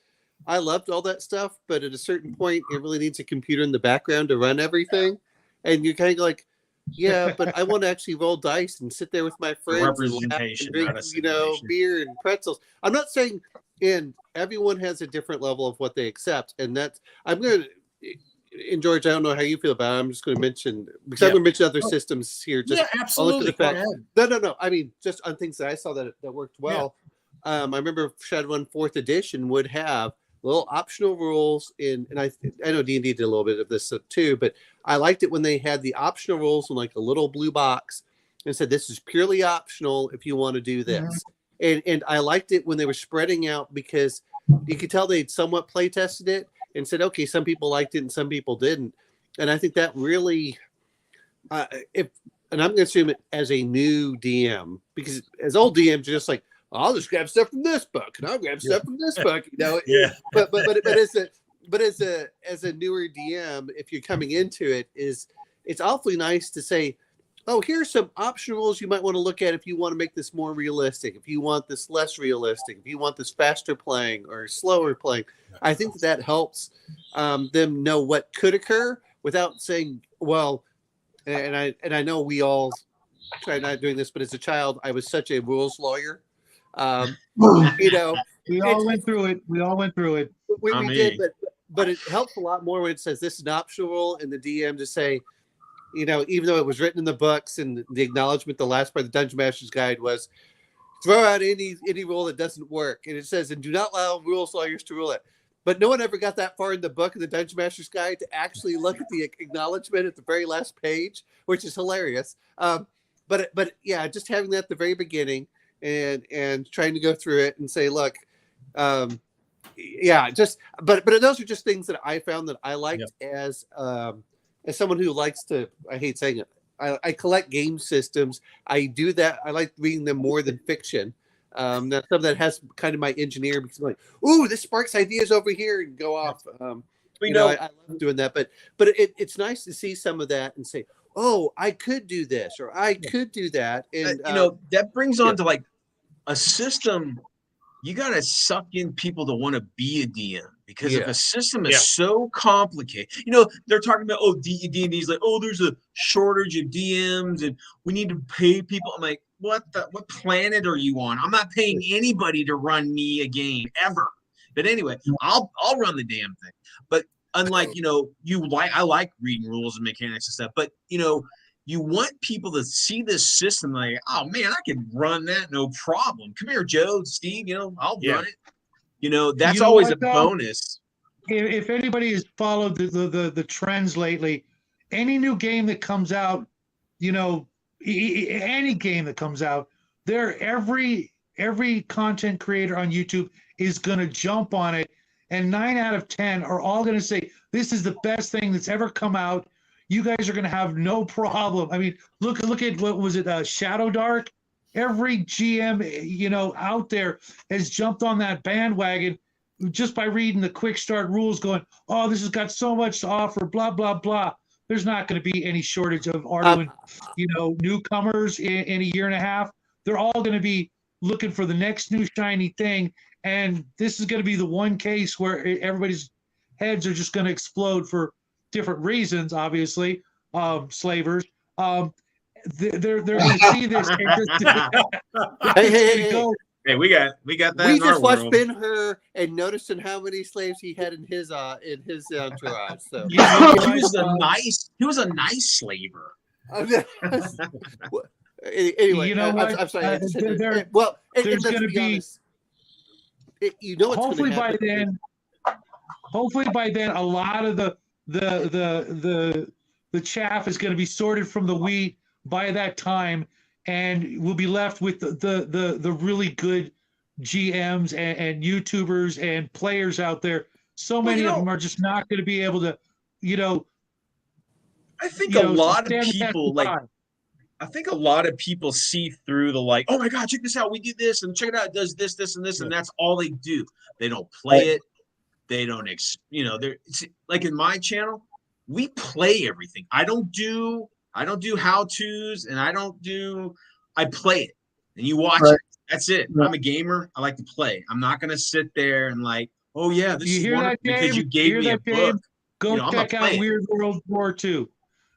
I loved all that stuff, but at a certain point, it really needs a computer in the background to run everything, and you're kind of like, yeah, but I want to actually roll dice and sit there with my friends and drink, beer and pretzels. I'm not saying, and everyone has a different level of what they accept, and that's I'm going to. And George, I don't know how you feel about it. I'm just going to mention because I'm going to mention other systems here. Just absolutely. No. Just on things that I saw that worked well. Yeah. I remember Shadowrun 4th edition would have little optional rules and I know D&D did a little bit of this stuff too, but I liked it when they had the optional rules in like a little blue box and said this is purely optional if you want to do this. And I liked it when they were spreading out because you could tell they'd somewhat play tested it and said, okay, some people liked it and some people didn't. And I think that really, and I'm going to assume it as a new DM, because as old DMs, you're just like, I'll just grab stuff from this book and I'll grab stuff from this book. But as a newer DM, if you're coming into it, it's awfully nice to say, oh, here's some optional rules you might want to look at if you want to make this more realistic, if you want this less realistic, if you want this faster playing or slower playing. I think that helps them know what could occur without saying, well, and I know we all try not doing this, but as a child, I was such a rules lawyer. We all went through it. We did, but it helps a lot more when it says this is an optional rule and the DM to say, even though it was written in the books and the acknowledgement, the last part of the Dungeon Master's Guide was throw out any rule that doesn't work. And it says, and do not allow rules lawyers to rule it. But no one ever got that far in the book of the Dungeon Master's Guide to actually look at the acknowledgement at the very last page, which is hilarious. But yeah, just having that at the very beginning and trying to go through it and say, look, yeah, just but those are just things that I found that I liked as someone who likes to, I hate saying it, I collect game systems. I do that. I like reading them more than fiction. That's something that has kind of my engineer, because I'm like, ooh, this sparks ideas over here and go off. I love doing that, but it's nice to see some of that and say, oh, I could do this, or I could do that. And that brings on to like a system. You got to suck in people to want to be a DM, because if a system is so complicated, they're talking about, D&D's like, there's a shortage of DMs and we need to pay people. I'm like, what planet are you on? I'm not paying anybody to run me a game ever. But anyway, I'll run the damn thing. But unlike, I like reading rules and mechanics and stuff, but you want people to see this system like, oh man, I can run that no problem. Come here, Joe, Steve, I'll run it. That's always a bonus. If anybody has followed the trends lately, any new game that comes out, any game that comes out, every content creator on YouTube is going to jump on it, and 9 out of 10 are all going to say, this is the best thing that's ever come out. You guys are going to have no problem. I mean, look at what was it, Shadow Dark? Every GM, out there has jumped on that bandwagon just by reading the quick start rules, going, oh, this has got so much to offer, blah, blah, blah. There's not going to be any shortage of Arduin, newcomers in a year and a half. They're all going to be looking for the next new shiny thing. And this is going to be the one case where everybody's heads are just going to explode for different reasons, obviously, slavers. They're going to see this. Hey, we got that. We just watched Ben-Hur and noticing how many slaves he had in his entourage. So he was a nice slaver. Anyway, I'm sorry. There's going to be. Honest, hopefully by then, a lot of the chaff is going to be sorted from the wheat by that time, and we'll be left with the really good GMs and YouTubers and players out there. So many of them are just not going to be able to, I think a lot of people see through the like, oh my God, check this out. We did this, and check it out. It does this, this, and this, and that's all they do. They don't play it. They don't, they're like in my channel, we play everything. I don't do how-tos, and I play it, and you watch it. That's it. I'm a gamer. I like to play. I'm not going to sit there and like, oh yeah, this is wonderful because you gave me a book. Go check out Weird World War II.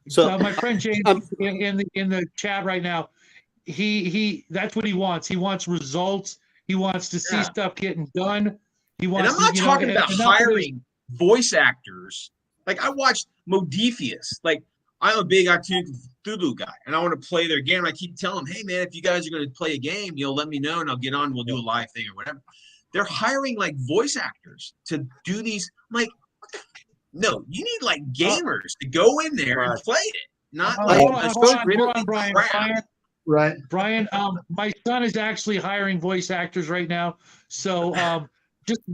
So my friend James in the chat right now, he that's what he wants. He wants results. He wants to see stuff getting done. He wants. And I'm not talking about hiring voice actors. Like I watched Modiphius. Like I'm a big Cthulhu guy, and I want to play their game. And I keep telling them, hey man, if you guys are going to play a game, let me know, and I'll get on. We'll do a live thing or whatever. They're hiring like voice actors to do these. I'm like, no, you need like gamers to go in there and play it, not hold on, Brian. Right, Brian. My son is actually hiring voice actors right now. So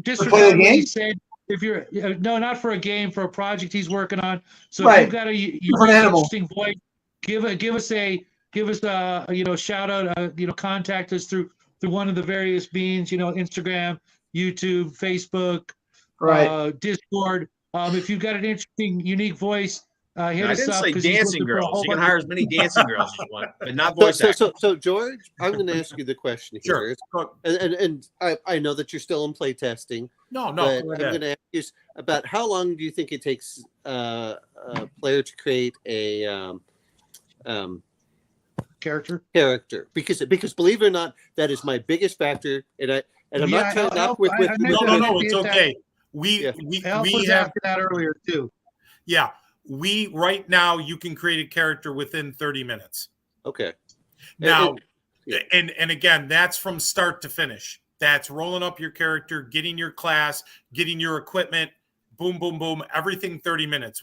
just for what he said. If you're not for a game, for a project he's working on. So if you've got a interesting voice, give us a shout out. Contact us through one of the various means. Instagram, YouTube, Facebook, Discord. If you've got an interesting, unique voice, hit us up. I didn't say dancing girls. You can hire as many dancing girls as you want, but not voice actors. So George, I'm going to ask you the question here. Sure. And I know that you're still in play testing. No. But I'm going to ask you about how long do you think it takes a player to create a character? Because believe it or not, that is my biggest factor, and I'm not trying to knock with. No, it's okay. We have that earlier too. Yeah, right now you can create a character within 30 minutes. Okay. Now, and again, that's from start to finish. That's rolling up your character, getting your class, getting your equipment, boom, boom, boom, everything 30 minutes.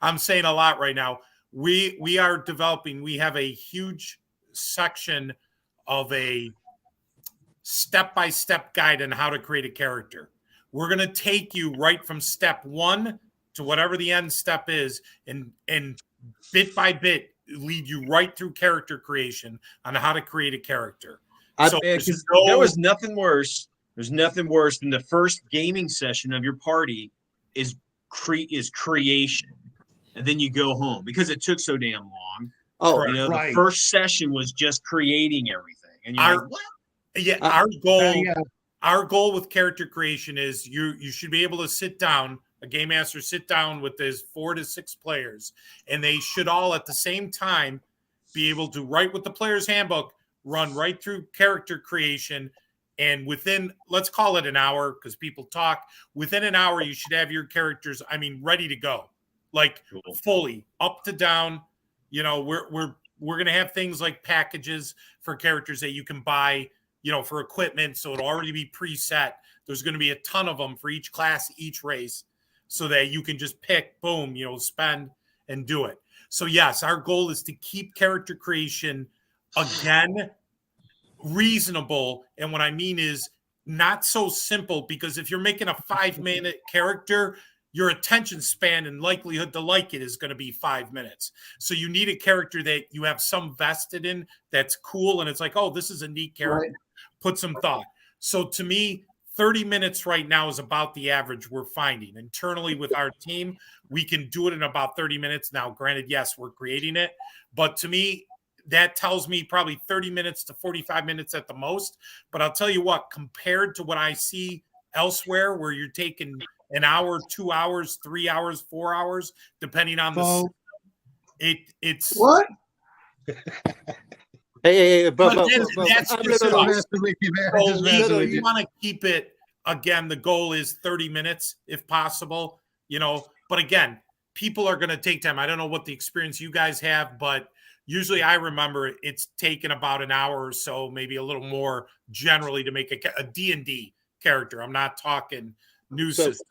I'm saying a lot right now. We are developing. We have a huge section of a step-by-step guide on how to create a character. We're going to take you right from step 1 to whatever the end step is, and bit by bit lead you right through character creation on how to create a charactor. So there was nothing worse. There's nothing worse than the first gaming session of your party is creation, and then you go home because it took so damn long. Oh, you know, the first session was just creating everything, and you're like, what? Yeah, our goal with character creation is you should be able to sit down, a game master sit down with his 4 to 6 players, and they should all at the same time be able to write with the player's handbook, run right through character creation, and within, let's call it an hour because people talk, within an hour you should have your characters, ready to go, like fully up to down. You know, we're going to have things like packages for characters that you can buy, for equipment, so it'll already be preset. There's going to be a ton of them for each class, each race, so that you can just pick, boom, spend and do it. So yes, our goal is to keep character creation, again, reasonable. And what I mean is not so simple, because if you're making a 5-minute character, your attention span and likelihood to like it is going to be 5 minutes. So you need a character that you have some vested in, that's cool, and it's like, oh, this is a neat character. Right. Put some thought. So to me, 30 minutes right now is about the average we're finding. Internally with our team, we can do it in about 30 minutes. Now, granted, yes, we're creating it, but to me, that tells me probably 30 minutes to 45 minutes at the most. But I'll tell you what, compared to what I see elsewhere, where you're taking an hour, 2 hours, 3 hours, 4 hours, depending on the it's what? But that's just you want to keep it, again, the goal is 30 minutes if possible, but again, people are going to take time. I don't know what the experience you guys have, but usually I remember it's taken about an hour or so, maybe a little more generally, to make a D&D character. I'm not talking new system.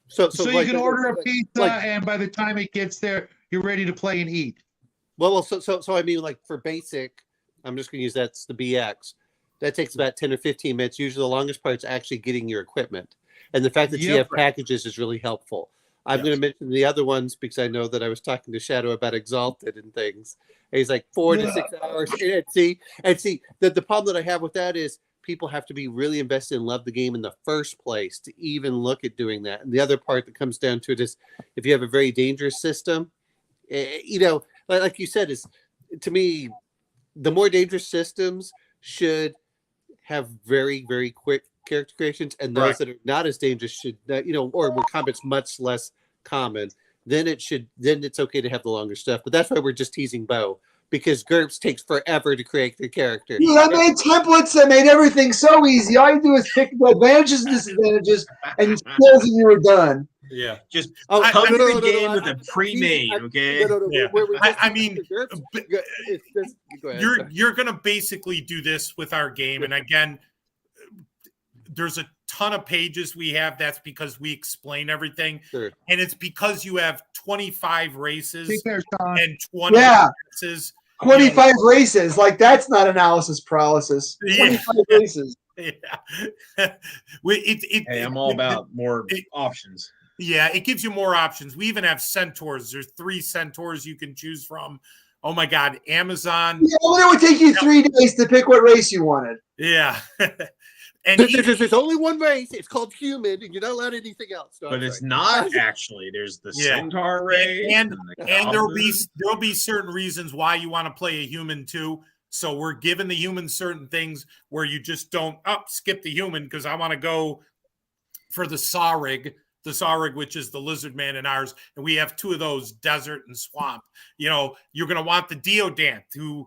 So you can order a pizza, and by the time it gets there, you're ready to play and eat. Well, so I mean, like for basic, I'm just going to use that's the BX. That takes about 10 or 15 minutes. Usually the longest part is actually getting your equipment. And the fact that you have packages is really helpful. I'm going to mention the other ones because I know that I was talking to Shadow about Exalted and things. And he's like 4 to 6 hours. And see, the problem that I have with that is people have to be really invested and love the game in the first place to even look at doing that. And the other part that comes down to it is if you have a very dangerous system, like you said, is to me, the more dangerous systems should have very, very quick character creations, and those that are not as dangerous should, or where combat's much less common, then it's okay to have the longer stuff. But that's why we're just teasing Bo, because GURPS takes forever to create their character. Yeah, I made templates that made everything so easy. All you do is pick the advantages and disadvantages and skills, and you were done. Yeah, just come to the game with a pre-made, okay? You're going to basically do this with our game, and again, there's a ton of pages we have. That's because we explain everything, and it's because you have 25 races and 20 races. 25 races, like that's not analysis paralysis. 25 races. Yeah. I'm all about more options. Yeah, it gives you more options. We even have centaurs. There's 3 centaurs you can choose from. Oh my God, Amazon. Yeah, well, it would take you 3 days to pick what race you wanted. Yeah. And there's only one race. It's called human, and you're not allowed anything else. No, but it's not actually. There's the centaur race, and there'll be certain reasons why you want to play a human too. So we're giving the human certain things where you just don't skip the human because I want to go for the Saurig, which is the lizard man in ours, and we have 2 of those, desert and swamp. You're going to want the Deodant, who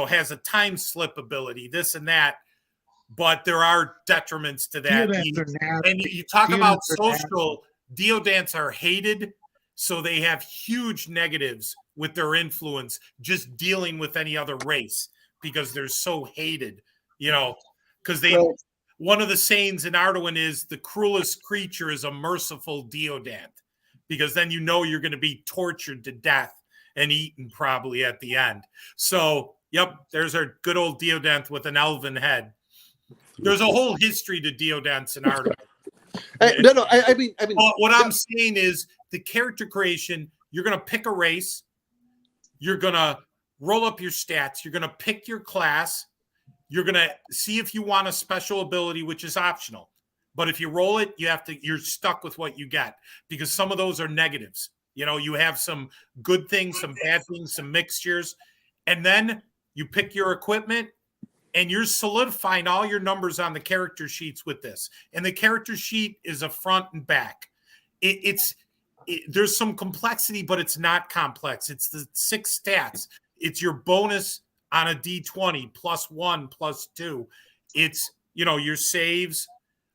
has a time slip ability, this and that. But there are detriments to that. And you talk about social, Deodants are hated, so they have huge negatives with their influence just dealing with any other race because they're so hated, because one of the sayings in Arduin is the cruelest creature is a merciful Deodant, because then you're going to be tortured to death and eaten probably at the end. So Yep, there's our good old Deodanth with an elven head. There's a whole history to Deodants in Arduin. No, I mean, what I'm saying is the character creation, you're going to pick a race. You're going to roll up your stats. You're going to pick your class. You're going to see if you want a special ability, which is optional. But if you roll it, you're stuck with what you get, because some of those are negatives. You know, you have some good things, some bad things, some mixtures. And then you pick your equipment, and you're solidifying all your numbers on the character sheets with this. And the character sheet is a front and back. There's some complexity, but it's not complex. It's the 6 stats. It's your bonus on a D20, +1, +2. It's, your saves,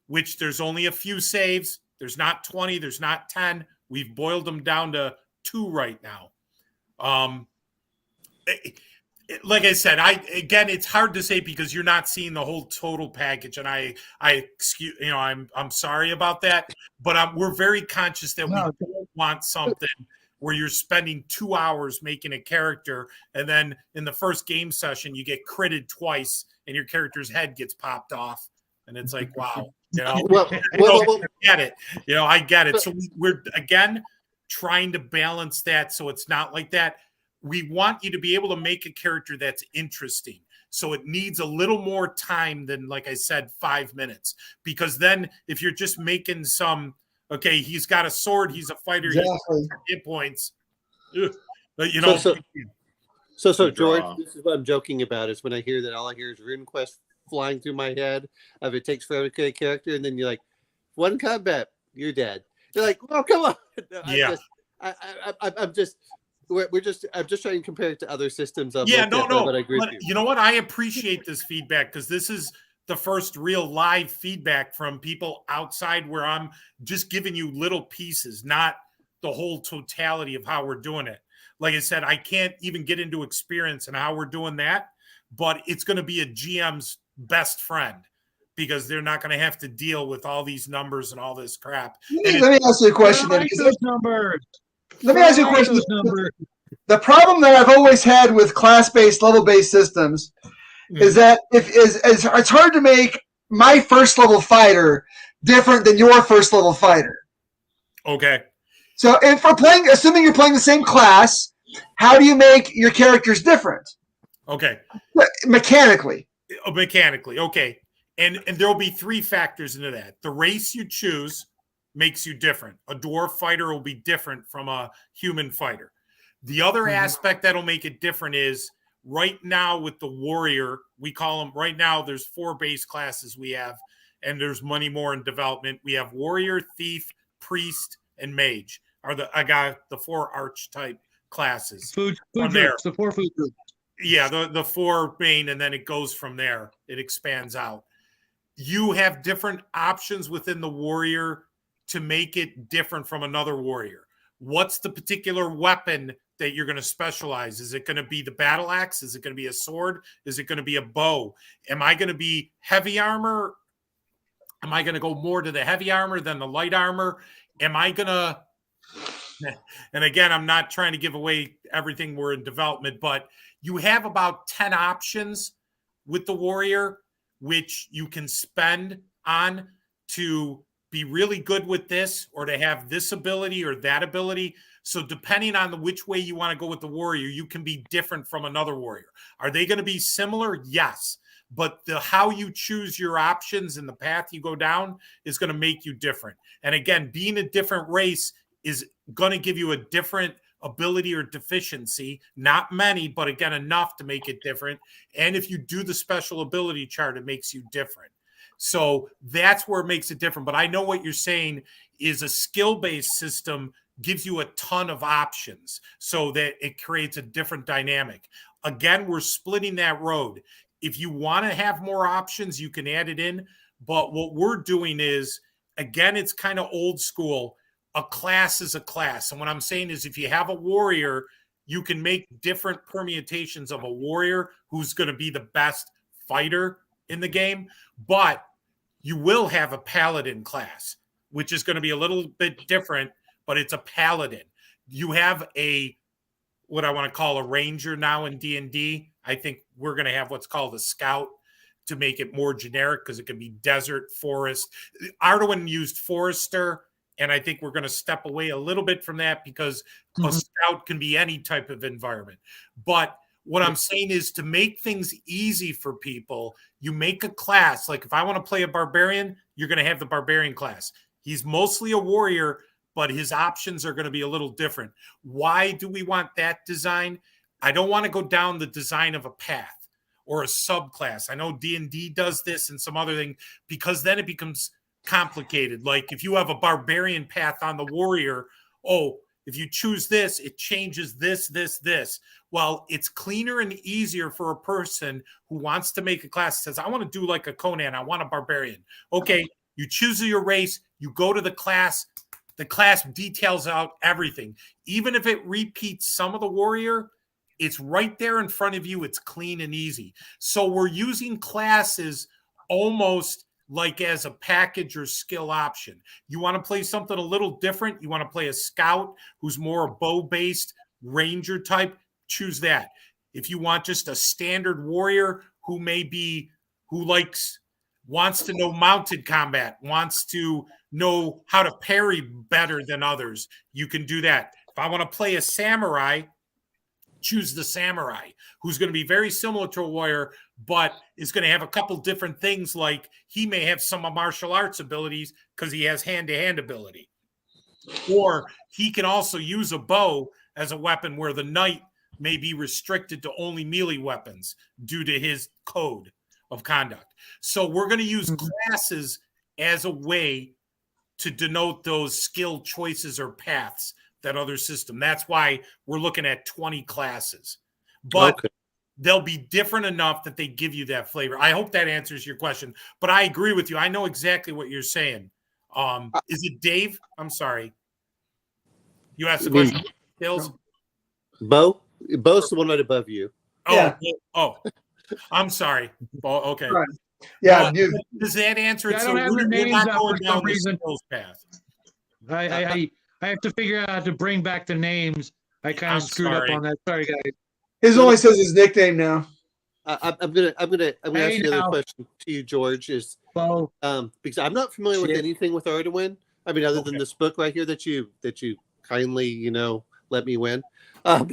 which there's only a few saves. There's not 20. There's not 10. We've boiled them down to 2 right now. Like I said, again, it's hard to say because you're not seeing the whole total package, and I'm sorry about that, but we're very conscious that we don't want something where you're spending 2 hours making a character, and then in the first game session you get critted twice, and your character's head gets popped off, and it's like, wow, I get it, I get it. So we're again trying to balance that so it's not like that. We want you to be able to make a character that's interesting. So it needs a little more time than, like I said, 5 minutes. Because then if you're just making okay, he's got a sword, he's a fighter, Exactly. he's got hit points. But, So George, this is what I'm joking about, is when I hear that, all I hear is RuneQuest flying through my head of it takes forever to create a character, and then you're like, 1 combat, you're dead. You're like, oh, come on. Yeah. I'm just trying to compare it to other systems. But I agree with you. You know what? I appreciate this feedback, because this is the first real live feedback from people outside, where I'm just giving you little pieces, not the whole totality of how we're doing it. Like I said, I can't even get into experience and how we're doing that, but it's going to be a GM's best friend, because they're not going to have to deal with all these numbers and all this crap. Let me ask you a question. Let me ask you a question. The problem that I've always had with class-based, level-based systems is that it's hard to make my first level fighter different than your first level fighter. Okay. So, and assuming you're playing the same class, how do you make your characters different? Okay. Mechanically. Okay. And there'll be 3 factors into that. The race you choose makes you different. A dwarf fighter will be different from a human fighter. The other aspect that'll make it different is, right now with the warrior, we call them, right now there's 4 base classes we have, and there's many more in development. We have warrior, thief, priest, and mage are the 4 archetype classes. Food from groups, there. the 4 food groups. Yeah, the 4 main, and then it goes from there. It expands out. You have different options within the warrior to make it different from another warrior. What's the particular weapon that you're going to specialize? Is it going to be the battle axe? Is it going to be a sword? Is it going to be a bow? Am I going to be heavy armor? Am I going to go more to the heavy armor than the light armor? Am I going to, and again, I'm not trying to give away everything we're in development, but you have about 10 options with the warrior, which you can spend on to be really good with this, or to have this ability or that ability. So depending on which way you want to go with the warrior, you can be different from another warrior. Are they going to be similar? Yes. But how you choose your options and the path you go down is going to make you different. And again, being a different race is going to give you a different ability or deficiency. Not many, but again, enough to make it different. And if you do the special ability chart, it makes you different. So that's where it makes it different. But I know what you're saying is a skill-based system gives you a ton of options so that it creates a different dynamic. Again, we're splitting that road. If you want to have more options, you can add it in. But what we're doing is, again, it's kind of old school. A class is a class. And what I'm saying is, if you have a warrior, you can make different permutations of a warrior who's going to be the best fighter in the game. But you will have a paladin class, which is going to be a little bit different, but it's a paladin. You have what I want to call a ranger now in D&D. I think we're going to have what's called a scout to make it more generic because it can be desert, forest. Arduin used forester, and I think we're going to step away a little bit from that because a scout can be any type of environment. But what I'm saying is to make things easy for people, you make a class. Like if I want to play a barbarian, you're going to have the barbarian class. He's mostly a warrior, but his options are going to be a little different. Why do we want that design? I don't want to go down the design of a path or a subclass. I know D&D does this and some other thing, because then it becomes complicated. Like if you have a barbarian path on the warrior, if you choose this, it changes this. Well, it's cleaner and easier for a person who wants to make a class that says, I want to do like a Conan, I want a barbarian. Okay, you choose your race, you go to the class details out everything. Even if it repeats some of the warrior, it's right there in front of you. It's clean and easy. So we're using classes almost like as a package or skill option. You want to play something a little different. You want to play a scout who's more a bow-based ranger type, choose that. If you want just a standard warrior who wants to know mounted combat, wants to know how to parry better than others, you can do that. If I want to play a samurai, choose the samurai, who's going to be very similar to a warrior, but is going to have a couple different things. Like he may have some martial arts abilities because he has hand-to-hand ability. Or he can also use a bow as a weapon where the knight may be restricted to only melee weapons due to his code of conduct. So we're going to use classes as a way to denote those skill choices or paths that other system. That's why we're looking at 20 classes. But they'll be different enough that they give you that flavor. I hope that answers your question. But I agree with you. I know exactly what you're saying. Is it Dave? I'm sorry. You asked the question. Dales? Bo's the one right above you. I'm sorry. Okay. Right. Yeah. Does that answer it? I don't have the names up for some reason. Path. I have to figure out how to bring back the names. I kind of screwed up on that. Sorry, guys. His only says his nickname now. I'm gonna ask another question to you, George. Is because I'm not familiar with anything with Arduin. I mean, other than this book right here that you kindly let me win. But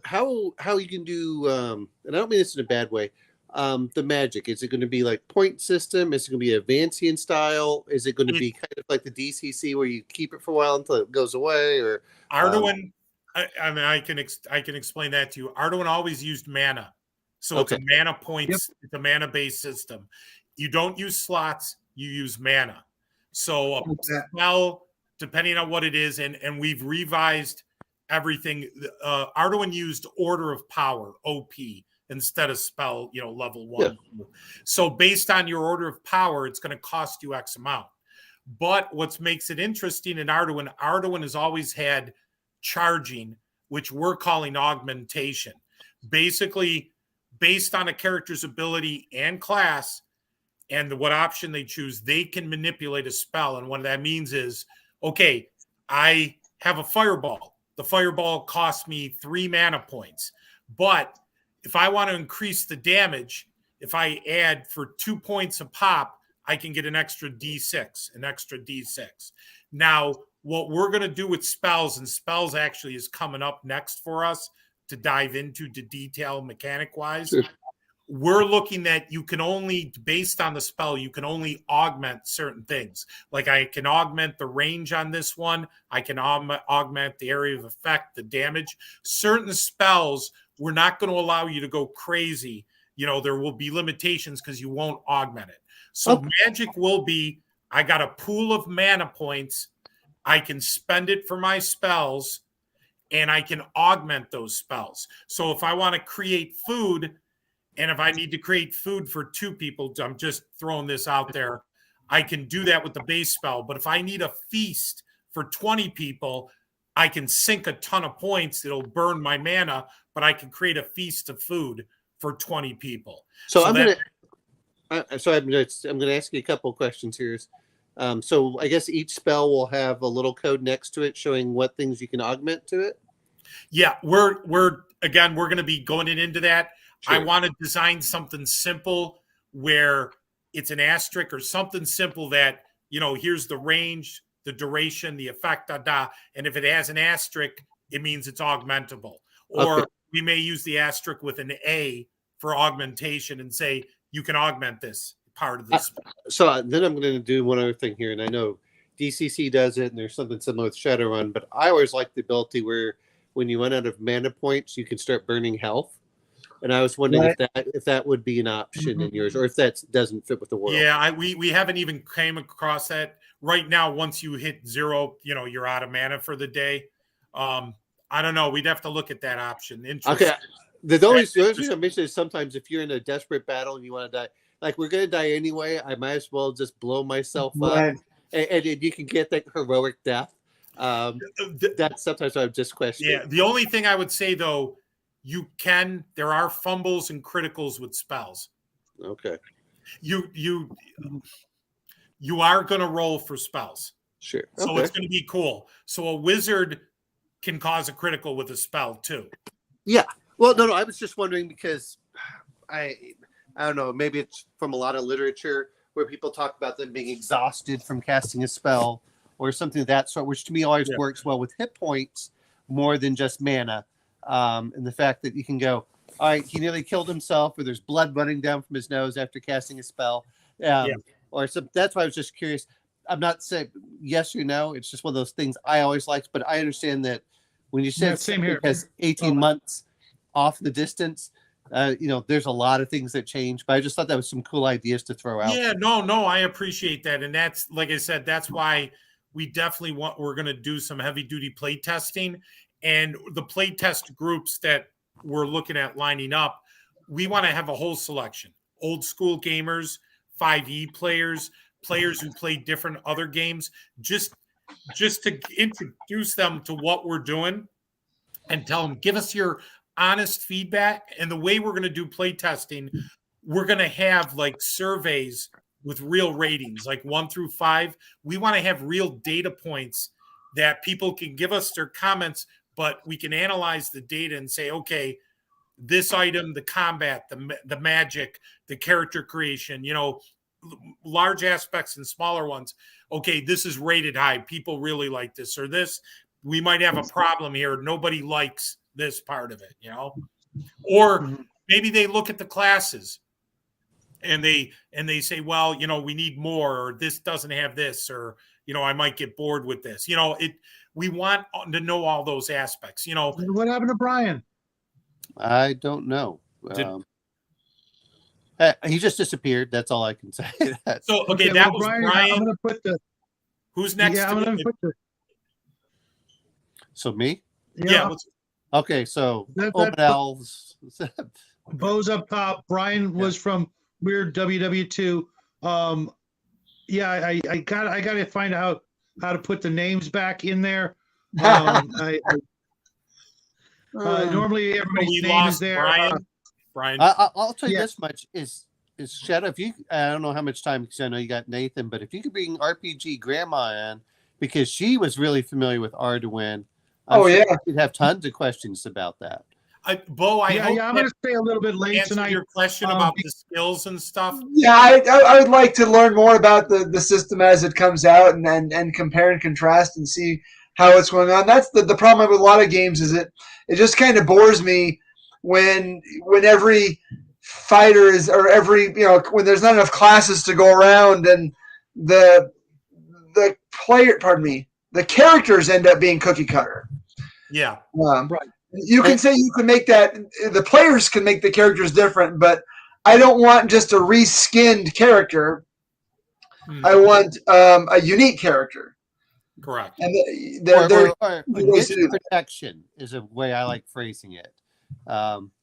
how you can do and I don't mean this in a bad way. The magic, is it going to be like point system? Is it going to be a Vancian style? Is it going to be kind of like the DCC where you keep it for a while until it goes away? Or Arduin, I mean, I can explain that to you. Arduin always used mana, so it's a mana points. It's a mana based system. You don't use slots, you use mana. So a spell, depending on what it is, and we've revised everything. Arduin used order of power, OP, instead of spell, level 1. Yeah. So based on your order of power, it's going to cost you X amount. But what makes it interesting in Arduin has always had charging, which we're calling augmentation. Basically, based on a character's ability and class and what option they choose, they can manipulate a spell. And what that means is, okay, I have a fireball. The fireball costs me 3 mana points. But if I want to increase the damage, if I add for 2 points a pop, I can get an extra D6, Now, what we're going to do with spells, and spells actually is coming up next for us to dive into the detail mechanic-wise. Sure. We're looking at you can only, based on the spell, you can only augment certain things. Like I can augment the range on this one. I can augment the area of effect, the damage. Certain spells, we're not going to allow you to go crazy. There will be limitations because you won't augment it. So magic will be, I got a pool of mana points. I can spend it for my spells, and I can augment those spells. So if I want to create food, and if I need to create food for 2 people, I'm just throwing this out there, I can do that with the base spell. But if I need a feast for 20 people, I can sink a ton of points. It'll burn my mana, but I can create a feast of food for 20 people. So I'm going to ask you a couple of questions here. So I guess each spell will have a little code next to it showing what things you can augment to it. Yeah, we're going to be going into that. Sure. I want to design something simple where it's an asterisk or something simple that, here's the range, the duration, the effect, and if it has an asterisk, it means it's augmentable. Or we may use the asterisk with an A for augmentation and say, you can augment this part of this. So then I'm going to do one other thing here, and I know DCC does it, and there's something similar with Shadowrun, but I always like the ability where when you run out of mana points, you can start burning health. And I was wondering if that would be an option in yours, or if that doesn't fit with the world. Yeah, we haven't even came across that. Right now, once you hit 0, you're out of mana for the day. I don't know. We'd have to look at that option. Okay. The only reason I mention is sometimes if you're in a desperate battle and you want to die, like we're going to die anyway, I might as well just blow myself up. And you can get that heroic death. That's sometimes I'm just questioning. Yeah, the only thing I would say, though, there are fumbles and criticals with spells. Okay. You are going to roll for spells. Sure. So it's going to be cool. So a wizard can cause a critical with a spell too. Yeah. Well, no, I was just wondering because I don't know, maybe it's from a lot of literature where people talk about them being exhausted from casting a spell or something of that sort, which to me always works well with hit points more than just mana. And the fact that you can go, all right, he nearly killed himself, or there's blood running down from his nose after casting a spell. Or some, that's why I was just curious. I'm not saying yes or no. It's just one of those things I always liked, but I understand that when you said it has 18 months off the distance, there's a lot of things that change, but I just thought that was some cool ideas to throw out. Yeah, no, I appreciate that. And that's, like I said, that's why we definitely we're going to do some heavy duty play testing, and the play test groups that we're looking at lining up. We want to have a whole selection, old school gamers, 5e players who play different other games, just to introduce them to what we're doing and tell them, give us your honest feedback. And the way we're going to do play testing, we're going to have like surveys with real ratings, like 1 through 5. We want to have real data points that people can give us their comments, but we can analyze the data and say, okay, this item, the combat, the magic, the character creation, large aspects and smaller ones. Okay, this is rated high. People really like this, or this, we might have a problem here. Nobody likes this part of it, or maybe they look at the classes and they say, well, we need more, or this doesn't have this, or, I might get bored with this. We want to know all those aspects, What happened to Brian? I don't know. He just disappeared. That's all I can say. So, okay, that was Brian. I'm going to put who's next? Yeah, I'm going to put So me? Yeah. Okay, so Open Elves. Bo's up top. Brian was from Weird WW2. I got to find out how to put the names back in there. Normally everybody's name is there. Brian. I'll tell you this much is Shadow. If you, I don't know how much time, because I know you got Nathan, but if you could bring RPG Grandma in, because she was really familiar with Arduin. You'd have tons of questions about that. Bo, I'm going to stay a little bit late tonight. Your question about the skills and stuff. Yeah, I would like to learn more about the system as it comes out, and compare and contrast and see how it's going on. That's the problem with a lot of games, is it just kind of bores me when every fighter is, or every, when there's not enough classes to go around, and the characters end up being cookie cutter. Yeah. Right. You can say you can make that, the players can make the characters different, but I don't want just a reskinned character. I want a unique character. Correct. And niche protection is a way I like phrasing it,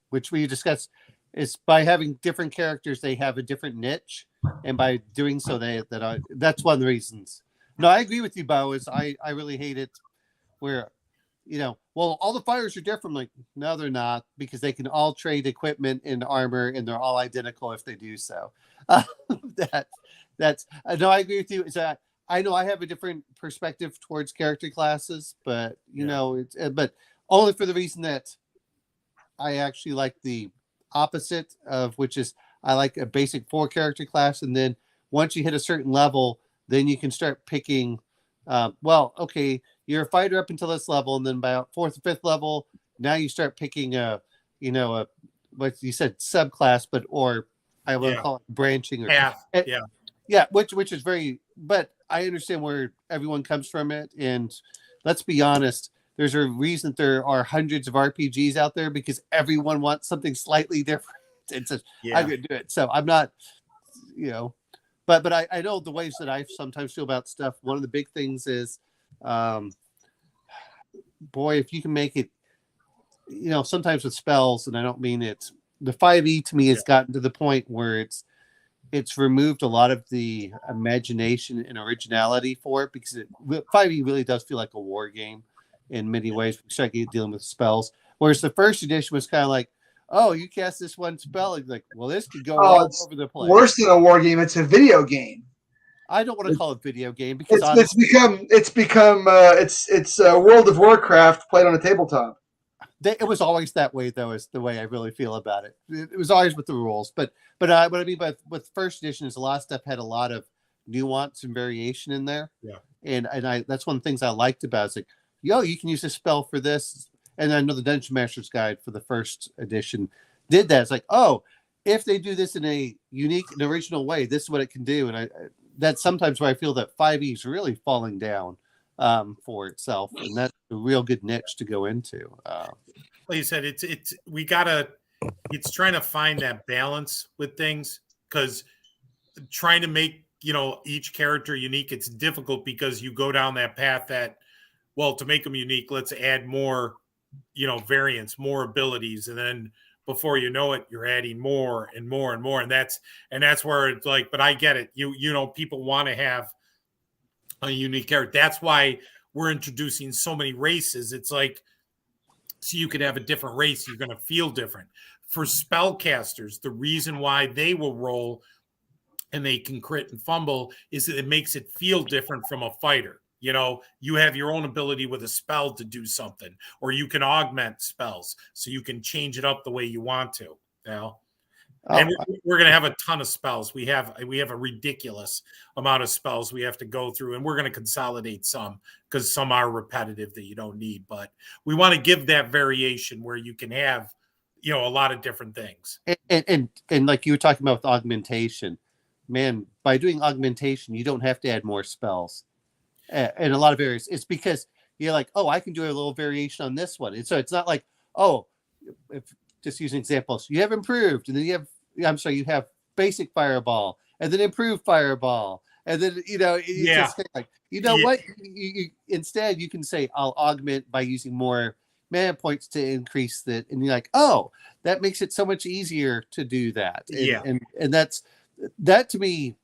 which we discussed. Is by having different characters, they have a different niche, and by doing so, that's one of the reasons. No, I agree with you, Bo. I really hate it where, all the fighters are different. Like, no, they're not, because they can all trade equipment and armor, and they're all identical if they do so. I agree with you. I know I have a different perspective towards character classes, but but only for the reason that I actually like the opposite of, which is I like a basic 4-character class, and then once you hit a certain level, then you can start picking. Okay, you're a fighter up until this level, and then by 4th or 5th level, now you start picking what you said subclass, but or I will call it branching or Path. which is very. But I understand where everyone comes from it, and let's be honest. There's a reason there are hundreds of RPGs out there because everyone wants something slightly different. It's just, I could do it. So I'm not, but I know the ways that I sometimes feel about stuff. One of the big things is, boy, if you can make it, sometimes with spells, and I don't mean it, the 5e to me has gotten to the point where it's removed a lot of the imagination and originality for it, because 5e really does feel like a war game in many ways. We start dealing with spells, whereas the first edition was kind of like, oh, you cast this one spell, and like, well, this could go all over the place. Worse than a war game, it's a video game. I don't want to call it video game because it's become World of Warcraft played on a tabletop. It was always that way, though, is the way I really feel about it. It was always with the rules, but what I mean with first edition is a lot of stuff had a lot of nuance and variation in there. Yeah, and I that's one of the things I liked about it. It's like, you can use this spell for this. And I know the Dungeon Master's Guide for the first edition did that. It's like, oh, if they do this in a unique and original way, this is what it can do. And that's sometimes where I feel that 5e is really falling down for itself. And that's a real good niche to go into. Like you said, it's trying to find that balance with things, because trying to make, each character unique, it's difficult because you go down that path that, well, to make them unique, let's add more, variants, more abilities. And then before you know it, you're adding more and more and more. And that's where it's like, but I get it. People want to have a unique character. That's why we're introducing so many races. It's like, so you could have a different race. You're going to feel different. For spellcasters, the reason why they will roll and they can crit and fumble is that it makes it feel different from a fighter. You have your own ability with a spell to do something, or you can augment spells, so you can change it up the way you want to. And we're going to have a ton of spells. We have a ridiculous amount of spells we have to go through, and we're going to consolidate some because some are repetitive that you don't need. But we want to give that variation where you can have, a lot of different things. And like you were talking about with augmentation, man, by doing augmentation, you don't have to add more spells. And a lot of areas, it's because you're like, oh, I can do a little variation on this one. And so it's not like, oh, if just using examples, you have improved, and then you have basic fireball, and then improved fireball, and then just like, what? Instead, you can say, I'll augment by using more mana points to increase that, and you're like, oh, that makes it so much easier to do that. And that to me.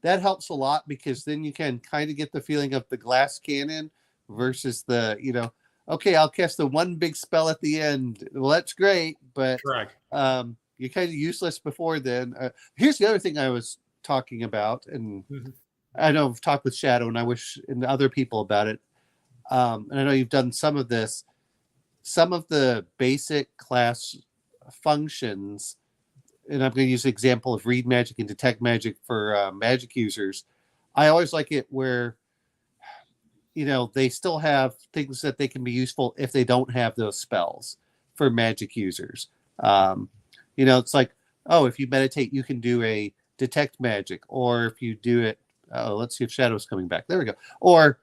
That helps a lot, because then you can kind of get the feeling of the glass cannon versus the, okay, I'll cast the one big spell at the end. Well, that's great, but correct. You're kind of useless before then. Here's the other thing I was talking about, and I know I've talked with Shadow, and I wish and other people about it. And I know you've done some of this. Some of the basic class functions, and I'm going to use the example of read magic and detect magic for magic users. I always like it where, they still have things that they can be useful if they don't have those spells for magic users. It's like, oh, if you meditate, you can do a detect magic, or if you do it, let's see if Shadow's coming back. There we go. Or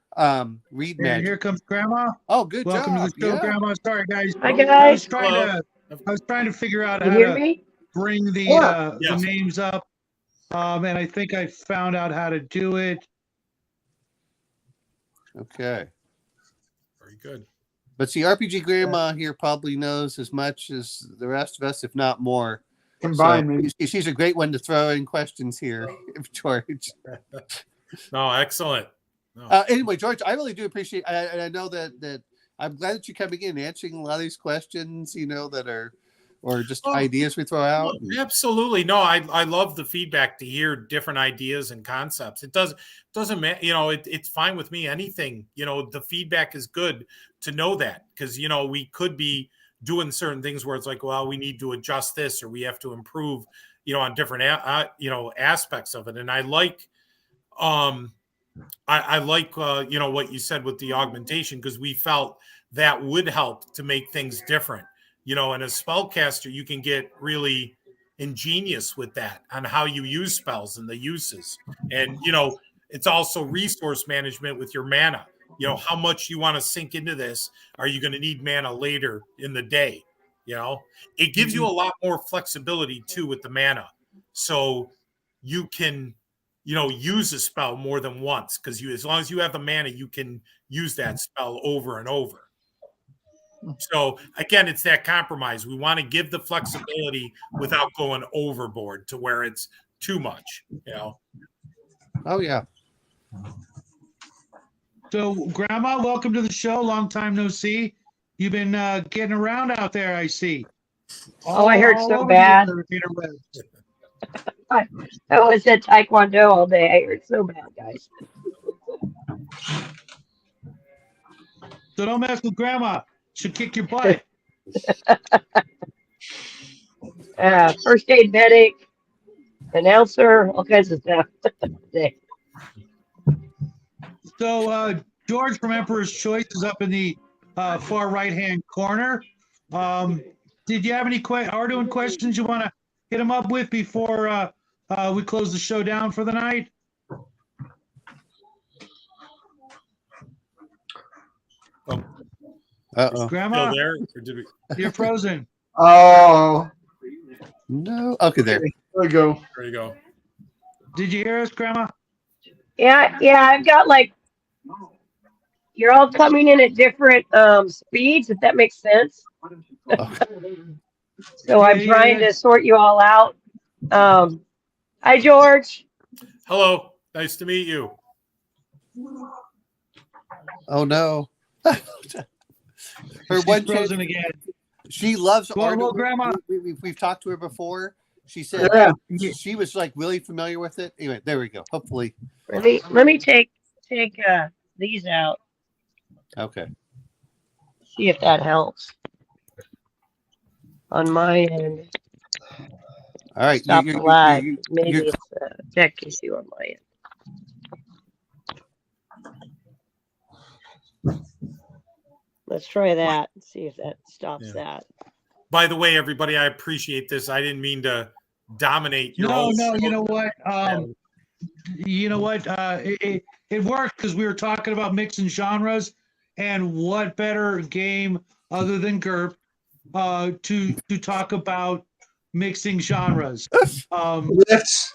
read magic. Here comes Grandma. Oh, good Welcome job. to the show, Grandma. Sorry, guys. Hi, guys. I was trying to figure out You how hear to me? bring the Yes. names up, and I think I found out how to do it. Okay. Very good. But see, RPG Grandma here probably knows as much as the rest of us, if not more. Combined, So maybe. she's a great one to throw in questions here, George. No, excellent. No. Anyway, George, I really do appreciate. I know that I'm glad that you're coming in and answering a lot of these questions. That are, or just ideas we throw out? Absolutely. No, I love the feedback to hear different ideas and concepts. It doesn't matter, it's fine with me. Anything, the feedback is good to know that, because, we could be doing certain things where it's like, well, we need to adjust this, or we have to improve, on different, aspects of it. And I like, I like, what you said with the augmentation, because we felt that would help to make things different. And as spellcaster, you can get really ingenious with that on how you use spells and the uses. And, it's also resource management with your mana. How much you want to sink into this. Are you going to need mana later in the day? It gives you a lot more flexibility too with the mana. So you can, use a spell more than once, because as long as you have the mana, you can use that spell over and over. So again, it's that compromise. We want to give the flexibility without going overboard to where it's too much, Oh yeah. So, Grandma, welcome to the show. Long time no see. You've been getting around out there, I see. I hurt so bad. I was at Taekwondo all day. I hurt so bad, guys. So don't mess with Grandma. She'll kick your butt. First aid medic, announcer, all kinds of stuff. So George from Emperor's Choice is up in the far right-hand corner. Did you have any Arduin questions you want to hit him up with before we close the show down for the night? Uh-oh. Grandma, Still there? Or did we... you're frozen. Oh, No. Okay, there. there we go. There you go. Did you hear us, Grandma? Yeah, I've got you're all coming in at different speeds, if that makes sense. So I'm trying to sort you all out. Hi, George. Hello. Nice to meet you. Oh no. Her She's one frozen again. She loves Well, Arduin. Grandma. We've talked to her before. She said she was really familiar with it. Anyway, there we go. Hopefully. Let me take these out. Okay. See if that helps. On my end. All right. Stop the lag. Maybe it's a tech issue on my end. Let's try that and see if that stops that. By the way, everybody, I appreciate this. I didn't mean to dominate your No, you know what? It worked because we were talking about mixing genres, and what better game other than GURP to talk about mixing genres. Rifts.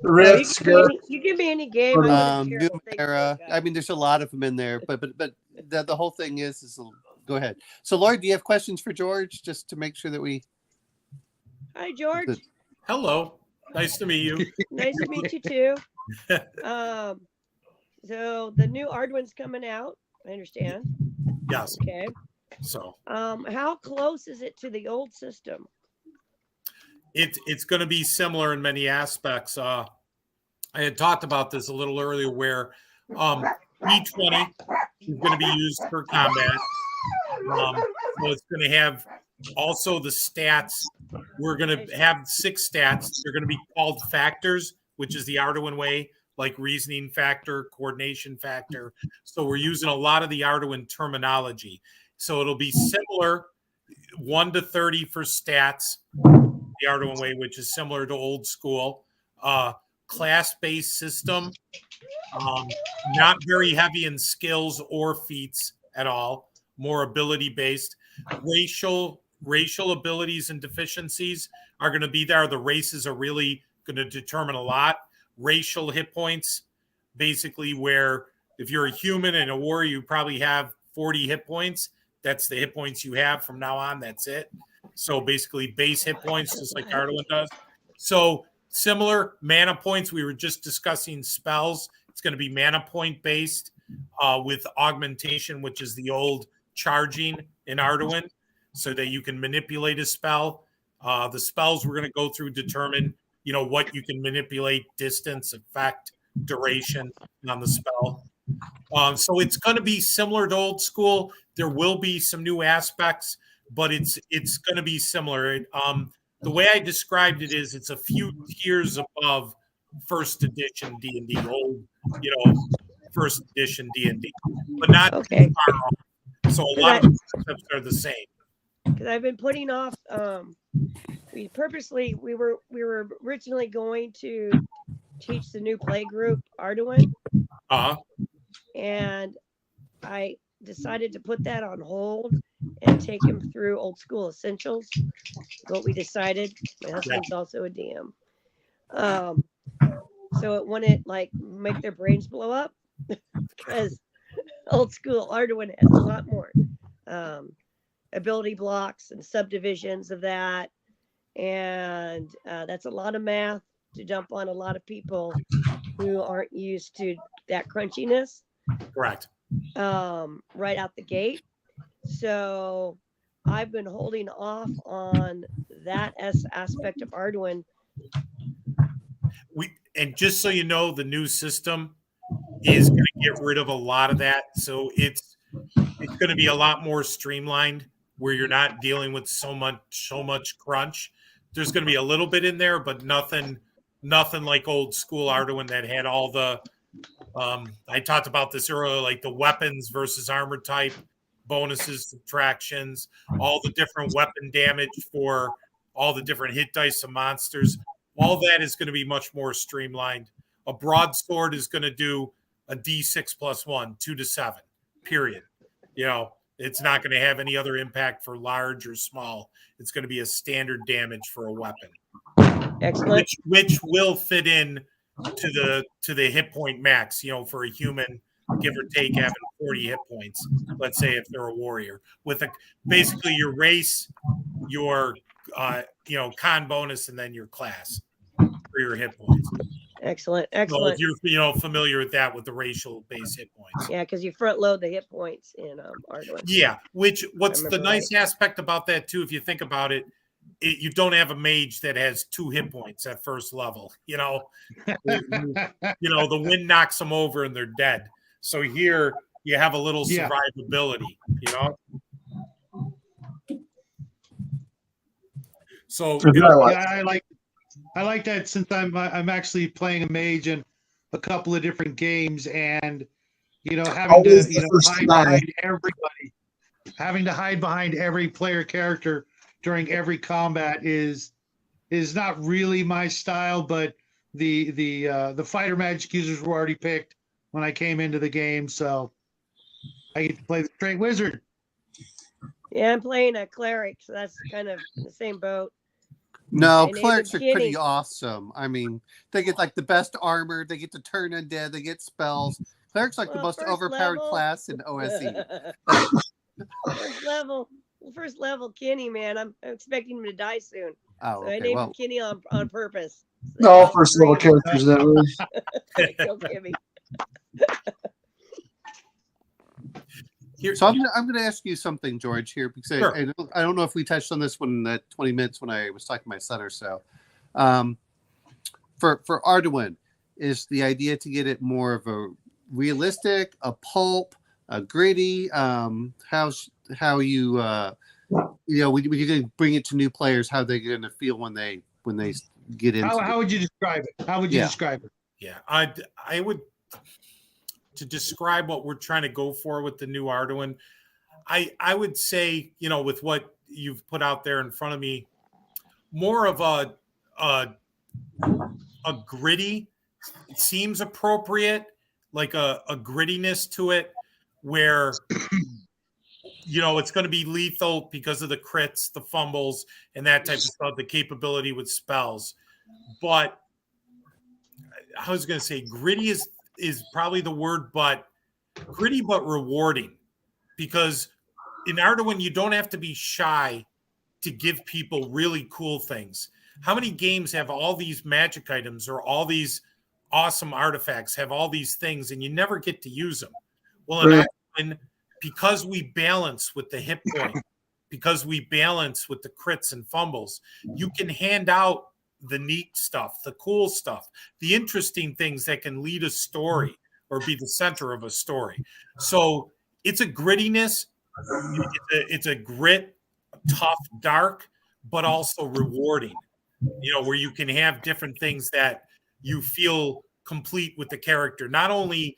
Rifts. You give me any game. New era. I mean, there's a lot of them in there, but the whole thing is go ahead. So, Lloyd, do you have questions for George, just to make sure that we? Hi, George. Hello. Nice to meet you. Nice to meet you too. So the new Arduin's coming out. I understand. Yes. Okay. So. How close is it to the old system? It's going to be similar in many aspects. I had talked about this a little earlier, where E20 is going to be used for combat. So it's going to have also the stats. We're going to have 6 stats. They're going to be called factors, which is the Arduin way, like reasoning factor, coordination factor. So we're using a lot of the Arduin terminology. So it'll be similar, 1 to 30 for stats, the Arduin way, which is similar to old school. Class-based system, not very heavy in skills or feats at all, more ability-based. Racial abilities and deficiencies are going to be there. The races are really going to determine a lot. Racial hit points, basically, where if you're a human and a warrior, you probably have 40 hit points. That's the hit points you have from now on. That's it. So basically base hit points, just like Arduin does. So similar mana points. We were just discussing spells. It's going to be mana point based with augmentation, which is the old charging in Arduin. so that you can manipulate a spell. The spells we're going to go through determine, what you can manipulate, distance, effect, duration on the spell. So it's going to be similar to old school. There will be some new aspects, but it's going to be similar. The way I described it is it's a few tiers above first edition D&D, old, first edition D&D, but not Okay. too far off. So a lot of the concepts are the same. Because I've been putting off. We were originally going to teach the new play group Arduin, and I decided to put that on hold and take them through old school essentials. What we decided. My husband's also a DM. So it wouldn't make their brains blow up because old school Arduin has a lot more ability blocks and subdivisions of that, and that's a lot of math to dump on a lot of people who aren't used to that crunchiness. Correct. Right out the gate. So I've been holding off on that aspect of Arduin. And just so you know, the new system is going to get rid of a lot of that. So it's going to be a lot more streamlined, where you're not dealing with so much crunch. There's going to be a little bit in there, but nothing like old school Arduin that had all the I talked about this earlier, like the weapons versus armor type, bonuses, subtractions, all the different weapon damage for all the different hit dice of monsters. All that is going to be much more streamlined. A broadsword is going to do a D6 + 1, 2 to 7, period. It's not going to have any other impact for large or small. It's going to be a standard damage for a weapon. Excellent. Which will fit in to the hit point max, for a human, give or take, having 40 hit points, let's say, if they're a warrior, with basically your race, your con bonus, and then your class for your hit points. Excellent. So if you're familiar with that, with the racial base hit points. Yeah, because you front load the hit points in Arduin. Yeah, what's the nice aspect about that too, if you think about it, you don't have a mage that has 2 hit points at first level. The wind knocks them over and they're dead. So here you have a little survivability. So I like that, since I'm actually playing a mage in a couple of different games, and having to hide behind every player character during every combat is not really my style. But the fighter magic users were already picked when I came into the game, so I get to play the straight wizard. Yeah, I'm playing a cleric, so that's kind of the same boat. No, clerics are pretty awesome. I mean, they get the best armor. They get to turn undead. They get spells. Clerics the most overpowered class in OSE. First level, Kenny, man. I'm expecting him to die soon. Oh, so I named him Kenny on purpose. So no, first level characters that really. Kill Kimmy. So I'm going to ask you something, George, here, because sure. I don't know if we touched on this one in that 20 minutes when I was talking to my son or so. For Arduin, is the idea to get it more of a realistic, a pulp, a gritty? How you when you're going to bring it to new players, how they're going to feel when they get into how would you describe it? How would you describe it? Yeah, I would. To describe what we're trying to go for with the new Arduin, I would say, with what you've put out there in front of me, more of a gritty, it seems appropriate, like a grittiness to it, where it's going to be lethal because of the crits, the fumbles, and that type of stuff, the capability with spells. But I was going to say gritty is probably the word, but gritty but rewarding, because in Arduin you don't have to be shy to give people really cool things. How many games have all these magic items or all these awesome artifacts, have all these things, and you never get to use them? Well, in Arduin, because we balance with the hit point, because we balance with the crits and fumbles, you can hand out the neat stuff, the cool stuff, the interesting things that can lead a story or be the center of a story. So it's a grittiness, it's a grit, tough, dark, but also rewarding, where you can have different things that you feel complete with the character. Not only,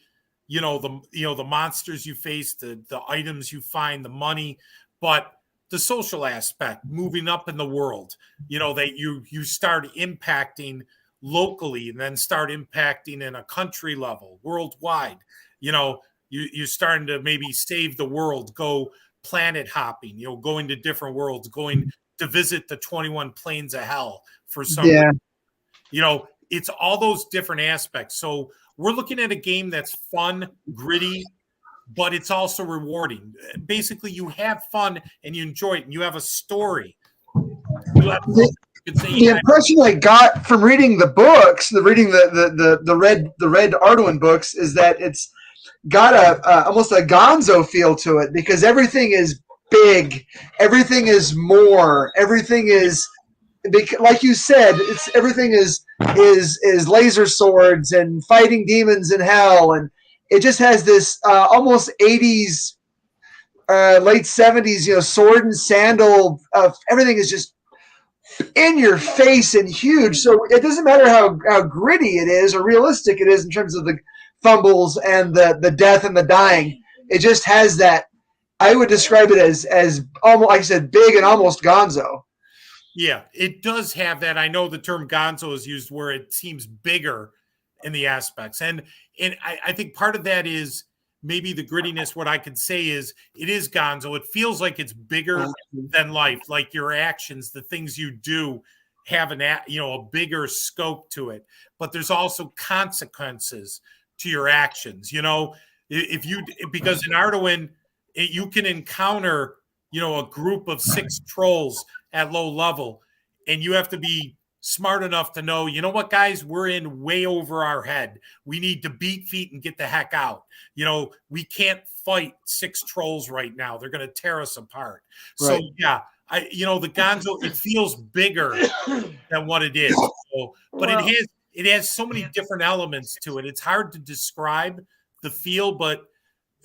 the monsters you face, the items you find, the money, but the social aspect, moving up in the world, that you start impacting locally and then start impacting in a country level, worldwide. You're starting to maybe save the world, go planet hopping, going to different worlds, going to visit the 21 planes of hell for some reason. It's all those different aspects. So we're looking at a game that's fun, gritty, but it's also rewarding. Basically, you have fun and you enjoy it, and you have a story. The impression I got from reading the books, the red Arduin books, is that it's got almost a Gonzo feel to it, because everything is big, everything is more, everything is, like you said, everything is laser swords and fighting demons in hell, and it just has this almost 80s, late 70s, sword and sandal. Everything is just in your face and huge. So it doesn't matter how gritty it is or realistic it is in terms of the fumbles and the death and the dying. It just has that. I would describe it as almost, like I said, big and almost Gonzo. Yeah, it does have that. I know the term Gonzo is used where it seems bigger in the aspects. And I think part of that is maybe the grittiness. What I could say is it is Gonzo. It feels like it's bigger than life, like your actions, the things you do have a bigger scope to it. But there's also consequences to your actions. Because in Arduin, you can encounter, a group of 6 trolls at low level, and you have to be smart enough to know, what, guys, we're in way over our head. We need to beat feet and get the heck out. We can't fight 6 trolls right now. They're going to tear us apart. Right. So yeah, the Gonzo, it feels bigger than what it is. But it has so many different elements to it. It's hard to describe the feel, but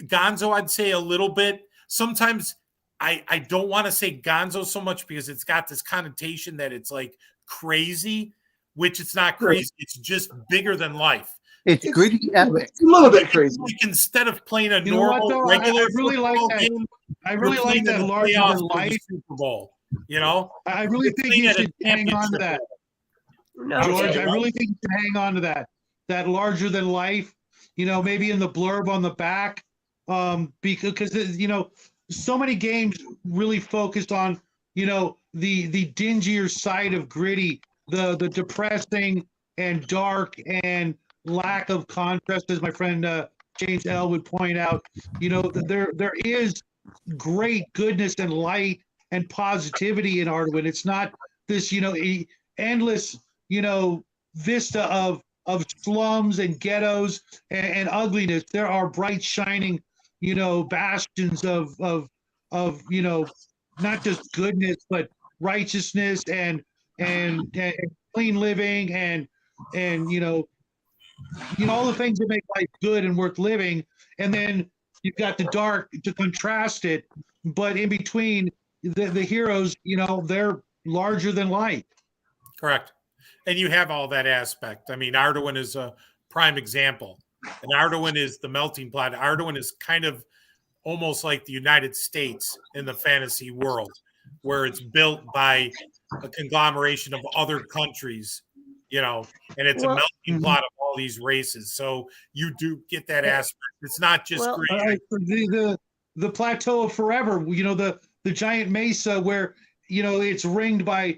Gonzo, I'd say a little bit. Sometimes I don't want to say Gonzo so much because it's got this connotation that it's like crazy, which it's not crazy. It's just bigger than life. It's gritty epic. It's a little bit crazy. Like instead of playing a normal regular football game, I really like that larger than life Super Bowl. I really think you should hang on to that. No, George, I really think you should hang on to that. That larger than life, maybe in the blurb on the back, because so many games really focused on, the dingier side of gritty, the depressing and dark and lack of contrast, as my friend James L. would point out. There is great goodness and light and positivity in Arduin. It's not this, endless, vista of slums and ghettos and ugliness. There are bright, shining, bastions of not just goodness, but righteousness and clean living and all the things that make life good and worth living. And then you've got the dark to contrast it, but in between the heroes, they're larger than life. Correct. And you have all that aspect. I mean, Arduin is a prime example. And Arduin is the melting pot. Arduin is kind of almost like the United States in the fantasy world, where it's built by a conglomeration of other countries, and it's a melting pot of all these races. So you do get that aspect. It's not just the plateau of forever, the giant mesa where, it's ringed by,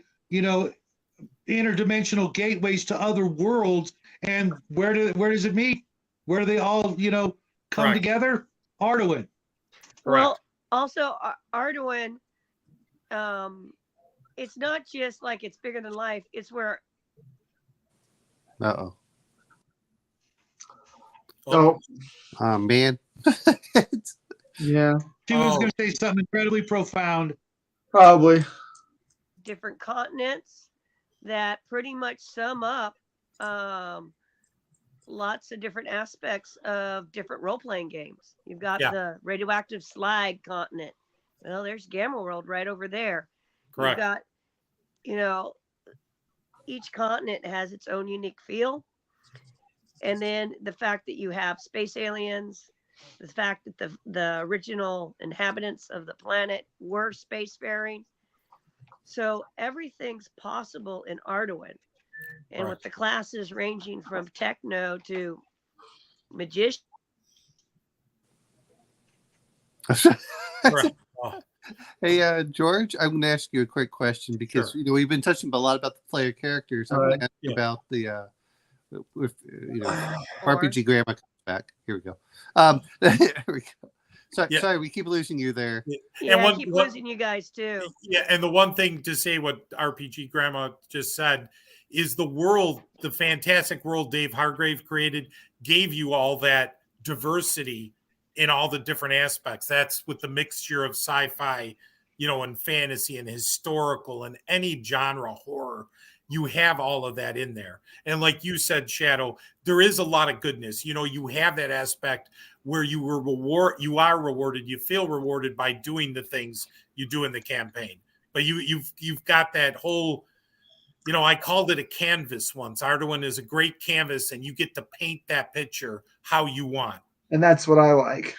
interdimensional gateways to other worlds. And where does it meet? Where do they all, come together? Arduin. Well, also Arduin, it's not just like it's bigger than life. It's where. Oh man. Yeah. She was going to say something incredibly profound. Probably. different continents that pretty much sum up lots of different aspects of different role-playing games. You've got Yeah. the radioactive slag continent. Well, there's Gamma World right over there. Correct. You've got, you know, each continent has its own unique feel. And then the fact that you have space aliens, the fact that the original inhabitants of the planet were spacefaring. So everything's possible in Arduin. And with the classes ranging from techno to magician. Correct. Oh, Hey, George, I'm going to ask you a quick question because Sure. you know we've been touching a lot about the player characters. I'm All going right. to ask you Yeah. about the if you know Or- RPG grammar comes back. Here we go. Here we go. Sorry, Yeah. sorry, we keep losing you there. Yeah, I one- keep one- losing you guys too. Yeah, and the one thing to say what RPG Grandma just said is the world, the fantastic world Dave Hargrave created, gave you all that diversity in all the different aspects. That's with the mixture of sci-fi, you know, and fantasy and historical and any genre, horror. You have all of that in there. And like you said, Shadow, there is a lot of goodness. You know, you have that aspect where you are rewarded, you feel rewarded by doing the things you do in the campaign. But you've got that whole, you know, I called it a canvas once. Arduin is a great canvas, and you get to paint that picture how you want. And that's what I like.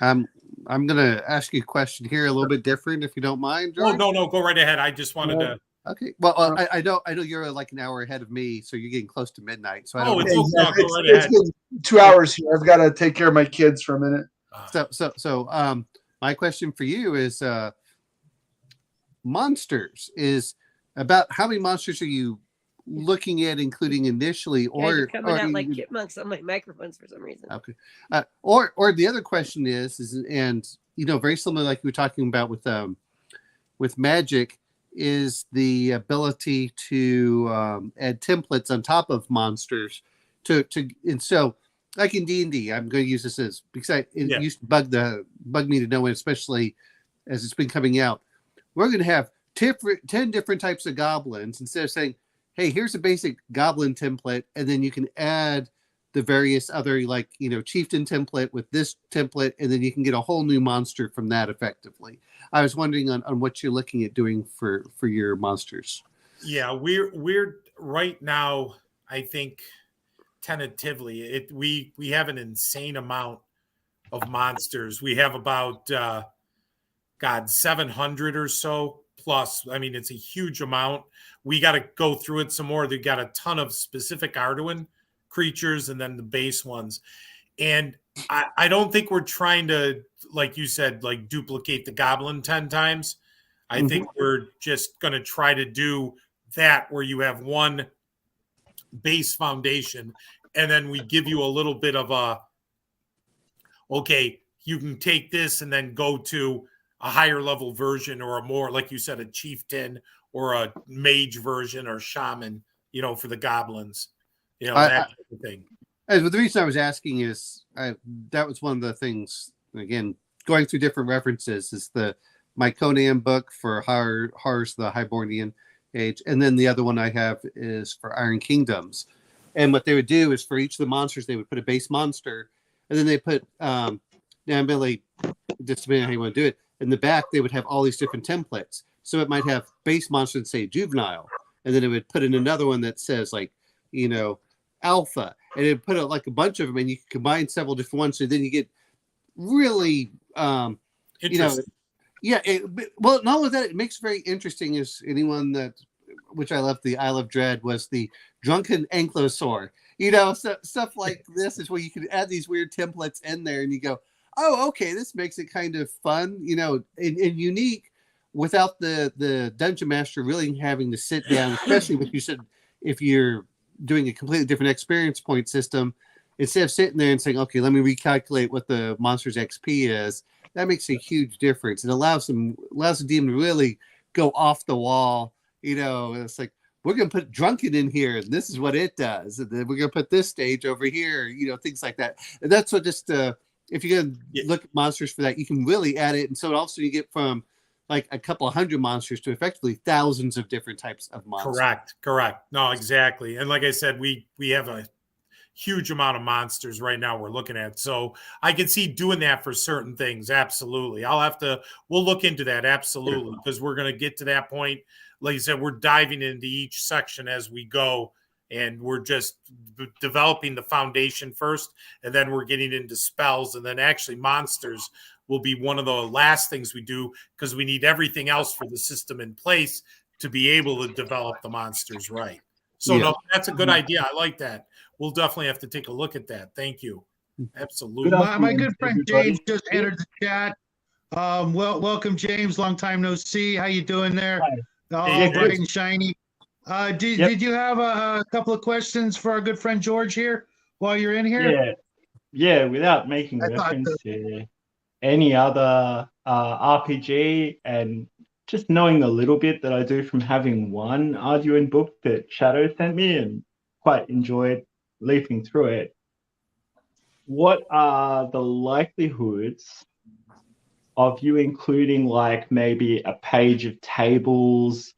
I'm going to ask you a question here, a little bit different, if you don't mind, George. Oh, no, go right ahead. I just wanted to. Okay. Well, I know you're like an hour ahead of me, so you're getting close to midnight. So I don't. Oh, it's know. okay. No, go right It's ahead. been 2 hours here. I've got to take care of my kids for a minute. So my question for you is monsters is about how many monsters are you looking at, including initially, You guys are or coming out like you- chipmunks on my microphones for some reason. okay, or the other question is and you know, very similar like you were talking about with magic, is the ability to add templates on top of monsters and so like in D&D, I'm going to use this as because it used to bug me to no end, especially as it's been coming out. We're going to have 10 different types of goblins instead of saying, hey, here's a basic goblin template, and then you can add the various other, like, you know, chieftain template with this template, and then you can get a whole new monster from that effectively. I was wondering on what you're looking at doing for your monsters. Yeah, we're right now, I think tentatively, we have an insane amount of monsters. We have about 700 or so plus. I mean, it's a huge amount. We got to go through it some more. They've got a ton of specific Arduin creatures and then the base ones. And I don't think we're trying to, like you said, like duplicate the goblin 10 times. I think we're just going to try to do that where you have one base foundation and then we give you a little bit of okay, you can take this and then go to a higher level version or a more, like you said, a chieftain or a mage version or shaman, you know, for the goblins, you know, that type of thing. The reason I was asking is that was one of the things, again, going through different references, is my Conan book for horrors, the Hibernian Age, and then the other one I have is for Iron Kingdoms. And what they would do is for each of the monsters, they would put a base monster, and then they put, just depending on how you want to do it, in the back, they would have all these different templates. So it might have base monster and say juvenile, and then it would put in another one that says, like, you know, alpha, and it put like a bunch of them, and you can combine several different ones, so then you get really, you know, yeah. Well, not only that, it makes very interesting is anyone that, which I love, the Isle of Dread was the drunken ankylosaur. You know, stuff like this is where you can add these weird templates in there, and you go, oh, okay, this makes it kind of fun, you know, and unique without the dungeon master really having to sit down, especially what you said, if you're doing a completely different experience point system, instead of sitting there and saying, okay, let me recalculate what the monster's XP is. That makes a huge difference. It allows the DM to really go off the wall. You know, it's like, we're going to put drunken in here, and this is what it does. And then we're going to put this stage over here, you know, things like that. And that's what just, if you're going to look at monsters for that, you can really add it. And so also you get from like a couple of hundred monsters to effectively thousands of different types of monsters. Correct. No, exactly. And like I said, we have a huge amount of monsters right now we're looking at. So I can see doing that for certain things. Absolutely. We'll look into that. Absolutely. Because we're going to get to that point. Like I said, we're diving into each section as we go, and we're just developing the foundation first, and then we're getting into spells, and then actually monsters will be one of the last things we do, because we need everything else for the system in place to be able to develop the monsters right. So no, that's a good idea. I like that. We'll definitely have to take a look at that. Thank you. Absolutely. My good friend James just entered the chat. Welcome, James. Long time no see. How you doing there? All bright and shiny. Did you have a couple of questions for our good friend George here while you're in here? Yeah. Without making reference to any other RPG, and just knowing a little bit that I do from having one Arduin book that Shadow sent me and quite enjoyed leafing through it. What are the likelihoods of you including like maybe a page of tables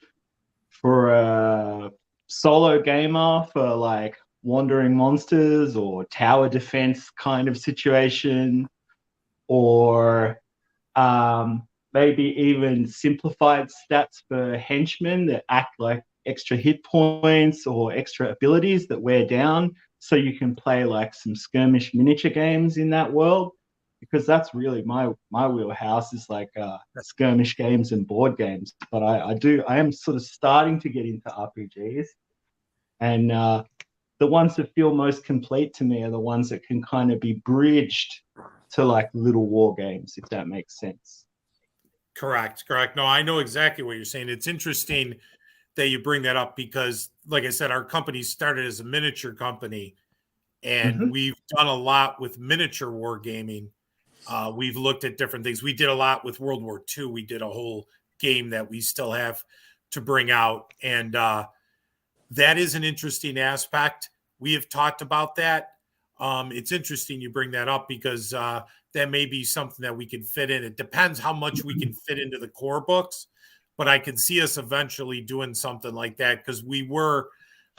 for a solo gamer for like wandering monsters or tower defense kind of situation, or maybe even simplified stats for henchmen that act like extra hit points or extra abilities that wear down, so you can play like some skirmish miniature games in that world? Because that's really my wheelhouse, is like skirmish games and board games. But I am sort of starting to get into RPGs, and the ones that feel most complete to me are the ones that can kind of be bridged to like little war games, if that makes sense. Correct. No, I know exactly what you're saying. It's interesting that you bring that up, because like I said, our company started as a miniature company, and we've done a lot with miniature wargaming. We've looked at different things. We did a lot with World War II. We did a whole game that we still have to bring out. And that is an interesting aspect. We have talked about that. It's interesting you bring that up, because that may be something that we can fit in. It depends how much we can fit into the core books, but I can see us eventually doing something like that, because we were,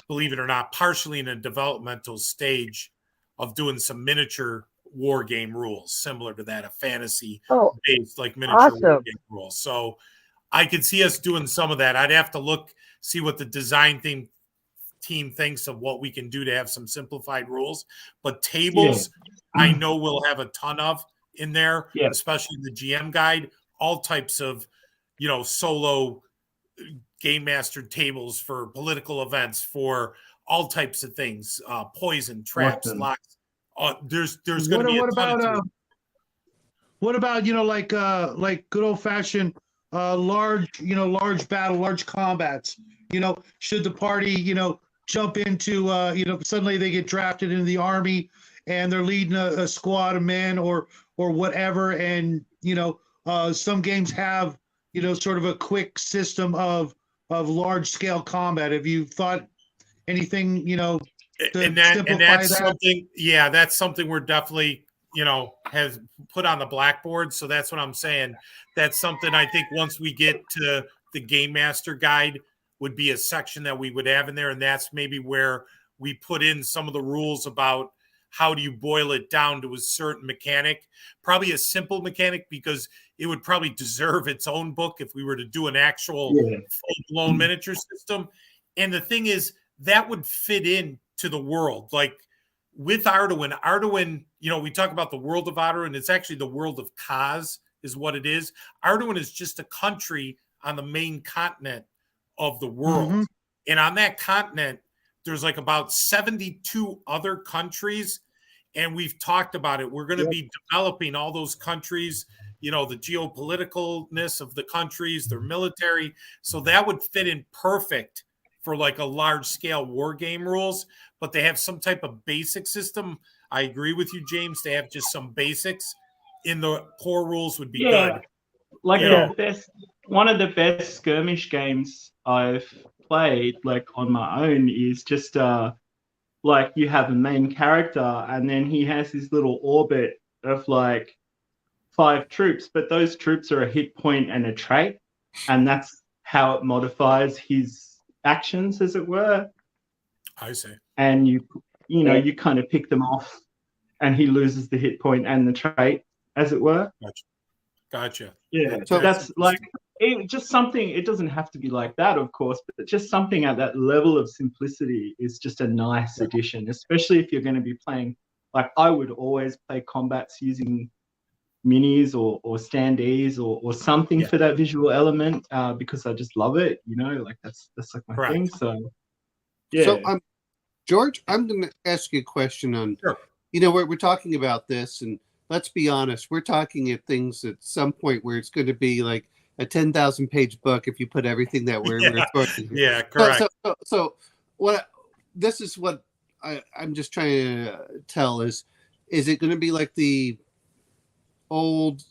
believe it or not, partially in a developmental stage of doing some miniature war game rules similar to that, a fantasy based like miniature war game rules. So I could see us doing some of that. I'd have to see what the design team thinks of what we can do to have some simplified rules. But tables, I know we'll have a ton of in there, especially the GM guide, all types of, solo game master tables for political events, for all types of things, poison, traps, locks. There's going to be a ton of what about like good old fashioned large battle, large combats? Should the party jump into suddenly they get drafted into the army and they're leading a squad of men or whatever, and some games have sort of a quick system of large scale combat. Have you thought anything that's something we're definitely has put on the blackboard? So that's what I'm saying. That's something I think once we get to the game master guide would be a section that we would have in there, and that's maybe where we put in some of the rules about how do you boil it down to a certain mechanic, probably a simple mechanic, because it would probably deserve its own book if we were to do an actual full-blown miniature system. And the thing is, that would fit in to the world. Like with Arduin, we talk about the world of Arduin. It's actually the world of Kaz is what it is. Arduin is just a country on the main continent of the world. And on that continent, there's like about 72 other countries. And we've talked about it. We're going to be developing all those countries, the geopoliticalness of the countries, their military. So that would fit in perfect for like a large scale war game rules, but they have some type of basic system. I agree with you, James. They have just some basics in the core rules would be good. Like one of the best skirmish games I've played like on my own is just like you have a main character and then he has this little orbit of like 5 troops, but those troops are a hit point and a trait, and that's how it modifies his actions, as it were. I see. And you kind of pick them off, and he loses the hit point and the trait, as it were. Gotcha. Yeah. So- So that's like just something. It doesn't have to be like that, of course, but just something at that level of simplicity is just a nice addition, especially if you're going to be playing. Like, I would always play combats using minis or standees or something for that visual element, because I just love it. Like that's like my thing. So yeah. So George, I'm going to ask you a question on. Sure. We're talking about this, and let's be honest, we're talking at things at some point where it's going to be like a 10,000 page book if you put everything that we're throwing. Yeah, correct. So this is what I'm just trying to tell is it going to be like the old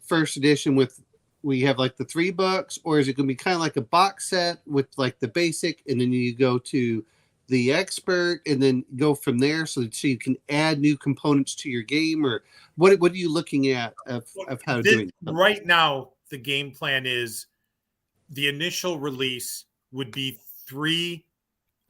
first edition with we have like the 3 books, or is it going to be kind of like a box set with like the basic, and then you go to the expert and then go from there, so you can add new components to your game? Or what are you looking at of how doing it? Right now, the game plan is the initial release would be 3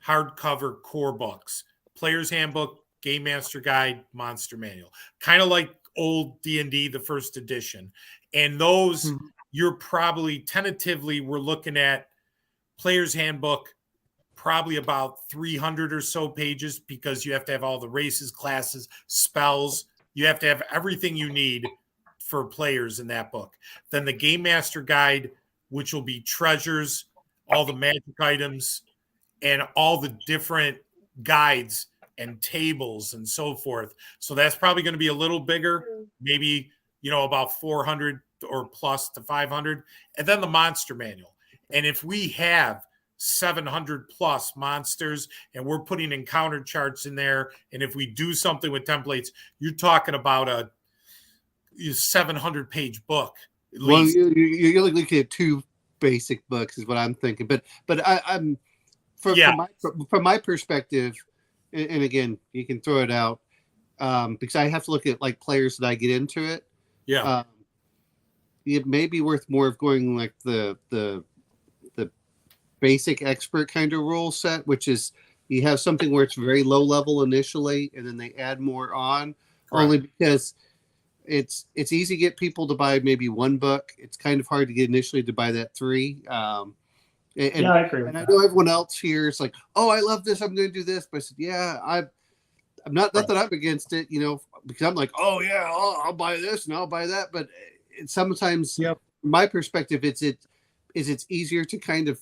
hardcover core books: Player's Handbook, Game Master Guide, Monster Manual, kind of like old D&D, the first edition. And those, you're probably tentatively, we're looking at Player's Handbook, probably about 300 or so pages, because you have to have all the races, classes, spells. You have to have everything you need for players in that book. Then the Game Master Guide, which will be treasures, all the magic items, and all the different guides and tables and so forth. So that's probably going to be a little bigger, maybe, about 400 or plus to 500. And then the Monster Manual. And if we have 700 plus monsters and we're putting encounter charts in there, and if we do something with templates, you're talking about a 700 page book at least. Well, you're looking at 2 basic books is what I'm thinking, but I'm from my perspective, and again, you can throw it out, because I have to look at like players that I get into it. Yeah. It may be worth more of going like the basic expert kind of rule set, which is you have something where it's very low level initially, and then they add more on. Correct. Only because it's easy to get people to buy maybe 1 book. It's kind of hard to get initially to buy that 3. I agree with and I that. know everyone else here is like, oh, I love this, I'm going to do this. But I said, yeah, I'm not that I'm against it, because I'm like, oh yeah, I'll buy this and I'll buy that. But sometimes, from my perspective, it's easier to kind of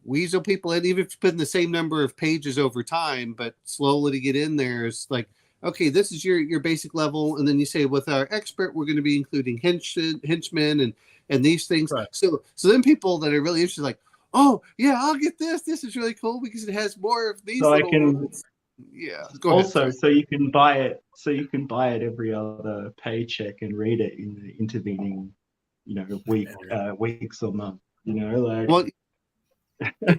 weasel people in, even if you put in the same number of pages over time, but slowly to get in there is like, okay, this is your basic level, and then you say with our expert we're going to be including henchmen and these things. Right. So then people that are really interested, like, oh yeah, I'll get this. This is really cool because it has more of these. So little I can ones. Yeah. Go also ahead. so you can buy it. So you can buy it every other paycheck and read it in the intervening, weeks or months. Well,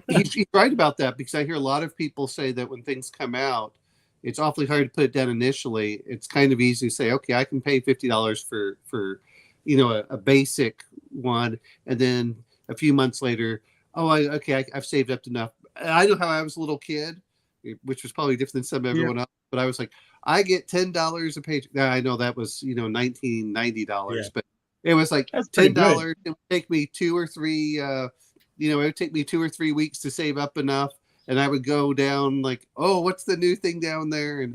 he's right about that, because I hear a lot of people say that when things come out, it's awfully hard to put it down initially. It's kind of easy to say, okay, I can pay $50 for a basic one, and then a few months later, I've saved up enough. I know how I was a little kid, which was probably different than everyone else, but I was like, I get $10 a page. Now I know that was $19.90, but it was like $10. It would take me 2 or 3. It would take me 2 or 3 weeks to save up enough. And I would go down like, oh, what's the new thing down there?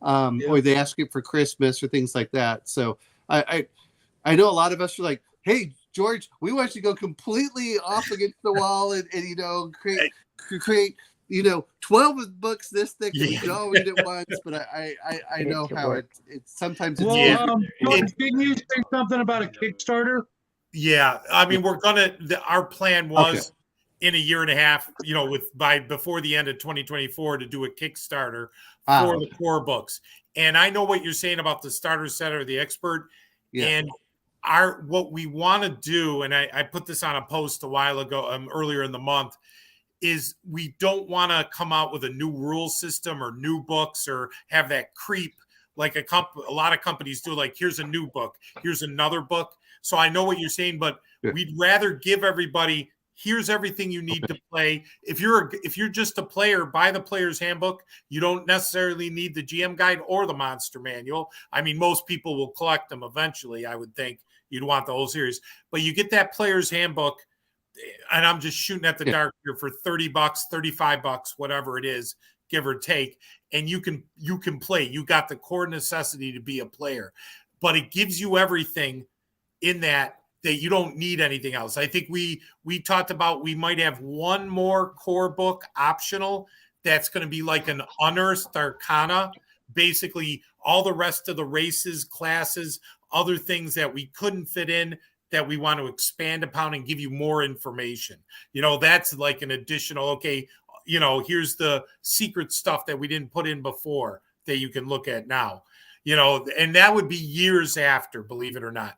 Or they ask it for Christmas or things like that. So I know a lot of us are like, hey, George, we want you to go completely off against the wall and create 12 books this thick that we can all read at once. But I know how it's sometimes it's George, didn't you say something about a Kickstarter? Yeah, I mean, our plan was in a year and a half, before the end of 2024 to do a Kickstarter for the core books. And I know what you're saying about the starter set or the expert. Yeah. And what we want to do, and I put this on a post a while ago, earlier in the month, is we don't want to come out with a new rule system or new books or have that creep like a lot of companies do, like, here's a new book, here's another book. So I know what you're saying, but we'd rather give everybody, here's everything you need to play. If you're just a player, buy the player's handbook. You don't necessarily need the GM guide or the monster manual. I mean, most people will collect them eventually. I would think you'd want the whole series, but you get that player's handbook, and I'm just shooting at the dark here, for $30, $35, whatever it is, give or take. And you can play. You got the core necessity to be a player, but it gives you everything in that you don't need anything else. I think we talked about, we might have one more core book optional that's going to be like an unearthed arcana, basically all the rest of the races, classes, other things that we couldn't fit in that we want to expand upon and give you more information. That's like an additional, okay, here's the secret stuff that we didn't put in before that you can look at now. And that would be years after, believe it or not.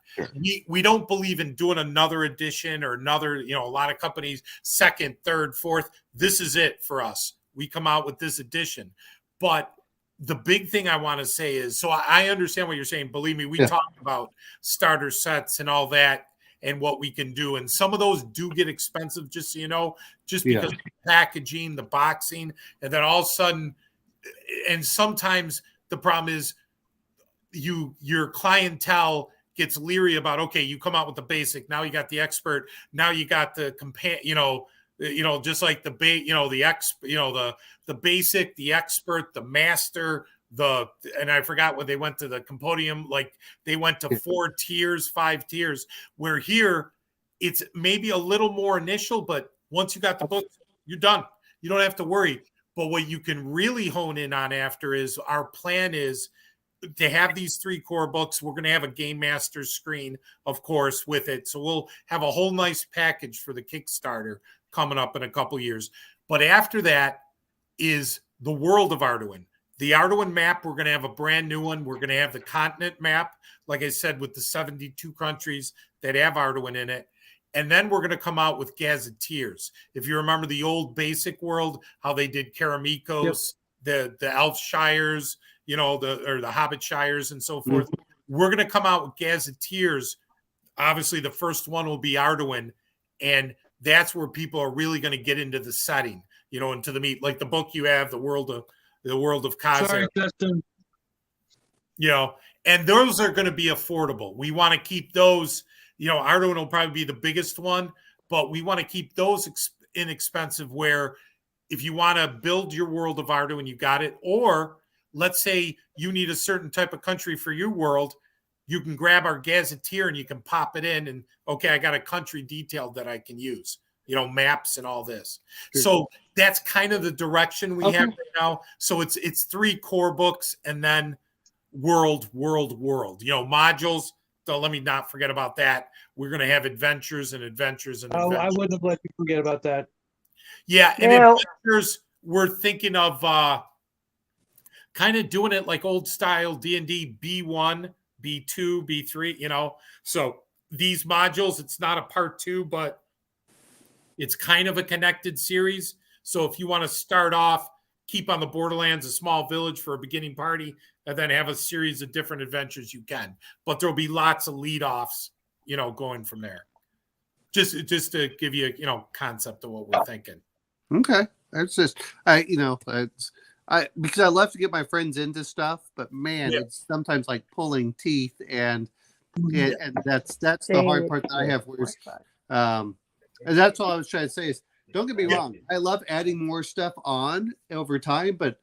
We don't believe in doing another edition or another, a lot of companies, second, third, fourth. This is it for us. We come out with this edition. But the big thing I want to say is, so I understand what you're saying. Believe me, we talked about starter sets and all that and what we can do. And some of those do get expensive, just so you know, just because of the packaging, the boxing, and then all of a sudden, and sometimes the problem is, your clientele gets leery about, okay, you come out with the basic, now you got the expert, now you got the just like the the basic, the expert, the master, and I forgot when they went to the compendium, like they went to 4 tiers, 5 tiers, where here it's maybe a little more initial, but once you got the book, you're done. You don't have to worry. But what you can really hone in on after is, our plan is to have these 3 core books. We're going to have a game master screen, of course, with it. So we'll have a whole nice package for the Kickstarter coming up in a couple years. But after that is the world of Arduin. The Arduin map, we're going to have a brand new one. We're going to have the continent map, like I said, with the 72 countries that have Arduin in it. And then we're going to come out with gazetteers. If you remember the old basic world, how they did Karamikos, the Elf Shires, the Hobbit Shires and so forth. We're going to come out with gazetteers. Obviously, the first one will be Arduin, and that's where people are really going to get into the setting, into the meat. Like the book you have, the world of Kazakh. Sorry, Justin. And those are going to be affordable. We want to keep those. Arduin will probably be the biggest one, but we want to keep those inexpensive. Where if you want to build your world of Arduin, you got it, or let's say you need a certain type of country for your world, you can grab our gazetteer and you can pop it in and, okay, I got a country detailed that I can use, maps and all this. Sure. So that's kind of the direction we have right now. So it's 3 core books and then world, modules. So let me not forget about that. We're going to have adventures and adventures and adventures. I wouldn't have let you forget about that. Yeah. And adventures, we're thinking of, kind of doing it like old style D&D B1, B2, B3, So these modules, it's not a part 2, but it's kind of a connected series. So if you want to start off, keep on the Borderlands, a small village for a beginning party, and then have a series of different adventures, you can. But there'll be lots of lead-offs, going from there. Just to give you a, concept of what we're thinking. Okay. That's just, because I love to get my friends into stuff, but man, it's sometimes like pulling teeth, and that's the hard part that I have. And that's all I was trying to say is, don't get me wrong, I love adding more stuff on over time, but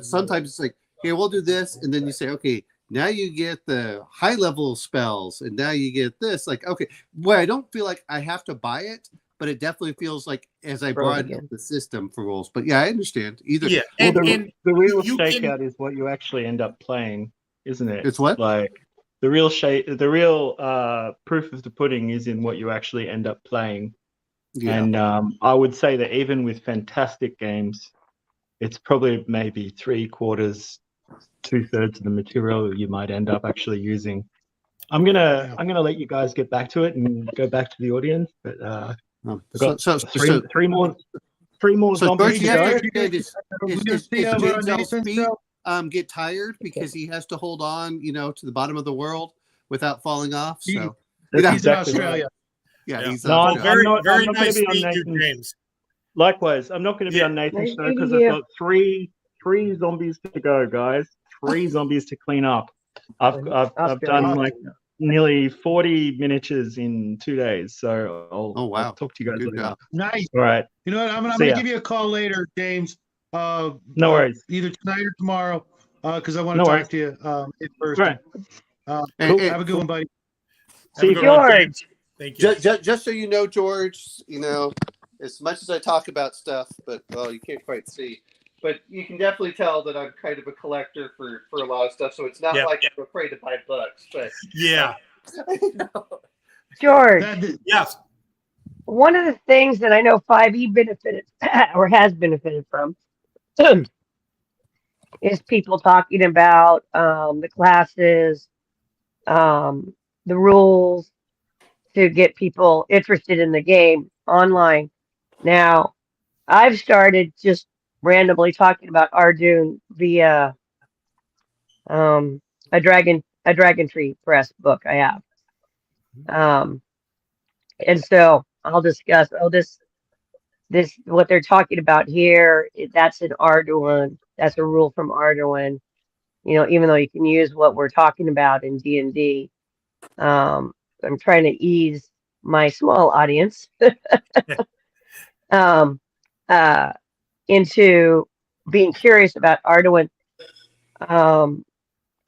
sometimes it's like, hey, we'll do this, and then you say, okay, now you get the high level spells, and now you get this. Like, okay, well, I don't feel like I have to buy it, but it definitely feels like as I broaden up the system for rules. But yeah, I understand. Yeah, and the real shakeout is what you actually end up playing, isn't it? It's what? Like the real proof of the pudding is in what you actually end up playing. Yeah. And I would say that even with fantastic games, it's probably maybe 3/4, 2/3 of the material you might end up actually using. I'm gonna let you guys get back to it and go back to the audience, but we've got three more. So zombies George, to go. is James L. speed? get tired because he has to hold on, to the bottom of the world without falling off. So He's in exactly Australia. yeah, Yeah. he's No, on. Well, I'm very not going nice to be on meeting you, Nathan's. James. Likewise, I'm not going to be Yeah. on Nathan's Nice show meeting because I've you. got three zombies to go, guys. 3 zombies to clean up. I've done like nearly 40 miniatures in 2 days, so Oh, wow. I'll talk to you guys Good later. job. Nice. All right, You know what? I'm See gonna ya. give you a call later, James. no worries. Either tonight or tomorrow, because I want to No talk worries. to you in All person. right, And- Have a good one, buddy. Have a See good you. one, George. James. Thank you. just so you know, George, as much as I talk about stuff, but well, you can't quite see, but you can definitely tell that I'm kind of a collector for a lot of stuff. So it's not Yeah. like I'm afraid to buy books, but Yeah. George, Yes. one of the things that I know 5e benefited or has benefited from is people talking about the classes, the rules to get people interested in the game online. Now, I've started just randomly talking about Arduin via a dragon tree press book I have. And so I'll discuss, this what they're talking about here, that's an Arduin, that's a rule from Arduin, even though you can use what we're talking about in D&D. I'm trying to ease my small audience into being curious about Arduin.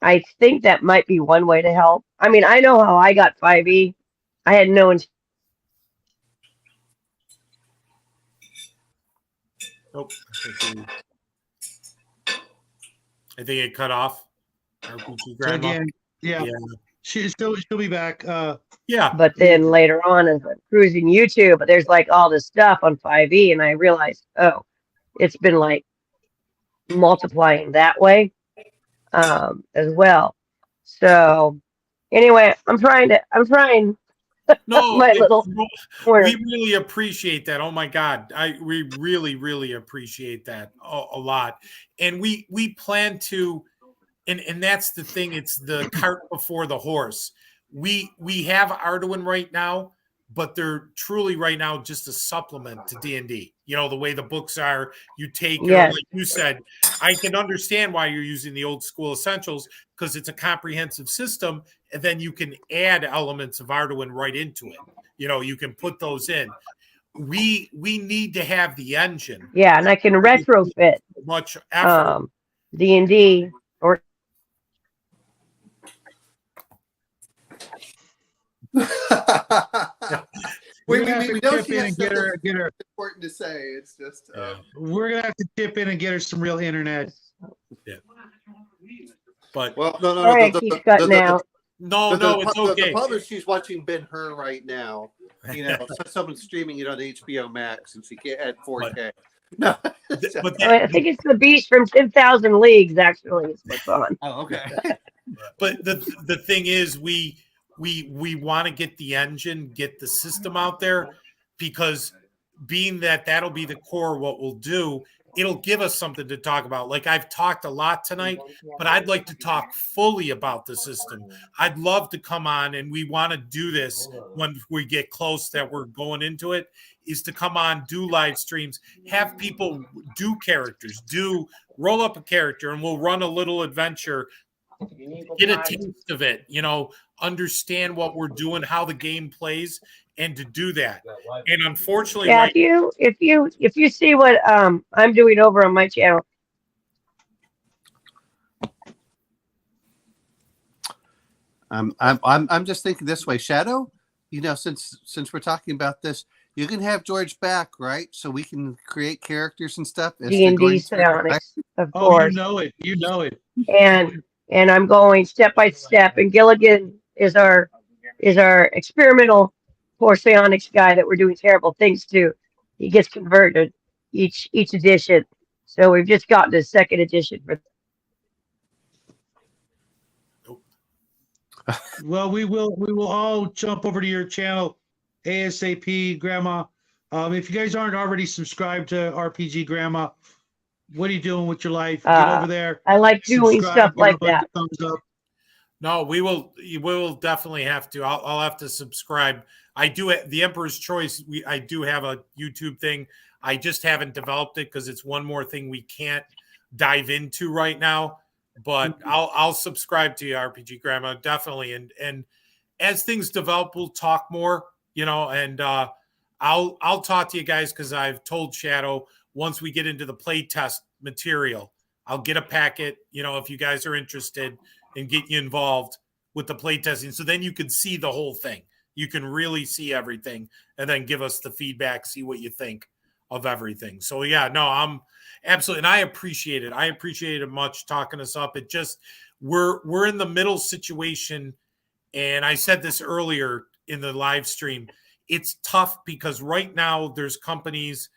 I think that might be one way to help. I mean, I know how I got 5e. I had no Oh, I think it cut off. RPG grandma. Again, yeah. She'll be back. Yeah. But then later on, as I'm cruising YouTube, there's like all this stuff on 5e, and I realized, oh, it's been like multiplying that way as well. So anyway, I'm trying No, my little corner. we really appreciate that. Oh my God. We really, really appreciate that a lot. And we plan to, and that's the thing, it's the cart before the horse. We have Arduin right now, but they're truly right now just a supplement to D&D. The way the books are, you take, Yes. like you said, I can understand why you're using the old school essentials because it's a comprehensive system, and then you can add elements of Arduin right into it. You can put those in. We need to have the engine. Yeah, and I can retrofit Much effort. D&D or we have to know chip she in has and stuff get her. that's important to say. It's just We're gonna have to chip in and get her some real internet. But well, no. sorry, I keep cutting out. no, it's okay. The problem is she's watching Ben-Hur right now. So someone's streaming it on HBO Max, and she can't add 4K. No, But I think it's the Beast from 10,000 Leagues. Actually, is what's on. oh, okay. But the thing is, we want to get the engine, get the system out there, because being that that'll be the core of what we'll do, it'll give us something to talk about. Like I've talked a lot tonight, but I'd like to talk fully about the system. I'd love to come on, and we want to do this when we get close that we're going into it, is to come on, do live streams, have people do characters, roll up a character, and we'll run a little adventure, get a taste of it, understand what we're doing, how the game plays, and to do that. And unfortunately, Yeah, if you see what I'm doing over on my channel, I'm just thinking this way, Shadow. Since we're talking about this, you can have George back, right? So we can create characters and stuff. D&D Psionics, of Oh, course. you know it. And I'm going step by step. And Gilligan is our experimental poor psionics guy that we're doing terrible things to. He gets converted each edition. So we've just gotten the second edition for. Well, we will all jump over to your channel ASAP, Grandma. If you guys aren't already subscribed to RPG Grandma, What are you doing with your life? Get over there. I like doing stuff Subscribe, give like a bunch that. of thumbs up. No, we will definitely have to. I'll have to subscribe. I do the Emperor's Choice. I do have a YouTube thing. I just haven't developed it because it's one more thing we can't dive into right now. But I'll subscribe to you, RPG Grandma, definitely. And as things develop, we'll talk more. And I'll talk to you guys because I've told Shadow once we get into the play test material, I'll get a packet. If you guys are interested. And get you involved with the play testing. So then you can see the whole thing. You can really see everything and then give us the feedback, see what you think of everything. So yeah, no, I'm absolutely, and I appreciate it. I appreciate it much talking us up. It just, we're in the middle situation. And I said this earlier in the live stream. It's tough because right now there's companies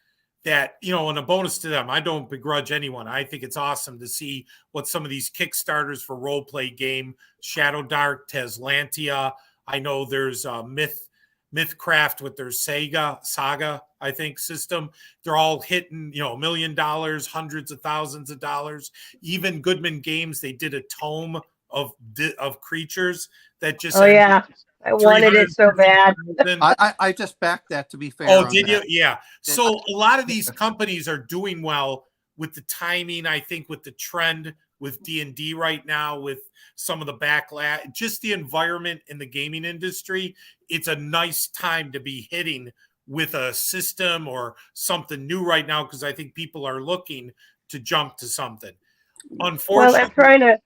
that, and a bonus to them, I don't begrudge anyone. I think it's awesome to see what some of these Kickstarters for role play game, Shadow Dark, Teslantia. I know there's Mythcraft with their Saga, I think, system. They're all hitting, $1 million, hundreds of thousands of dollars. Even Goodman Games, they did a tome of creatures that just. Oh yeah, I wanted it so bad. I just backed that, to be fair. Oh, did you? Yeah. So a lot of these companies are doing well with the timing. I think with the trend with D&D right now, with some of the backlash, just the environment in the gaming industry, it's a nice time to be hitting with a system or something new right now because I think people are looking to jump to something. Unfortunately, well,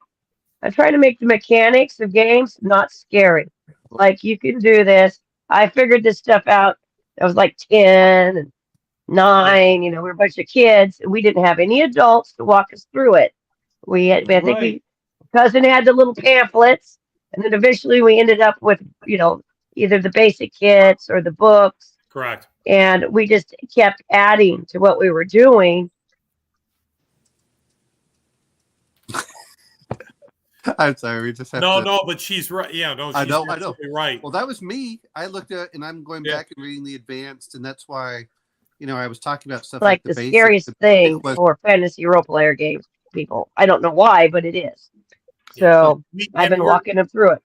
I'm trying to make the mechanics of games not scary. Like, you can do this. I figured this stuff out. I was like 10 and 9. We were a bunch of kids, and we didn't have any adults to walk us through it. Cousin had the little pamphlets, and then eventually we ended up with, either the basic kits or the books. Correct. And we just kept adding to what we were doing. I'm sorry, we just have no, but she's right. Yeah, no, she's I know. Right. Well, that was me. I looked at, and I'm going back and reading the advanced, and that's why, I was talking about stuff like the basics. scariest thing for fantasy role player games people. I don't know why, but it is. So I've been walking them through it.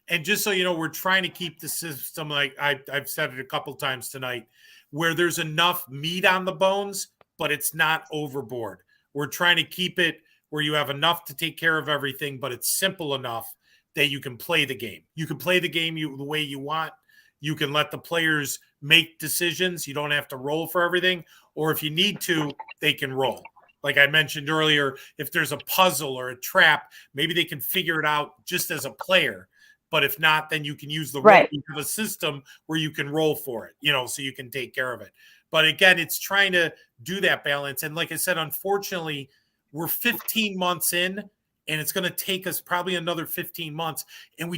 And just so you know, we're trying to keep the system, like I've said it a couple times tonight, where there's enough meat on the bones, but it's not overboard. We're trying to keep it where you have enough to take care of everything, but it's simple enough that you can play the game. You can play the game the way you want. You can let the players make decisions. You don't have to roll for everything. Or if you need to, they can roll. Like I mentioned earlier, if there's a puzzle or a trap, maybe they can figure it out just as a player. But if not, then you can use the roll. You have a system where you can roll for it, so you can take care of it. But again, it's trying to do that balance. And like I said, unfortunately, we're 15 months in, and it's going to take us probably another 15 months. And we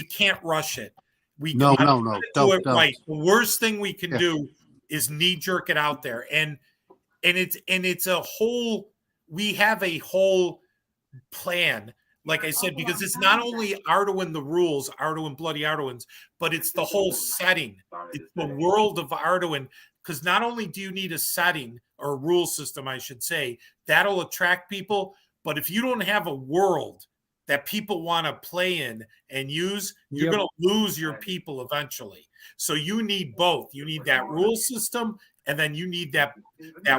can't rush it. Don't. Right. The worst thing we can do is knee jerk it out there. And it's a whole, we have a whole plan, like I said, because it's not only Arduin, the rules, Arduin, Bloody Arduins, but it's the whole setting. It's the world of Arduin. Because not only do you need a setting or a rule system, I should say, that'll attract people. But if you don't have a world that people want to play in and use, you're going to lose your people eventually. So you need both. You need that rule system, and then you need that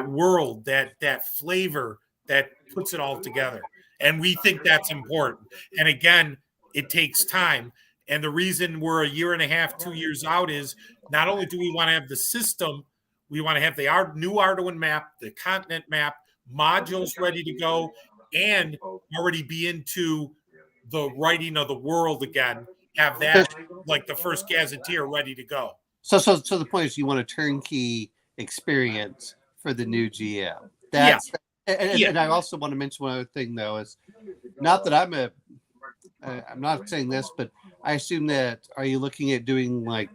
world, that flavor that puts it all together. And we think that's important. And again, it takes time. And the reason we're a year and a half, 2 years out is not only do we want to have the system, we want to have the new Arduin map, the continent map, modules ready to go, and already be into the writing of the world again. Have that like the first gazetteer ready to go. So the point is, you want a turnkey experience for the new GM. And I also want to mention one other thing, though, is not that I'm not saying this, but I assume that, are you looking at doing like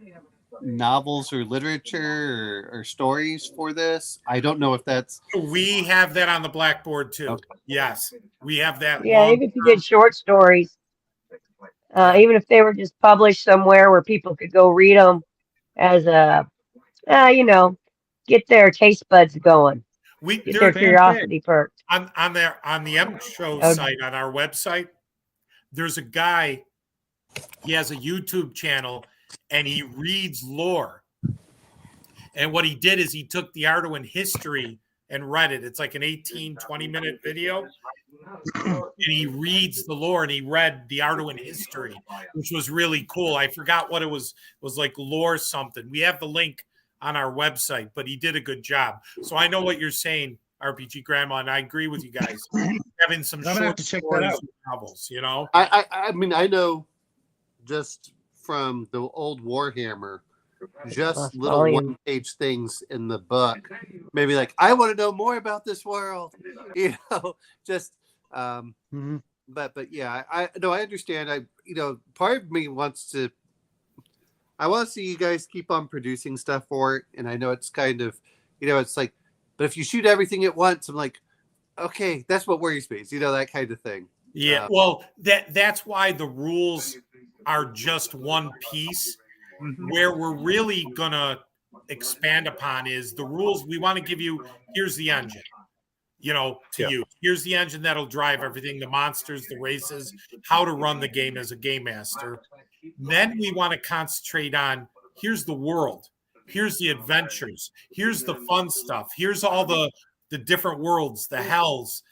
novels or literature or stories for this? I don't know if that's. We have that on the blackboard too. Okay. Yes, we have that. Yeah, even if you did short stories, even if they were just published somewhere where people could go read them as a, get their taste buds going, get their curiosity perked. on the M Show site on our website, there's a guy. He has a YouTube channel and he reads lore. And what he did is he took the Arduin history and read it. It's like an 18, 20-minute video. And he reads the lore and he read the Arduin history, which was really cool. I forgot what it was. It was like lore something. We have the link on our website, but he did a good job. So I know what you're saying, RPG Grandma, and I agree with you guys. Having some short stories, novels, you know? I mean, I know just from the old Warhammer, just little one-page things in the book. Maybe like, I want to know more about this world, you know, just, but yeah, I understand. Part of me wants to, I want to see you guys keep on producing stuff for it. And I know it's kind of, it's like, but if you shoot everything at once, I'm like, okay, that's what worries me, that kind of thing. Yeah. Well, that's why the rules are just one piece. Where we're really gonna expand upon is the rules. We want to give you, here's the engine, to use. Here's the engine that'll drive everything, the monsters, the races, how to run the game as a game master. Then we want to concentrate on, here's the world, here's the adventures, here's the fun stuff, here's all the different worlds, the hells,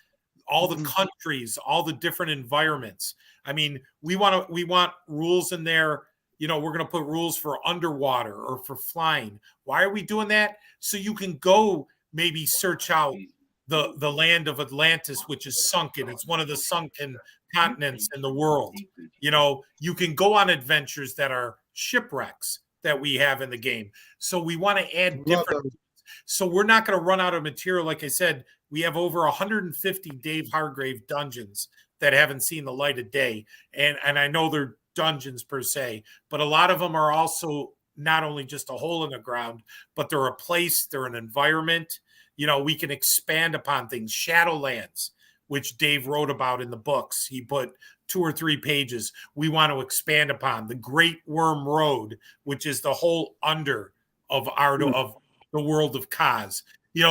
all the countries, all the different environments. I mean, we want rules in there. We're going to put rules for underwater or for flying. Why are we doing that? So you can go maybe search out the land of Atlantis, which is sunken. It's one of the sunken continents in the world. You can go on adventures that are shipwrecks that we have in the game. So we want to add different. So we're not going to run out of material. Like I said, we have over 150 Dave Hargrave dungeons that haven't seen the light of day. And I know they're dungeons per se, but a lot of them are also not only just a hole in the ground, but they're a place, they're an environment. We can expand upon things. Shadowlands, which Dave wrote about in the books. He put 2 or 3 pages. We want to expand upon the Great Worm Road, which is the whole under of of the world of Kaz.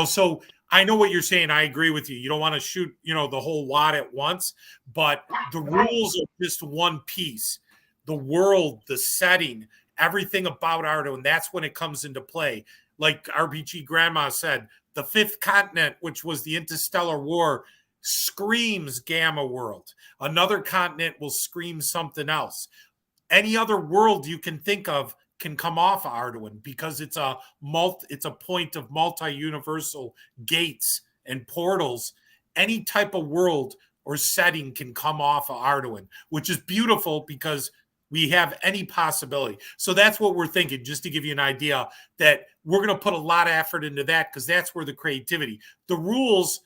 So I know what you're saying. I agree with you. You don't want to shoot, the whole wad at once, but the rules are just one piece. The world, the setting, everything about Arduin, that's when it comes into play. Like RPG Grandma said, the 5th continent, which was the interstellar war, screams Gamma World. Another continent will scream something else. Any other world you can think of can come off of Arduin because it's a point of multi-universal gates and portals. Any type of world or setting can come off of Arduin, which is beautiful because we have any possibility. So that's what we're thinking, just to give you an idea that we're going to put a lot of effort into that because that's where the creativity, the rules,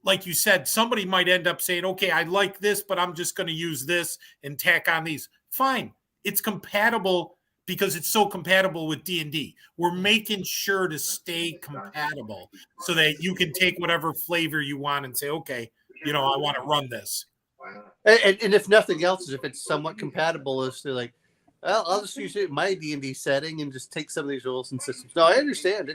like you said, somebody might end up saying, okay, I like this, but I'm just going to use this and tack on these. Fine. It's compatible because it's so compatible with D&D. We're making sure to stay compatible so that you can take whatever flavor you want and say, okay, I want to run this. And if nothing else, if it's somewhat compatible, is to like, well, I'll just use it in my D&D setting and just take some of these rules and systems. No, I understand.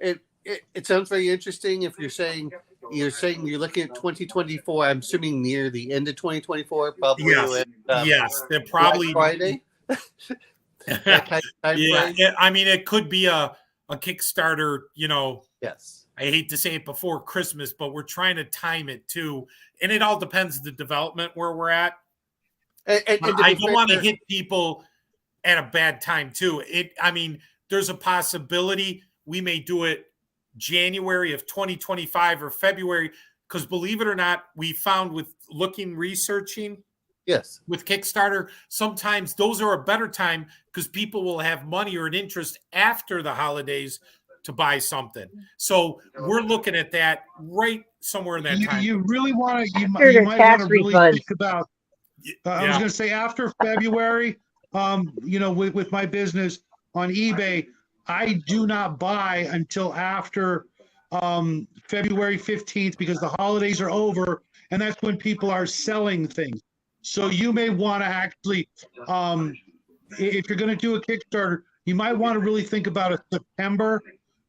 It sounds very interesting. If you're saying you're looking at 2024, I'm assuming near the end of 2024, probably. Yes, they're probably Friday. I mean, it could be a Kickstarter. Yes. I hate to say it before Christmas, but we're trying to time it too. And it all depends on the development where we're at. And I don't want to hit people at a bad time too. There's a possibility we may do it January of 2025 or February, because believe it or not, we found with researching with Kickstarter, sometimes those are a better time because people will have money or an interest after the holidays to buy something. So we're looking at that right somewhere in that time. You really want to, you might want to really think about, I was going to say after February, with my business on eBay, I do not buy until after February 15th because the holidays are over and that's when people are selling things. So you may want to actually, if you're going to do a Kickstarter, you might want to really think about a September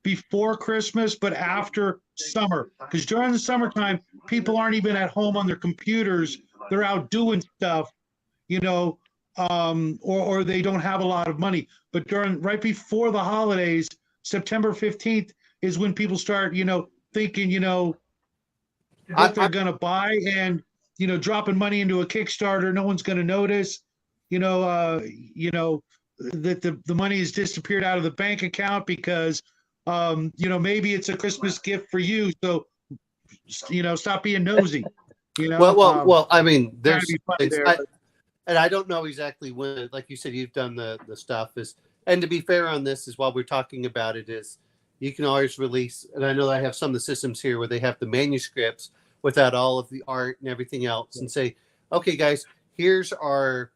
before Christmas, but after summer. Because during the summertime, people aren't even at home on their computers. They're out doing stuff, you know, or they don't have a lot of money. But right before the holidays, September 15th is when people start, you know, thinking, you know, what they're going to buy and, you know, dropping money into a Kickstarter. No one's going to notice, you know, that the money has disappeared out of the bank account because, you know, maybe it's a Christmas gift for you. So, you know, stop being nosy, you know? Well, I mean, there's things, there, and I don't know exactly when, like you said, you've done the stuff and to be fair on this is while we're talking about it is you can always release, and I know I have some of the systems here where they have the manuscripts without all of the art and everything else and say, okay, guys, here's our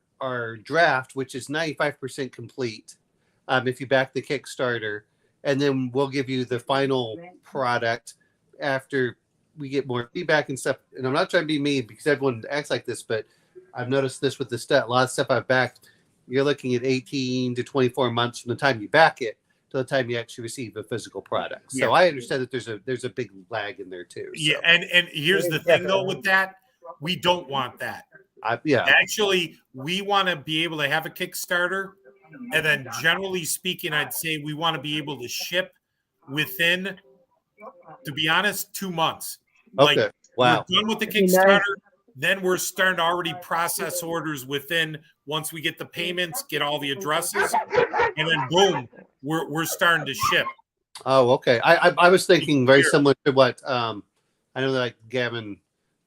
draft, which is 95% complete. If you back the Kickstarter, and then we'll give you the final product after we get more feedback and stuff. And I'm not trying to be mean because everyone acts like this, but I've noticed this with the stuff. A lot of stuff I've backed, you're looking at 18 to 24 months from the time you back it to the time you actually receive a physical product. So I understand that there's a big lag in there too. So. Yeah, and here's the thing though with that, we don't want that. Actually, we want to be able to have a Kickstarter, and then generally speaking, I'd say we want to be able to ship within, to be honest, 2 months. Okay. Wow. We're done with the Kickstarter, then we're starting to already process orders within. Once we get the payments, get all the addresses, and then boom, we're starting to ship. Oh, okay. I was thinking very similar to what I know that like Gavin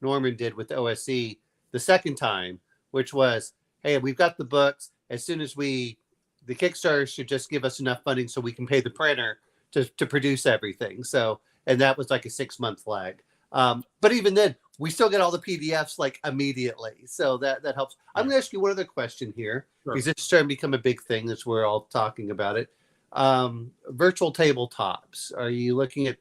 Norman did with OSE the second time, which was, hey, we've got the books. As soon as the Kickstarter should just give us enough funding so we can pay the printer to produce everything. So, and that was like a 6-month lag. But even then, we still get all the PDFs like immediately. So that helps. I'm going to ask you one other question here, because it's starting to become a big thing as we're all talking about it. Virtual tabletops. Are you looking at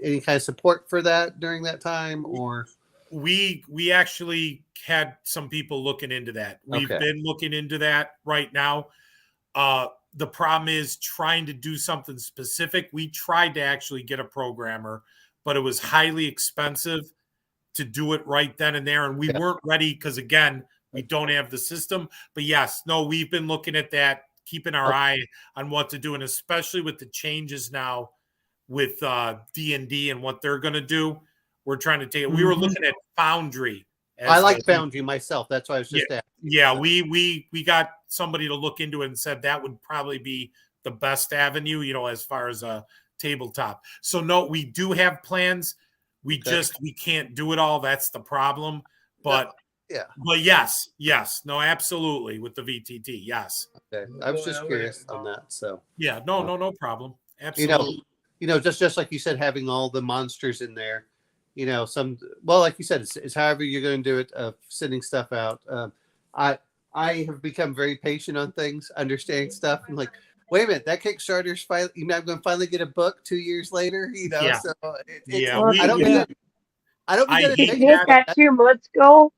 any kind of support for that during that time, or? We actually had some people looking into that. We've been looking into that right now. The problem is trying to do something specific. We tried to actually get a programmer, but it was highly expensive to do it right then and there. And we weren't ready because, again, we don't have the system. But yes, no, we've been looking at that, keeping our eye on what to do. And especially with the changes now with D&D and what they're going to do, we're trying to take it. We were looking at Foundry. I like Foundry myself. That's why I was just asking. Yeah, we got somebody to look into it and said that would probably be the best avenue, you know, as far as a tabletop. So no, we do have plans. We can't do it all. That's the problem. But but yes, no, absolutely with the VTT, yes. Okay, I was just curious on that. So yeah, no problem. Absolutely. You know, just like you said, having all the monsters in there. You know, like you said, it's however you're going to do it, sending stuff out. I have become very patient on things, understanding stuff. I'm like, wait a minute, that Kickstarter's finally, you know, I'm going to finally get a book 2 years later, you know? Yeah. So I don't mean if you hit that 2 months goal,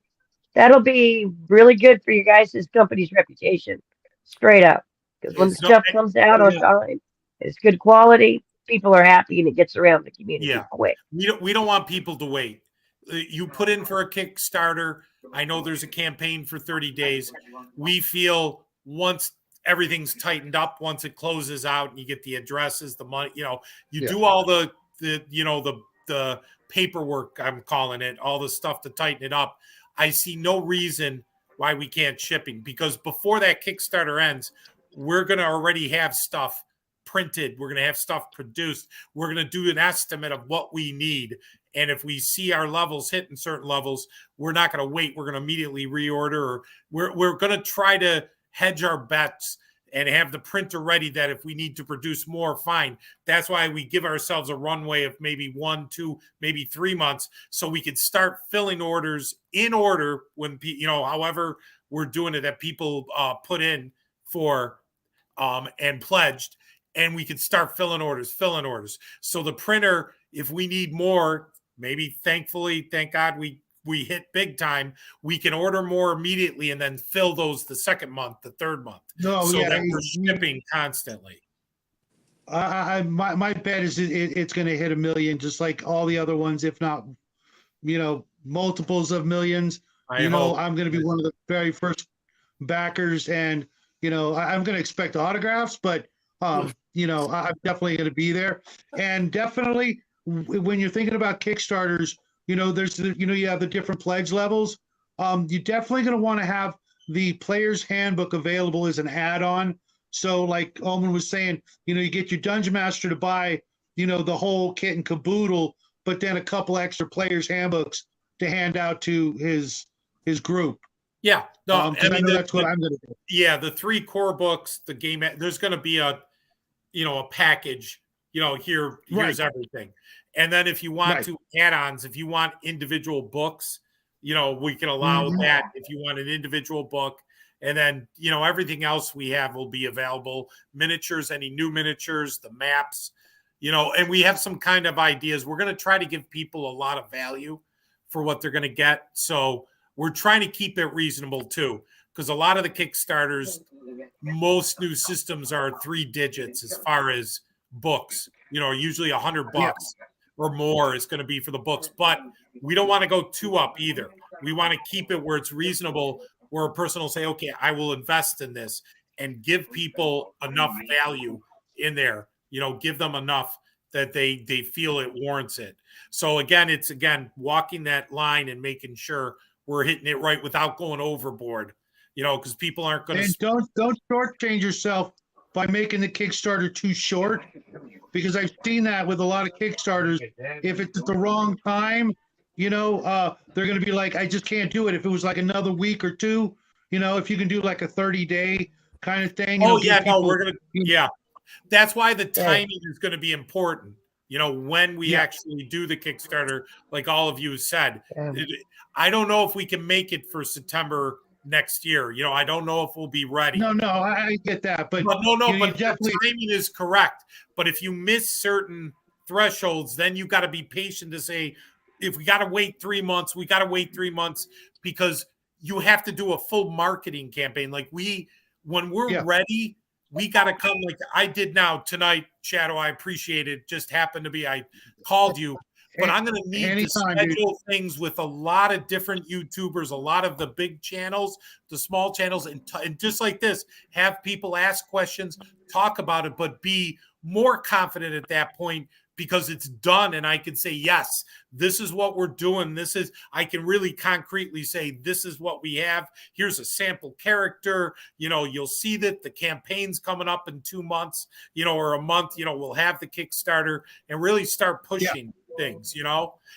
that'll be really good for you guys' company's reputation, straight up. Because when the stuff comes out on time, it's good quality. People are happy and it gets around the community quick. We don't want people to wait. You put in for a Kickstarter. I know there's a campaign for 30 days. We feel once everything's tightened up, once it closes out and you get the addresses, the money, you know, you do all the paperwork, I'm calling it, all the stuff to tighten it up. I see no reason why we can't shipping, because before that Kickstarter ends, we're going to already have stuff printed. We're going to have stuff produced. We're going to do an estimate of what we need. And if we see our levels hitting certain levels, we're not going to wait. We're going to immediately reorder. Or we're going to try to hedge our bets and have the printer ready that if we need to produce more, fine. That's why we give ourselves a runway of maybe 1, 2, maybe 3 months, so we could start filling orders in order when, you know, however we're doing it, that people put in for and pledged. And we could start filling orders. So the printer, if we need more, maybe thankfully, thank God we hit big time, we can order more immediately and then fill those the second month, the third month. That we're shipping constantly. My bet is it's going to hit 1 million, just like all the other ones, if not, multiples of millions. I hope. I'm going to be one of the very first backers, and I'm going to expect autographs, but I'm definitely going to be there. And definitely, when you're thinking about Kickstarters, there's you have the different pledge levels. You're definitely going to want to have the player's handbook available as an add-on. So, like Omen was saying, you get your Dungeon Master to buy, the whole kit and caboodle, but then a couple extra players' handbooks to hand out to his group. Yeah, no, I know that's what I'm going to do. Yeah, the 3 core books, the game. There's going to be a package. Here's everything, and then if you want to add-ons, if you want individual books, we can allow that. If you want an individual book, and then everything else we have will be available. Miniatures, any new miniatures, the maps, and we have some kind of ideas. We're going to try to give people a lot of value for what they're going to get. So we're trying to keep it reasonable too, because a lot of the Kickstarters, most new systems are 3 digits as far as books. Usually $100 or more is going to be for the books, but we don't want to go too up either. We want to keep it where it's reasonable, where a person will say, okay, I will invest in this, and give people enough value in there, give them enough that they feel it warrants it. So it's walking that line and making sure we're hitting it right without going overboard, because people aren't going to. And don't shortchange yourself by making the Kickstarter too short, because I've seen that with a lot of Kickstarters. If it's at the wrong time, they're going to be like, I just can't do it. If it was like another week or two, if you can do like a 30-day kind of thing. We're going to, that's why the timing is going to be important. When we actually do the Kickstarter, like all of you said, I don't know if we can make it for September next year. I don't know if we'll be ready. No, I get that, but but the timing is correct. But if you miss certain thresholds, then you got to be patient to say, if we got to wait 3 months, we got to wait 3 months, because you have to do a full marketing campaign. Like when we're ready, we got to come like I did now tonight. Shadow, I appreciate it. Just happened to be, I called you, but I'm going to need to schedule things with a lot of different YouTubers, a lot of the big channels, the small channels, and just like this, have people ask questions, talk about it, but be more confident at that point, because it's done. And I can say, yes, this is what we're doing. I can really concretely say, this is what we have. Here's a sample character. You'll see that the campaign's coming up in 2 months, or a month, we'll have the Kickstarter and really start pushing things,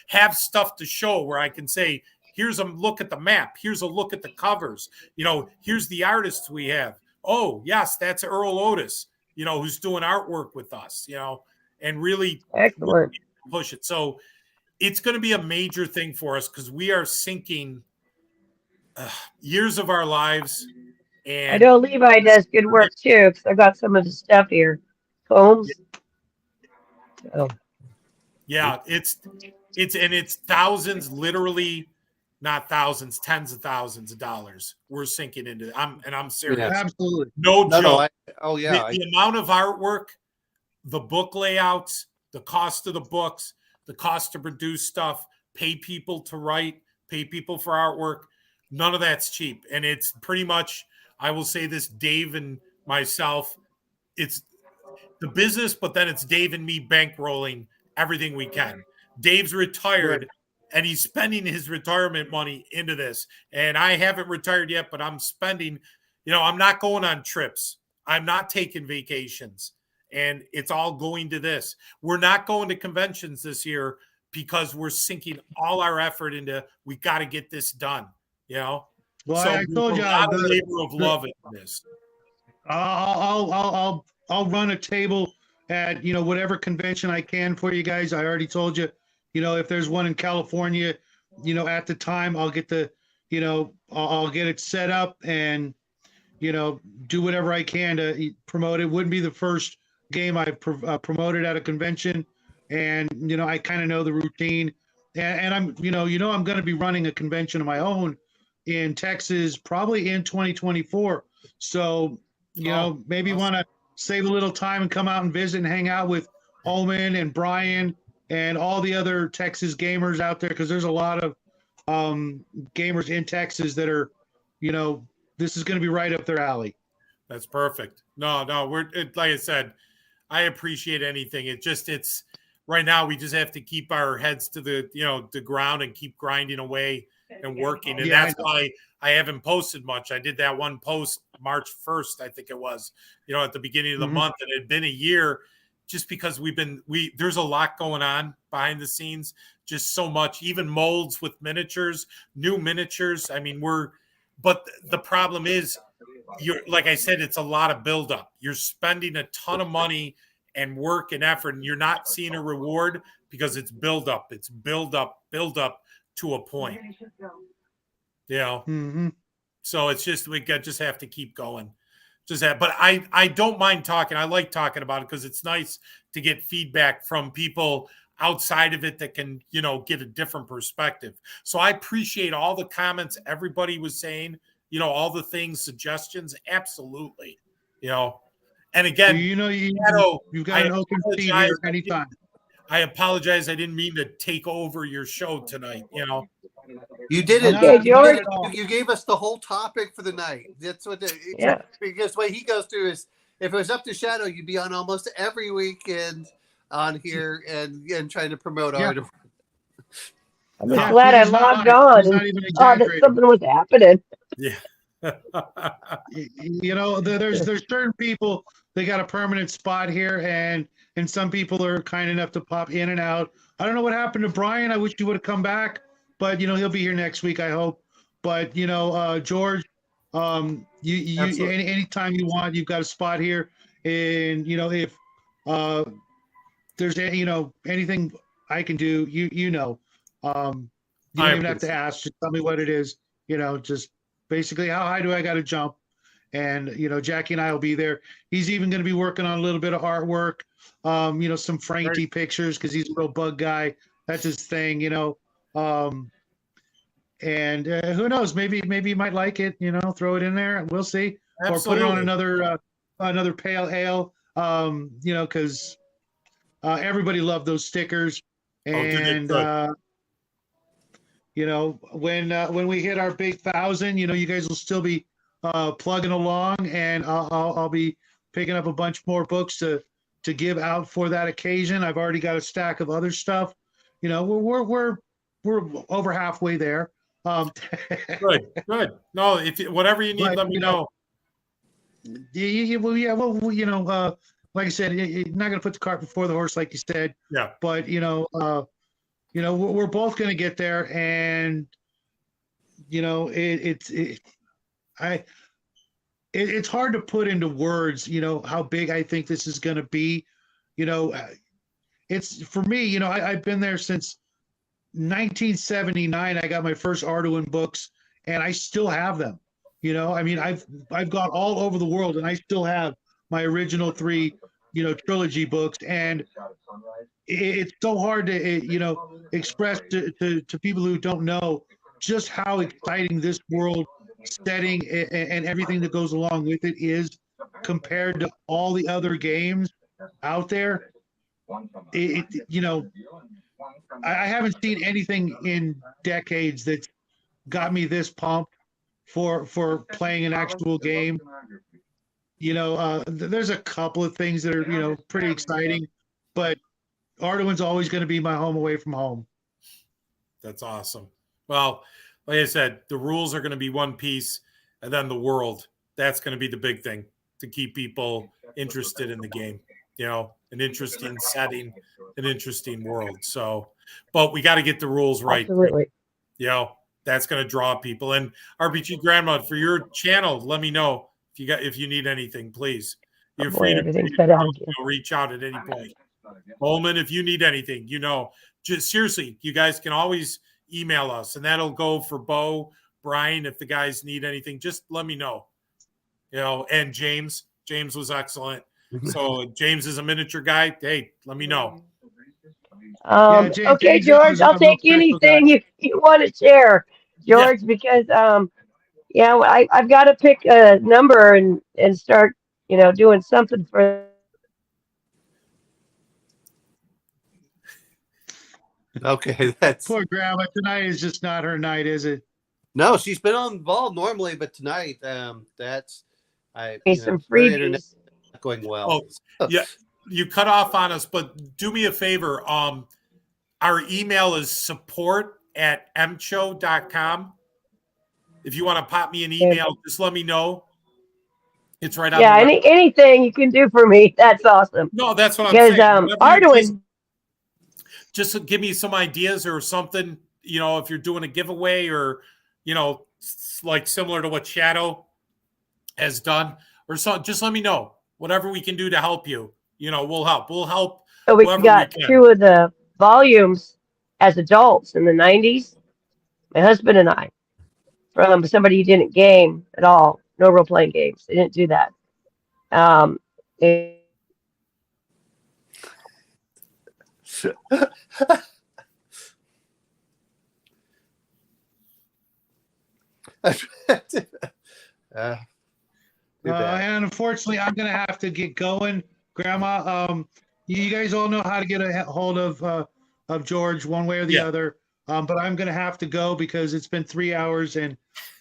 have stuff to show where I can say, here's a look at the map. Here's a look at the covers. Here's the artists we have. Oh, yes, that's Earl Otis, who's doing artwork with us, and really push it. So it's going to be a major thing for us, because we are sinking years of our lives. And I know Levi does good work too, because I got some of the stuff here. Combs. Oh. Yeah, it's thousands, literally not thousands, tens of thousands of dollars we're sinking into. I'm serious. Yeah, absolutely. No joke. The amount of artwork, the book layouts, the cost of the books, the cost to produce stuff, pay people to write, pay people for artwork. None of that's cheap. And it's pretty much, I will say this, Dave and myself, it's the business, but then it's Dave and me bankrolling everything we can. Dave's retired and he's spending his retirement money into this. And I haven't retired yet, but I'm spending, I'm not going on trips. I'm not taking vacations. And it's all going to this. We're not going to conventions this year because we're sinking all our effort into, we got to get this done, Well, so I told you, a lot of labor of love in this. I'll run a table at, whatever convention I can for you guys. I already told you, if there's one in California, at the time I'll get I'll get it set up and, do whatever I can to promote it. Wouldn't be the first game I've promoted at a convention, and I kind of know the routine, and I'm I'm going to be running a convention of my own in Texas probably in 2024. So maybe want to save a little time and come out and visit and hang out with Holman and Brian and all the other Texas gamers out there, because there's a lot of gamers in Texas that are, this is going to be right up their alley. That's perfect. No, like I said, I appreciate anything. It's right now we just have to keep our heads to the ground and keep grinding away and working. And that's why I haven't posted much. I did that one post March 1st, I think it was, at the beginning of the month. And it had been a year, just because there's a lot going on behind the scenes, just so much, even molds with miniatures, new miniatures. I mean, but the problem is, like I said, it's a lot of buildup. You're spending a ton of money and work and effort, and you're not seeing a reward because it's build up. It's build up to a point. So it's just, we just have to keep going. But I don't mind talking. I like talking about it because it's nice to get feedback from people outside of it that can, get a different perspective. So I appreciate all the comments everybody was saying, all the things, suggestions. Absolutely. And again, you've got an open seat here anytime. I apologize. I didn't mean to take over your show tonight. You didn't. Okay, George. You gave us the whole topic for the night. That's what. Because what he goes through is, if it was up to Shadow, you'd be on almost every weekend on here and trying to promote art. I'm just glad I logged on and saw that something was happening. Yeah. There's certain people, they got a permanent spot here, and some people are kind enough to pop in and out. I don't know what happened to Brian. I wish he would have come back, but he'll be here next week, I hope. But George, anytime you want, you've got a spot here. And if there's anything I can do, you don't even have to ask. Just tell me what it is. Just basically, how high do I got to jump? And Jackie and I will be there. He's even going to be working on a little bit of artwork. Some Frankie pictures, because he's a real bug guy. That's his thing. And who knows? Maybe he might like it. Throw it in there. We'll see. Absolutely. Or put it on another pale ale. Because everybody loved those stickers. And when we hit our big 1,000, you guys will still be plugging along, and I'll be picking up a bunch more books to give out for that occasion. I've already got a stack of other stuff. We're over halfway there. Good. No, whatever you need, let me know. Like I said, you're not going to put the cart before the horse, like you said. Yeah. But we're both going to get there, and it's hard to put into words, how big I think this is going to be. It's for me, I've been there since 1979. I got my first Arduin books, and I still have them. I've gone all over the world, and I still have my original 3, trilogy books, and it's so hard to express to people who don't know just how exciting this world setting and everything that goes along with it is compared to all the other games out there. I haven't seen anything in decades that's got me this pumped for playing an actual game. There's a couple of things that are pretty exciting, but Arduin's always going to be my home away from home. That's awesome. Well, like I said, the rules are going to be one piece, and then the world. That's going to be the big thing to keep people interested in the game. An interesting setting, an interesting world. So, but we got to get the rules right. Absolutely. That's going to draw people. And RPG Grandma, for your channel, let me know if you need anything, please. You're free to reach out at any point. Holman, if you need anything, just seriously, you guys can always email us, and that'll go for Bo, Brian. If the guys need anything, just let me know. And James was excellent. So James is a miniature guy. Hey, let me know. Okay, George, I'll take anything you want to share, George, because I've got to pick a number and start you know, doing something for. Okay, that's Poor grandma. Tonight is just not her night, is it? no. She's been on involved normally, but tonight, that's Some her internet freebies. not going well. Oh, yeah, you cut off on us, but do me a favor. Our email is support@mcho.com. If you want to pop me an email, just let me know. It's right on Yeah, the web. anything you can do for me, that's awesome. No, that's what I'm Because saying. Whatever you please, Arduin, just give me some ideas or something, you know, if you're doing a giveaway or, you know, like similar to what Shadow has done or so, just let me know. Whatever we can do to help you, you know, we'll help. We'll help so we whoever got we can. 2 of the volumes as adults in the 90s. My husband and I, from somebody who didn't game at all, no role playing games. They didn't do that. It, And unfortunately, I'm going to have to get going, Grandma. You guys all know how to get a hold of George one way or the other. But I'm going to have to go because it's been 3 hours, and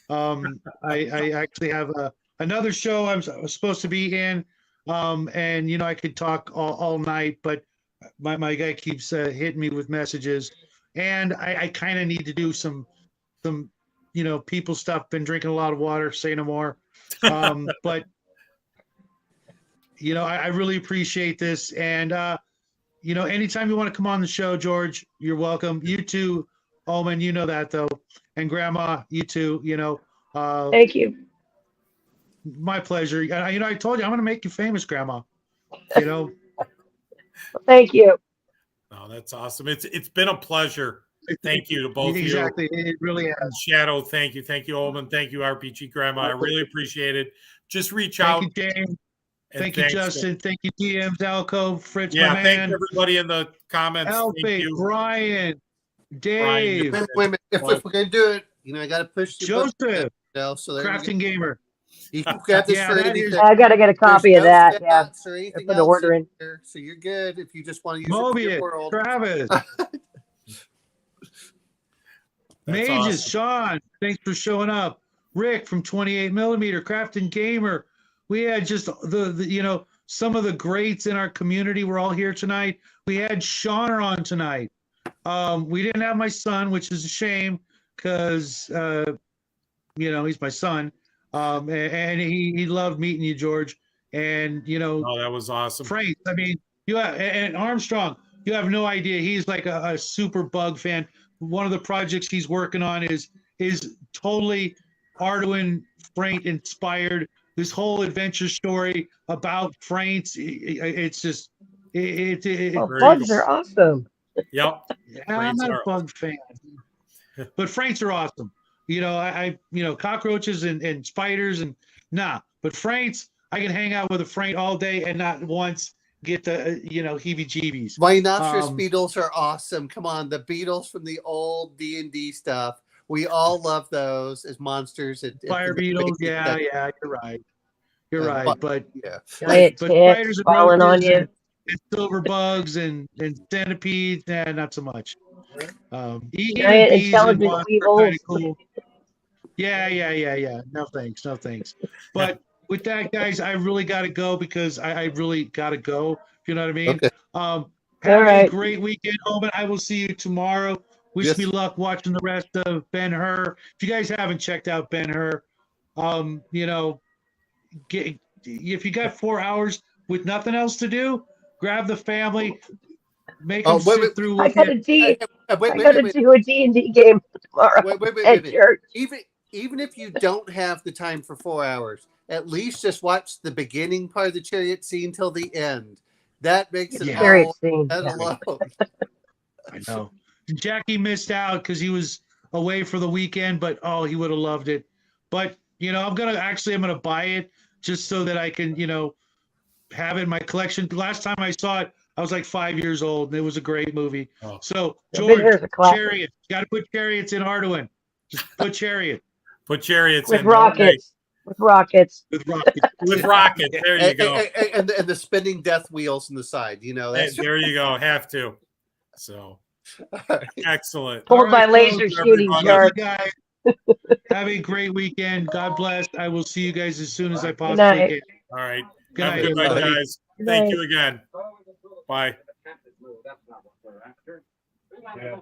I actually have another show I'm supposed to be in. And you know, I could talk all night, but my guy keeps hitting me with messages, and I kind of need to do some you know, people stuff. Been drinking a lot of water. Say no more. But you know, I really appreciate this, and you know, anytime you want to come on the show, George, you're welcome. You too, Omen. You know that though, and Grandma, you too. You know, thank you. my pleasure. You know, I told you I'm going to make you famous, Grandma. You know. Thank you. Oh, that's awesome. It's been a pleasure. Thank you to both Exactly. of you. It really has. Shadow, thank you. Thank you, Omen. Thank you, RPG Grandma. I really appreciate it. Just reach out. Thank you, James. and Thank you, thanks. Justin. Thank you, DM, Zalco, Fritz, Yeah, my thank man. everybody in the comments. Thank Elfie, you. Brian, Dave, Wait a minute. If we're gonna do it, you know, I got to push the Joseph, button, you know, so there you Crafting Gamer. can grab this Yeah, for that anything. is- I got to get a copy of There's no that. Yeah. stats or anything put the else order in. there, so you're good if you just want to use it for your Mobius, world. Travis, That's Mages, awesome. Sean, thanks for showing up. Rick from 28 millimeter, Crafting Gamer. We had just the you know, some of the greats in our community were all here tonight. We had Sean on tonight. We didn't have my son, which is a shame because you know, he's my son. And he loved meeting you, George. And you know, Oh, that was awesome. Frank, I mean, you have, and Armstrong, you have no idea. He's like a super bug fan. One of the projects he's working on is totally Arduin Frank inspired. This whole adventure story about Franks, it's just Oh, Very bugs cool. are awesome. Yep. I'm Franks not a are bug fan, but Franks are awesome. You know, I you know, cockroaches and spiders and but Franks, I can hang out with a Frank all day and not once get the you know, heebie-jeebies. Rhinoceros beetles are awesome. Come on, the beetles from the old D&D stuff. We all love those as monsters. Fire beetles, yeah, you're right. You're right, but yeah, Giant but ticks spiders and falling on roaches you. and silver bugs and centipedes, not so much. Even Giant bees and intelligent wasps are kind weevils. of cool. Yeah. No thanks. But with that, guys, I really got to go because I really got to go. If you know what I mean. Okay. Have All right. a great weekend, Omen. I will see you tomorrow. Wish Yes. me luck watching the rest of Ben-Hur. If you guys haven't checked out Ben-Hur, you know, if you got 4 hours with nothing else to do, grab the family, make them sit through. I got to do a Wait. D&D game tomorrow at church. Even if you don't have the time for 4 hours, at least just watch the beginning part of the chariot scene till the end. That makes it Chariot all scene. that alone. I know. Jackie missed out because he was away for the weekend, but oh, he would have loved it. But you know, I'm gonna buy it just so that I can, you know, have it in my collection. Last time I saw it, I was like 5 years old, and it was a great movie. Oh. So The Visitor's George, a classic. Chariot, got to put Chariots in Arduin. Just put Chariot. Put chariots With in. rockets. with rockets. With rockets. With rockets. There you go. And the spinning death wheels on the side. You know, that's There you go. Have to. So excellent. Pulled by All right, laser folks, shooting everybody. love you sharks. guys. Have a great weekend. God bless. I will see you guys as soon as I possibly night. can. All right. Good Have a night, good night, everybody. guys. Good Thank night. you again. Bye. Yeah.